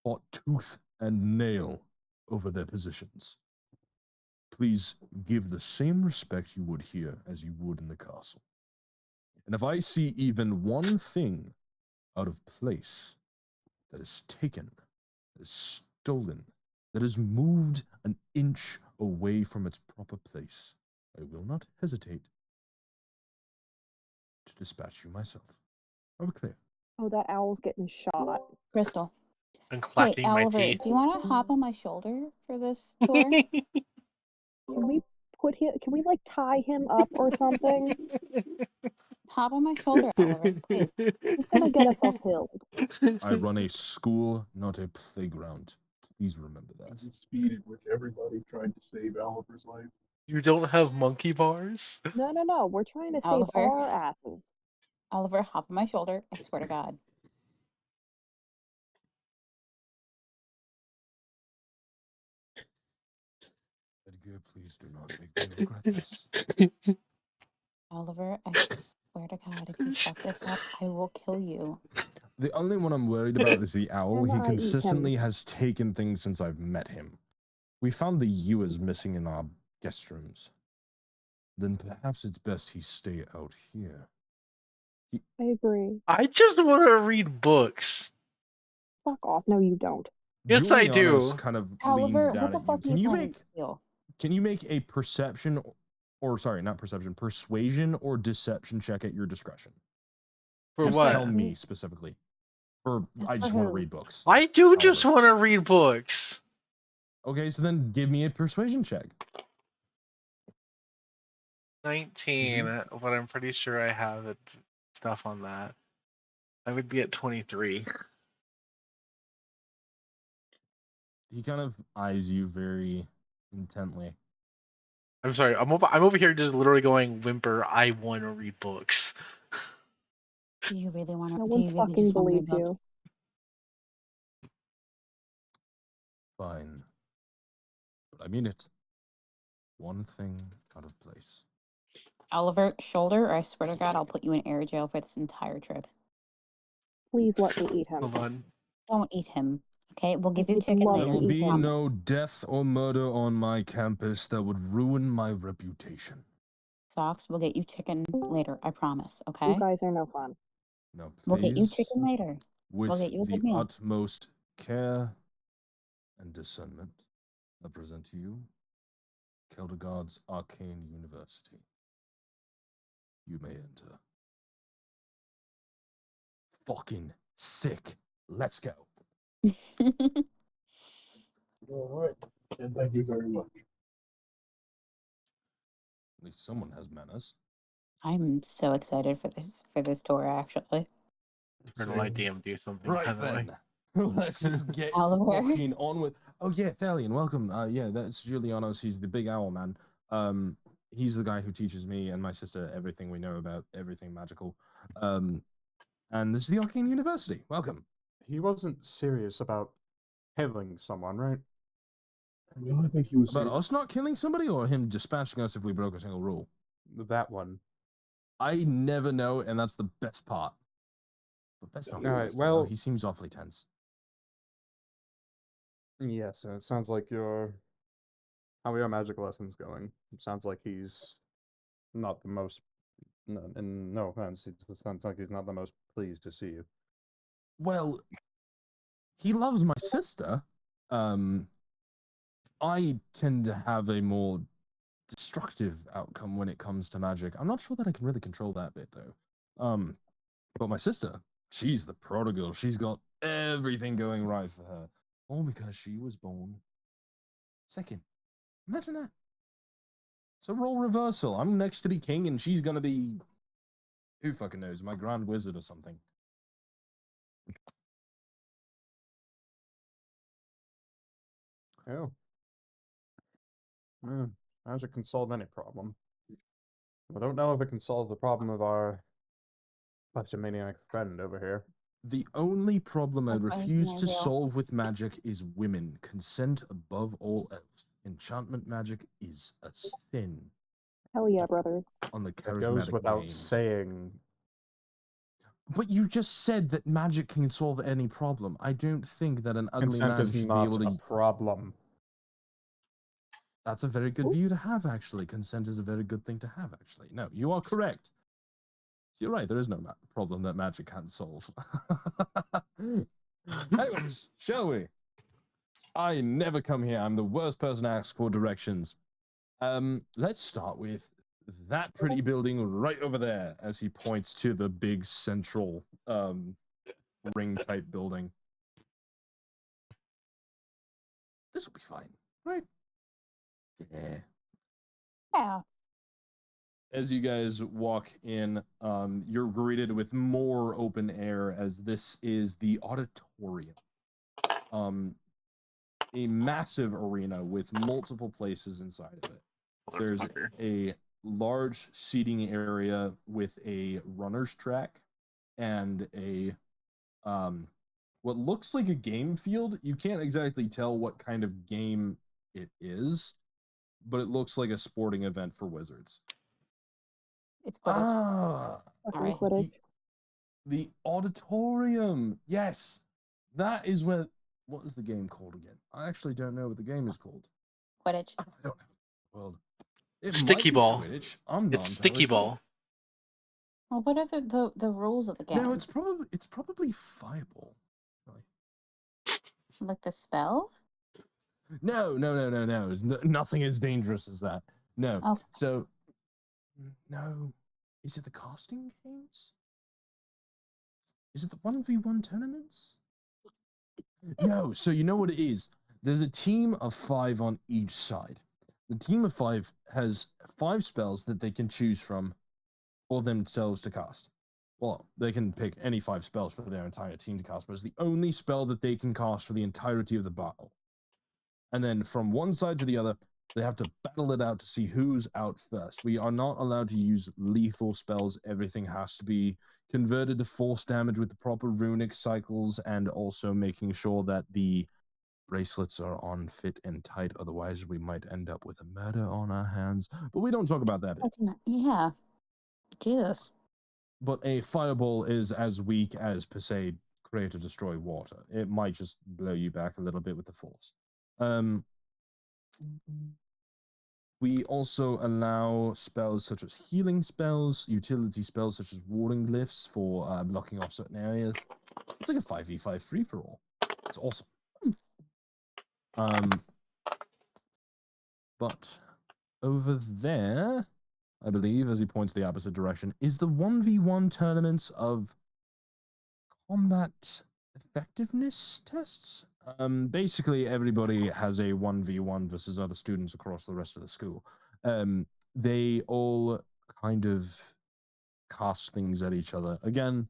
fought tooth and nail over their positions. Please give the same respect you would here as you would in the castle. And if I see even one thing out of place that is taken, that is stolen, that is moved an inch away from its proper place, I will not hesitate to dispatch you myself. Are we clear? Oh, that owl's getting shot. Crystal. I'm Hey, clacking my Oliver, teeth. do you want to hop on my shoulder for this tour? Can we put him? Can we like tie him up or something? Hop on my shoulder, Oliver, please. He's gonna get us all killed. I run a school, not a playground. Please remember that. The speed at which everybody tried to save Oliver's life. You don't have monkey bars? No. We're trying to save Oliver. our asses. Oliver, hop on my shoulder. I swear to God. Edgar, please do not make me regret this. Oliver, I swear to God, if you fuck this up, I will kill you. The only one I'm worried about is the owl. And He I eat him. consistently has taken things since I've met him. We found the Ewers missing in our guest rooms. Then perhaps it's best he stay out here. I agree. I just want to read books. Fuck off. No, you don't. Yes, I do. Julianos kind of Oliver, leans what down the at fuck you. are you planning to steal? Can you make a perception, or sorry, not perception, persuasion or deception check at your discretion? For Just what? tell me specifically. I For just want to who? read books. I do just Oliver. want to read books. Okay, so then give me a persuasion check. 19, but I'm pretty sure I have stuff on that. I would be at 23. He kind of eyes you very intently. I'm sorry. I'm over here just literally going whimper. I want to read books. Do you really want No to? Do one you really fucking just want to read believes books? you. Fine. But I mean it. One thing out of place. Oliver, shoulder, or I swear to God, I'll put you in air jail for this entire trip. Please let me eat him. Hold on. Don't eat him. Okay, we'll give you would chicken love There to later. will eat be him. no death or murder on my campus that would ruin my reputation. Socks, we'll get you chicken later. I promise. You Okay. guys are no fun. Now, We'll get you please, chicken later. with We'll get you a the good meal. utmost care and discernment, I present to you Keldegard's Arcane University. You may enter. Fucking sick. Let's go. All right. And thank you very much. At least someone has manners. I'm so excited for this tour. Actually, Or do my DM do something? Right by the way? then. Let's get Oliver. fucking on with. Oh yeah, Thalion, welcome. Yeah, that's Julianos. He's the big owl man. He's the guy who teaches me and my sister everything we know about everything magical. And this is the Arcane University. Welcome. He wasn't serious about killing someone, right? I mean, I think he was About saying, us not killing somebody or him dispatching us if we broke a single rule? That one. I never know, and that's the best part. But best not All to right, test him, though. well- He seems awfully tense. Yes, and it sounds like how are your magic lessons going? It sounds like he's not the most. No, and no offense, it sounds like he's not the most pleased to see you. Well, he loves my sister. I tend to have a more destructive outcome when it comes to magic. I'm not sure that I can really control that bit though. But my sister, she's the prodigal. She's got everything going right for her, all because she was born second. Imagine that. It's a role reversal. I'm next to be king, and she's gonna be who fucking knows, my grand wizard or something. Oh. Magic can solve any problem. I don't know if it can solve the problem of our kleptomaniac friend over here. The only problem I That's why he's refuse near to you. solve with magic is women. Consent above all else. Enchantment magic is a sin Hell yeah, brother. on the That goes charismatic without game. saying. But you just said that magic can solve any problem. I don't think that an ugly Consent man is should be not able a to. problem. That's a very good view to have, actually. Consent is a very good thing to have, actually. No, you are correct. You're right. There is no problem that magic can't solve. Anyways, shall we? I never come here. I'm the worst person to ask for directions. Let's start with that pretty building right over there, as he points to the big central ring type building. This will be fine, right? Yeah. Yeah. As you guys walk in, you're greeted with more open air, as this is the auditorium. A massive arena with multiple places inside of it. There's a large seating area with a runner's track and a what looks like a game field. You can't exactly tell what kind of game it is, but it looks like a sporting event for wizards. It's Quidditch. Ah, Fucking Alright. Quidditch. the auditorium. Yes, that is where. What is the game called again? I actually don't know what the game is called. Quidditch. I don't know. Well, it Sticky might be ball. Quidditch. I'm not It's entirely sticky sure. ball. Well, what are the rules of the game? No, it's probably Fireball. Like the spell? No. Nothing as dangerous as that. No. Okay. So, no. Is it the casting games? Is it the 1v1 tournaments? No. So you know what it is? There's a team of 5 on each side. The team of 5 has 5 spells that they can choose from for themselves to cast. Well, they can pick any 5 spells for their entire team to cast, but it's the only spell that they can cast for the entirety of the battle. And then from one side to the other, they have to battle it out to see who's out first. We are not allowed to use lethal spells. Everything has to be converted to force damage with the proper runic cycles, and also making sure that the bracelets are on fit and tight. Otherwise, we might end up with a murder on our hands. But we don't talk about that bit. Yeah. Jesus. But a fireball is as weak as, per se, create or destroy water. It might just blow you back a little bit with the force. We also allow spells such as healing spells, utility spells such as warding glyphs for blocking off certain areas. It's like a 5v5 free-for-all. It's awesome. But over there, I believe, as he points the opposite direction, is the 1v1 tournaments of combat effectiveness tests. Basically, everybody has a 1v1 versus other students across the rest of the school. They all kind of cast things at each other. Again,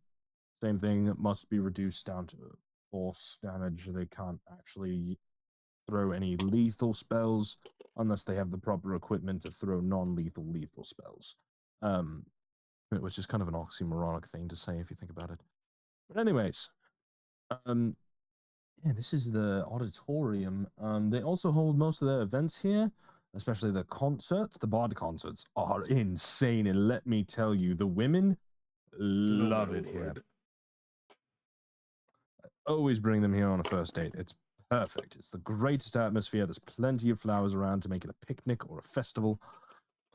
same thing, must be reduced down to force damage. They can't actually throw any lethal spells unless they have the proper equipment to throw non-lethal lethal spells. Which is kind of an oxymoronic thing to say if you think about it. But anyways, Yeah, this is the auditorium. They also hold most of their events here, especially the concerts. The bard concerts are insane, and let me tell you, the women love it here. Always bring them here on a first date. It's perfect. It's the greatest atmosphere. There's plenty of flowers around to make it a picnic or a festival.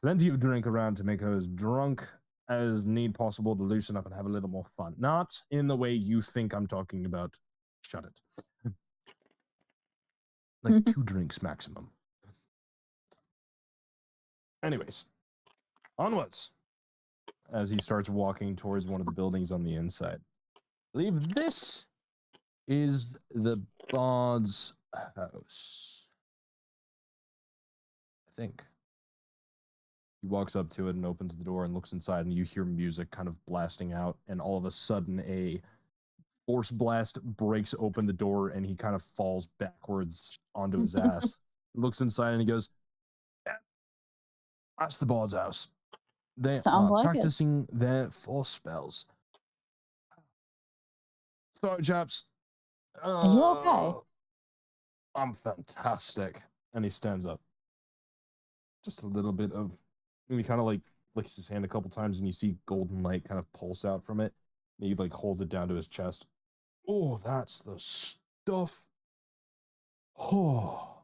Plenty of drink around to make her as drunk as need possible to loosen up and have a little more fun. Not in the way you think I'm talking about. Shut it. Like 2 drinks maximum. Anyways, onwards. As he starts walking towards one of the buildings on the inside. I believe this is the bard's house. I think. He walks up to it and opens the door and looks inside, and you hear music kind of blasting out, and all of a sudden a force blast breaks open the door, and he kind of falls backwards onto his ass. Looks inside and he goes, "Yeah, that's the bard's house. They Sounds are like it. practicing their force spells. Sorry, chaps. Are you okay? I'm fantastic." And he stands up. Just a little bit of, and he kind of like flicks his hand a couple times, and you see golden light kind of pulse out from it. And he like holds it down to his chest. Oh, that's the stuff. Oh.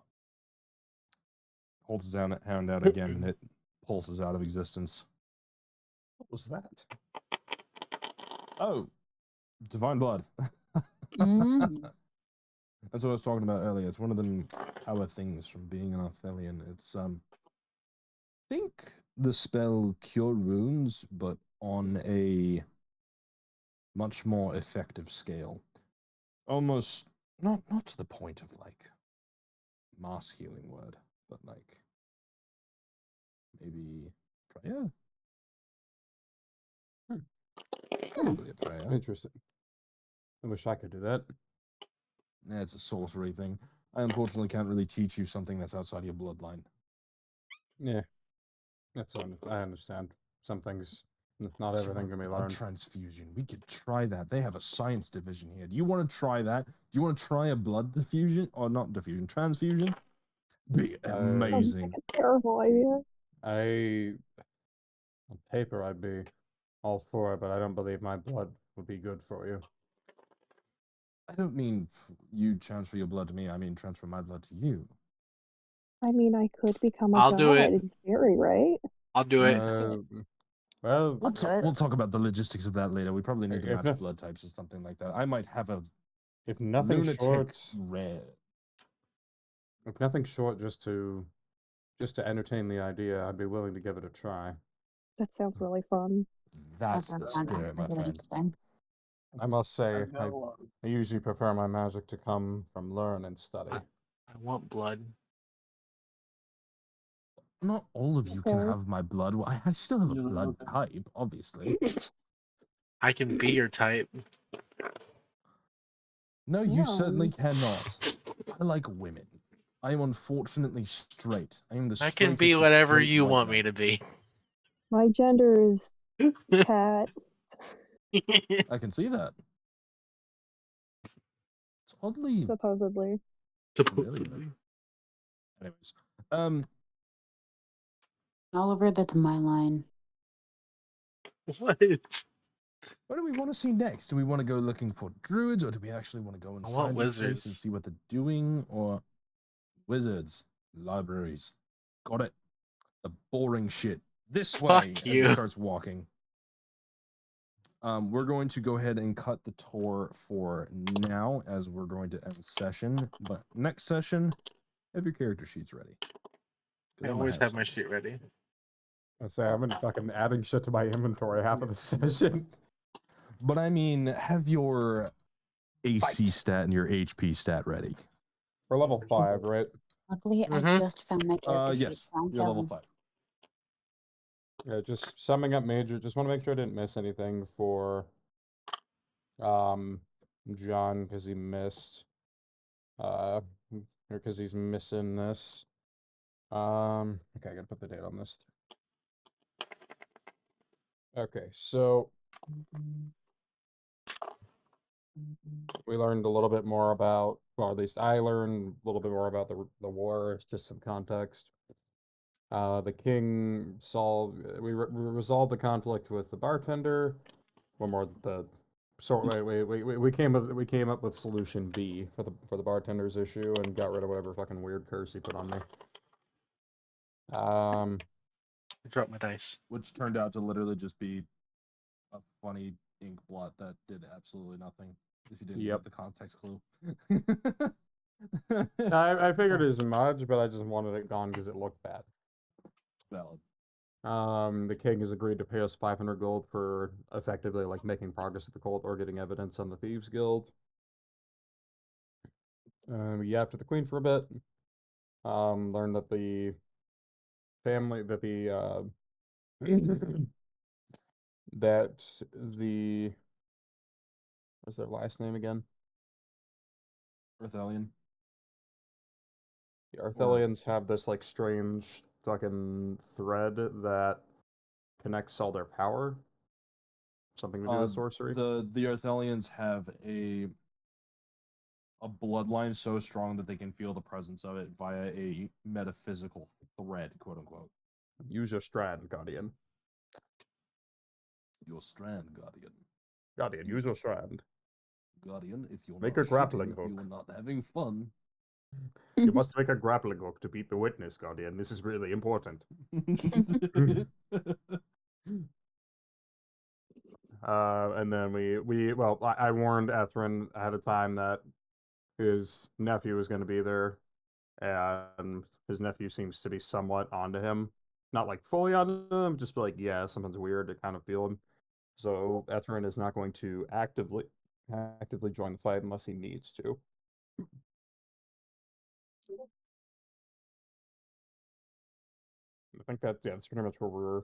Holds his hand out again, and it pulses out of existence. What was that? Oh, divine blood. Mm. That's what I was talking about earlier. It's one of them power things from being an Arthelian. It's I think the spell Cure Wounds, but on a much more effective scale. Almost not to the point of like mass healing word, but like maybe prayer. Probably a prayer. Interesting. I wish I could do that. Yeah, it's a sorcery thing. I unfortunately can't really teach you something that's outside your bloodline. Yeah, I understand. Some things, not everything can be Blood learned. transfusion. We could try that. They have a science division here. Do you want to try that? Do you want to try a blood diffusion or not diffusion? Transfusion? Be Sounds amazing. like a terrible idea. On paper, I'd be all for it, but I don't believe my blood would be good for you. I don't mean you transfer your blood to me. I mean transfer my blood to you. I mean, I could become a I'll god. do it. In theory, right? I'll do it. Well, We'll talk about the logistics of that later. We probably need to If match blood types or something like that. I might have a if nothing lunatic short, rare. if nothing short, just to entertain the idea, I'd be willing to give it a try. That sounds really fun. That's That the does sound spirit, my really friend. interesting. I must say, I usually prefer my magic to come from learn and study. I want blood. Not all of you can Okay. have my blood. Well, I still have a blood type, obviously. I can be your type. No, you Damn. certainly cannot. I like women. I am unfortunately straight. I am the I straightest can be of whatever straight you white want men. me to be. My gender is cat. I can see that. It's oddly Supposedly. Supposedly. Anyways, Oliver, that's my line. What? what do we want to see next? Do we want to go looking for druids, or do we actually want to go want inside this place wizards. and see what they're doing? Or wizards, libraries. Got it. The boring shit. This way, Fuck as he you. starts walking. We're going to go ahead and cut the tour for now, as we're going to end session. But next session, have your character sheets ready. I always have my shit ready. I'd say I've been fucking adding shit to my inventory half of the session. But I mean, have your AC stat and your HP stat ready. We're level 5, right? Luckily, I just found my character sheet. Yes, So I'm you're level chilling. 5. Yeah, just summing up major. Just want to make sure I didn't miss anything for John, because he missed or because he's missing this. Okay, I gotta put the date on this. Okay, so We learned a little bit more about, well, at least I learned a little bit more about the war, just some context. The king solved. We resolved the conflict with the bartender. One more. We came up with solution B for the bartender's issue and got rid of whatever fucking weird curse he put on me. I dropped my dice. Which turned out to literally just be a funny ink blot that did absolutely nothing. If you didn't Yep. get the context clue. I figured as much, but I just wanted it gone because it looked bad. Valid. The king has agreed to pay us 500 gold for effectively like making progress with the cult or getting evidence on the Thieves Guild. We yapped to the queen for a bit. Learned that the family that the that the what's their last name again? Arthelian. The Arthelians have this like strange fucking thread that connects all their power. Something to do with sorcery. The Arthelians have a bloodline so strong that they can feel the presence of it via a metaphysical thread, quote unquote. Use your strand, Guardian. Your strand, Guardian. Guardian, use your strand. Guardian, if you're Make not a grappling shooting, hook. you are not having fun. You must make a grappling hook to beat the witness, Guardian. This is really important. And then I warned Ethrin ahead of time that his nephew was going to be there, and his nephew seems to be somewhat onto him. Not like fully onto him, just like, yeah, something's weird to kind of feel him. So Ethrin is not going to actively join the fight unless he needs to. I think that's pretty much where we're.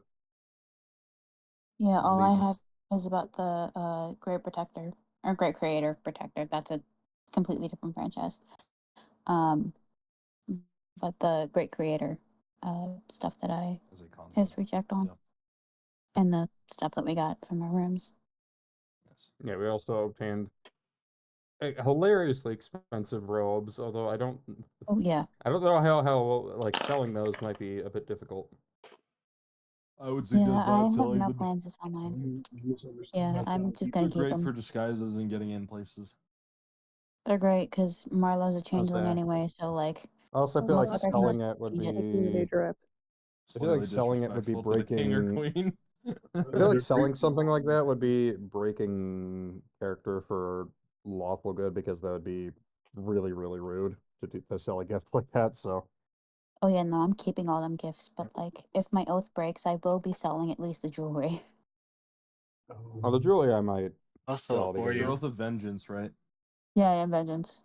Yeah, all I leading. have is about the Great Protector or Great Creator Protector. That's a completely different franchise. But the Great Creator stuff that I As a concept. history checked on, and the stuff that we got from our rooms. Yes. Yeah, we also obtained hilariously expensive robes, although I don't Oh yeah, know how like selling those might be a bit difficult. I would yeah. suggest I not have selling no them. plans to sell mine. You misunderstood Yeah, my I'm point. just They're gonna keep great them. for disguises and getting in places. They're great because Marlowe's a changeling say. anyway, so like, I also feel like motherfucker can selling just it would change it. Like Unity be. drip. I feel like Slightly selling it would be disrespectful to the king or breaking. queen. I feel like selling something like that would be breaking character for lawful good because that would be really, really rude to sell a gift like that. So Oh yeah, no, I'm keeping all them gifts, but like, if my oath breaks, I will be selling at least the jewelry. on the jewelry I might Also, sell because Your Oreo. oath of vengeance, right? Yeah, I am vengeance.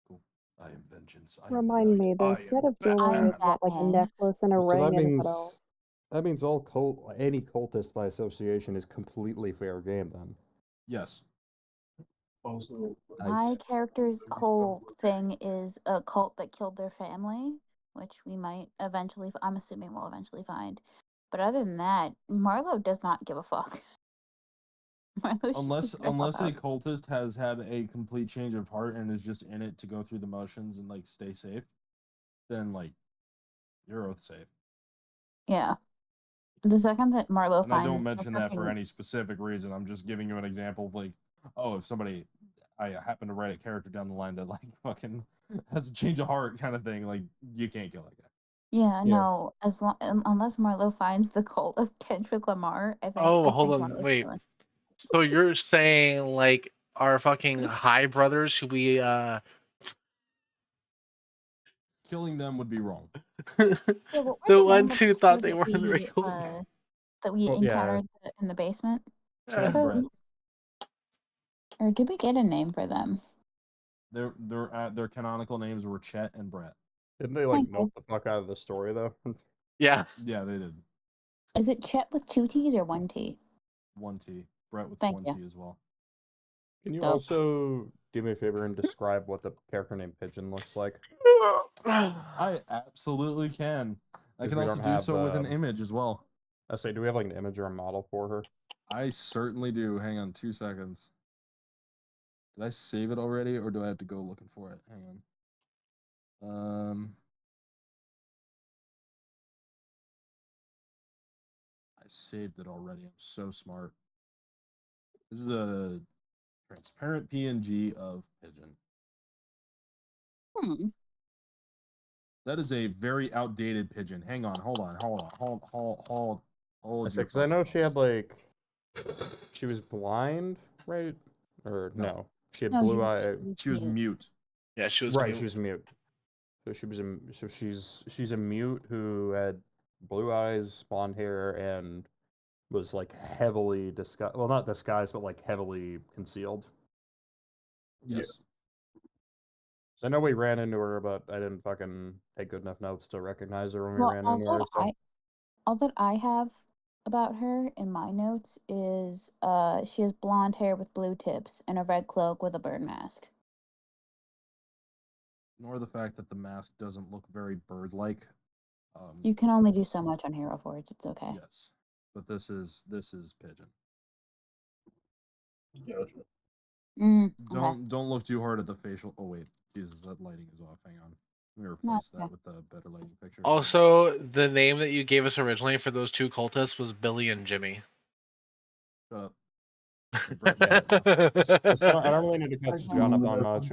Cool. I am vengeance. I am the Remind me, knight. the I set am of jewelry I'm is what, like a Batman. necklace and a so ring and what else? that means any cultist by association is completely fair game then. Yes. Also, My character's whole thing is a cult that killed their family, which we might eventually, I'm assuming we'll eventually find. But other than that, Marlowe does not give a fuck. Marlowe's just here to help Unless a out. cultist has had a complete change of heart and is just in it to go through the motions and like stay safe, then like you're oath safe. Yeah. The second that Marlowe And I don't finds the mention that for fucking- any specific reason. I'm just giving you an example of like, oh, if somebody I happen to write a character down the line that like fucking has a change of heart kind of thing, like you can't kill that guy. Yeah, Yeah. no. As long unless Marlowe finds the cult of Kendrick Lamar, I think. Oh, I hold think on, Marlowe's wait. chilling. So you're saying like our fucking high brothers who we Killing them would be wrong. Yeah, what were the the name ones of who the thought two they that were in the we regular Well, encountered in the basement? Chet and Were Brett. those- Or did we get a name for them? Their canonical names were Chet and Brett. Didn't they like Thank you. milk the fuck out of the story though? Yeah. Yeah, they did. Is it Chet with 2 T's or 1 T? 1T. Brett with Thank 1T you. as well. Can you Dope. also do me a favor and describe what the character named Pigeon looks like? I absolutely can. I 'Cause can we also don't do have, so with an image as well. I say, do we have like an image or a model for her? I certainly do. Hang on 2 seconds. Did I save it already, or do I have to go looking for it? Hang on. I saved it already. I'm so smart. This is a transparent PNG of pigeon. Hmm. That is a very outdated pigeon. Hang on, hold I your say, because I know she had phone. she was blind, right? Or no, she had No, blue eye. She was mute. Yeah, she was Right, mute. she was mute. So she was so she's a mute who had blue eyes, blonde hair, and was like heavily disguised. Well, not disguised, but like heavily concealed. Yes. So I know we ran into her, but I didn't fucking take good enough notes to recognize her when we Well, ran into her. So all that I have about her in my notes is she has blonde hair with blue tips and a red cloak with a bird mask. Nor the fact that the mask doesn't look very bird-like. You can only do so much on Hero Forge. It's okay. Yes, but this is pigeon. Gotcha. Okay. Don't look too hard at the facial. Oh wait, Jesus, that lighting is off. Hang on, let me replace that with a better lighting picture. Also, the name that you gave us originally for those two cultists was Billy and Jimmy. Shut up. So I don't really need to catch John up on Remember much,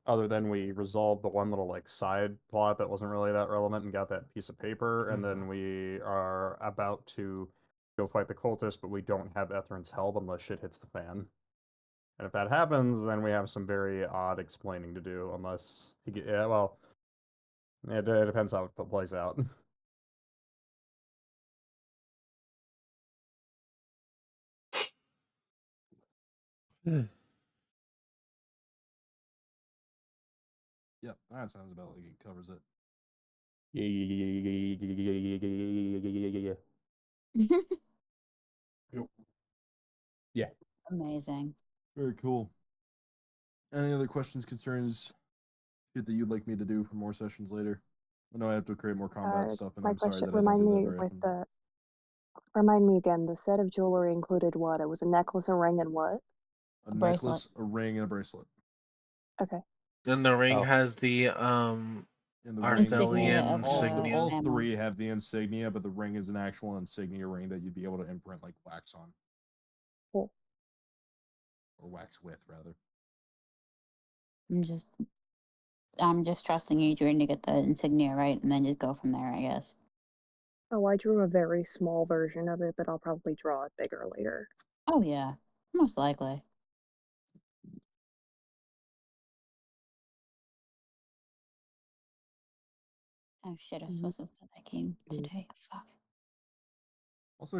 other than we resolved the one little like side plot that wasn't really that relevant and got that piece of paper, and then we are about to go fight the cultist, but we don't have Etherin's help unless shit hits the fan. And if that happens, then we have some very odd explaining to do, unless he get, yeah, well, it depends how it plays out. Yep, that sounds about like it covers it. Yeah. Amazing. Very cool. Any other questions, concerns, shit that you'd like me to do for more sessions later? I know I have to create more combat stuff, and My I'm sorry question, that I don't do that very with often. the, remind me again, the set of jewelry included what? It was a necklace, a ring, and what? A bracelet. necklace, a ring, and a bracelet. Okay. And the ring Oh. has the And the Insignia Arthelian of the insignia. all ammo. three have the insignia, but the ring is an actual insignia ring that you'd be able to imprint like wax on. Cool. Or wax with, rather. I'm just trusting Adrian to get the insignia right and then just go from there, I guess. Oh, I drew a very small version of it, but I'll probably draw it bigger later. Oh yeah, most likely. Oh shit, I was supposed to have that came today. Fuck. Also,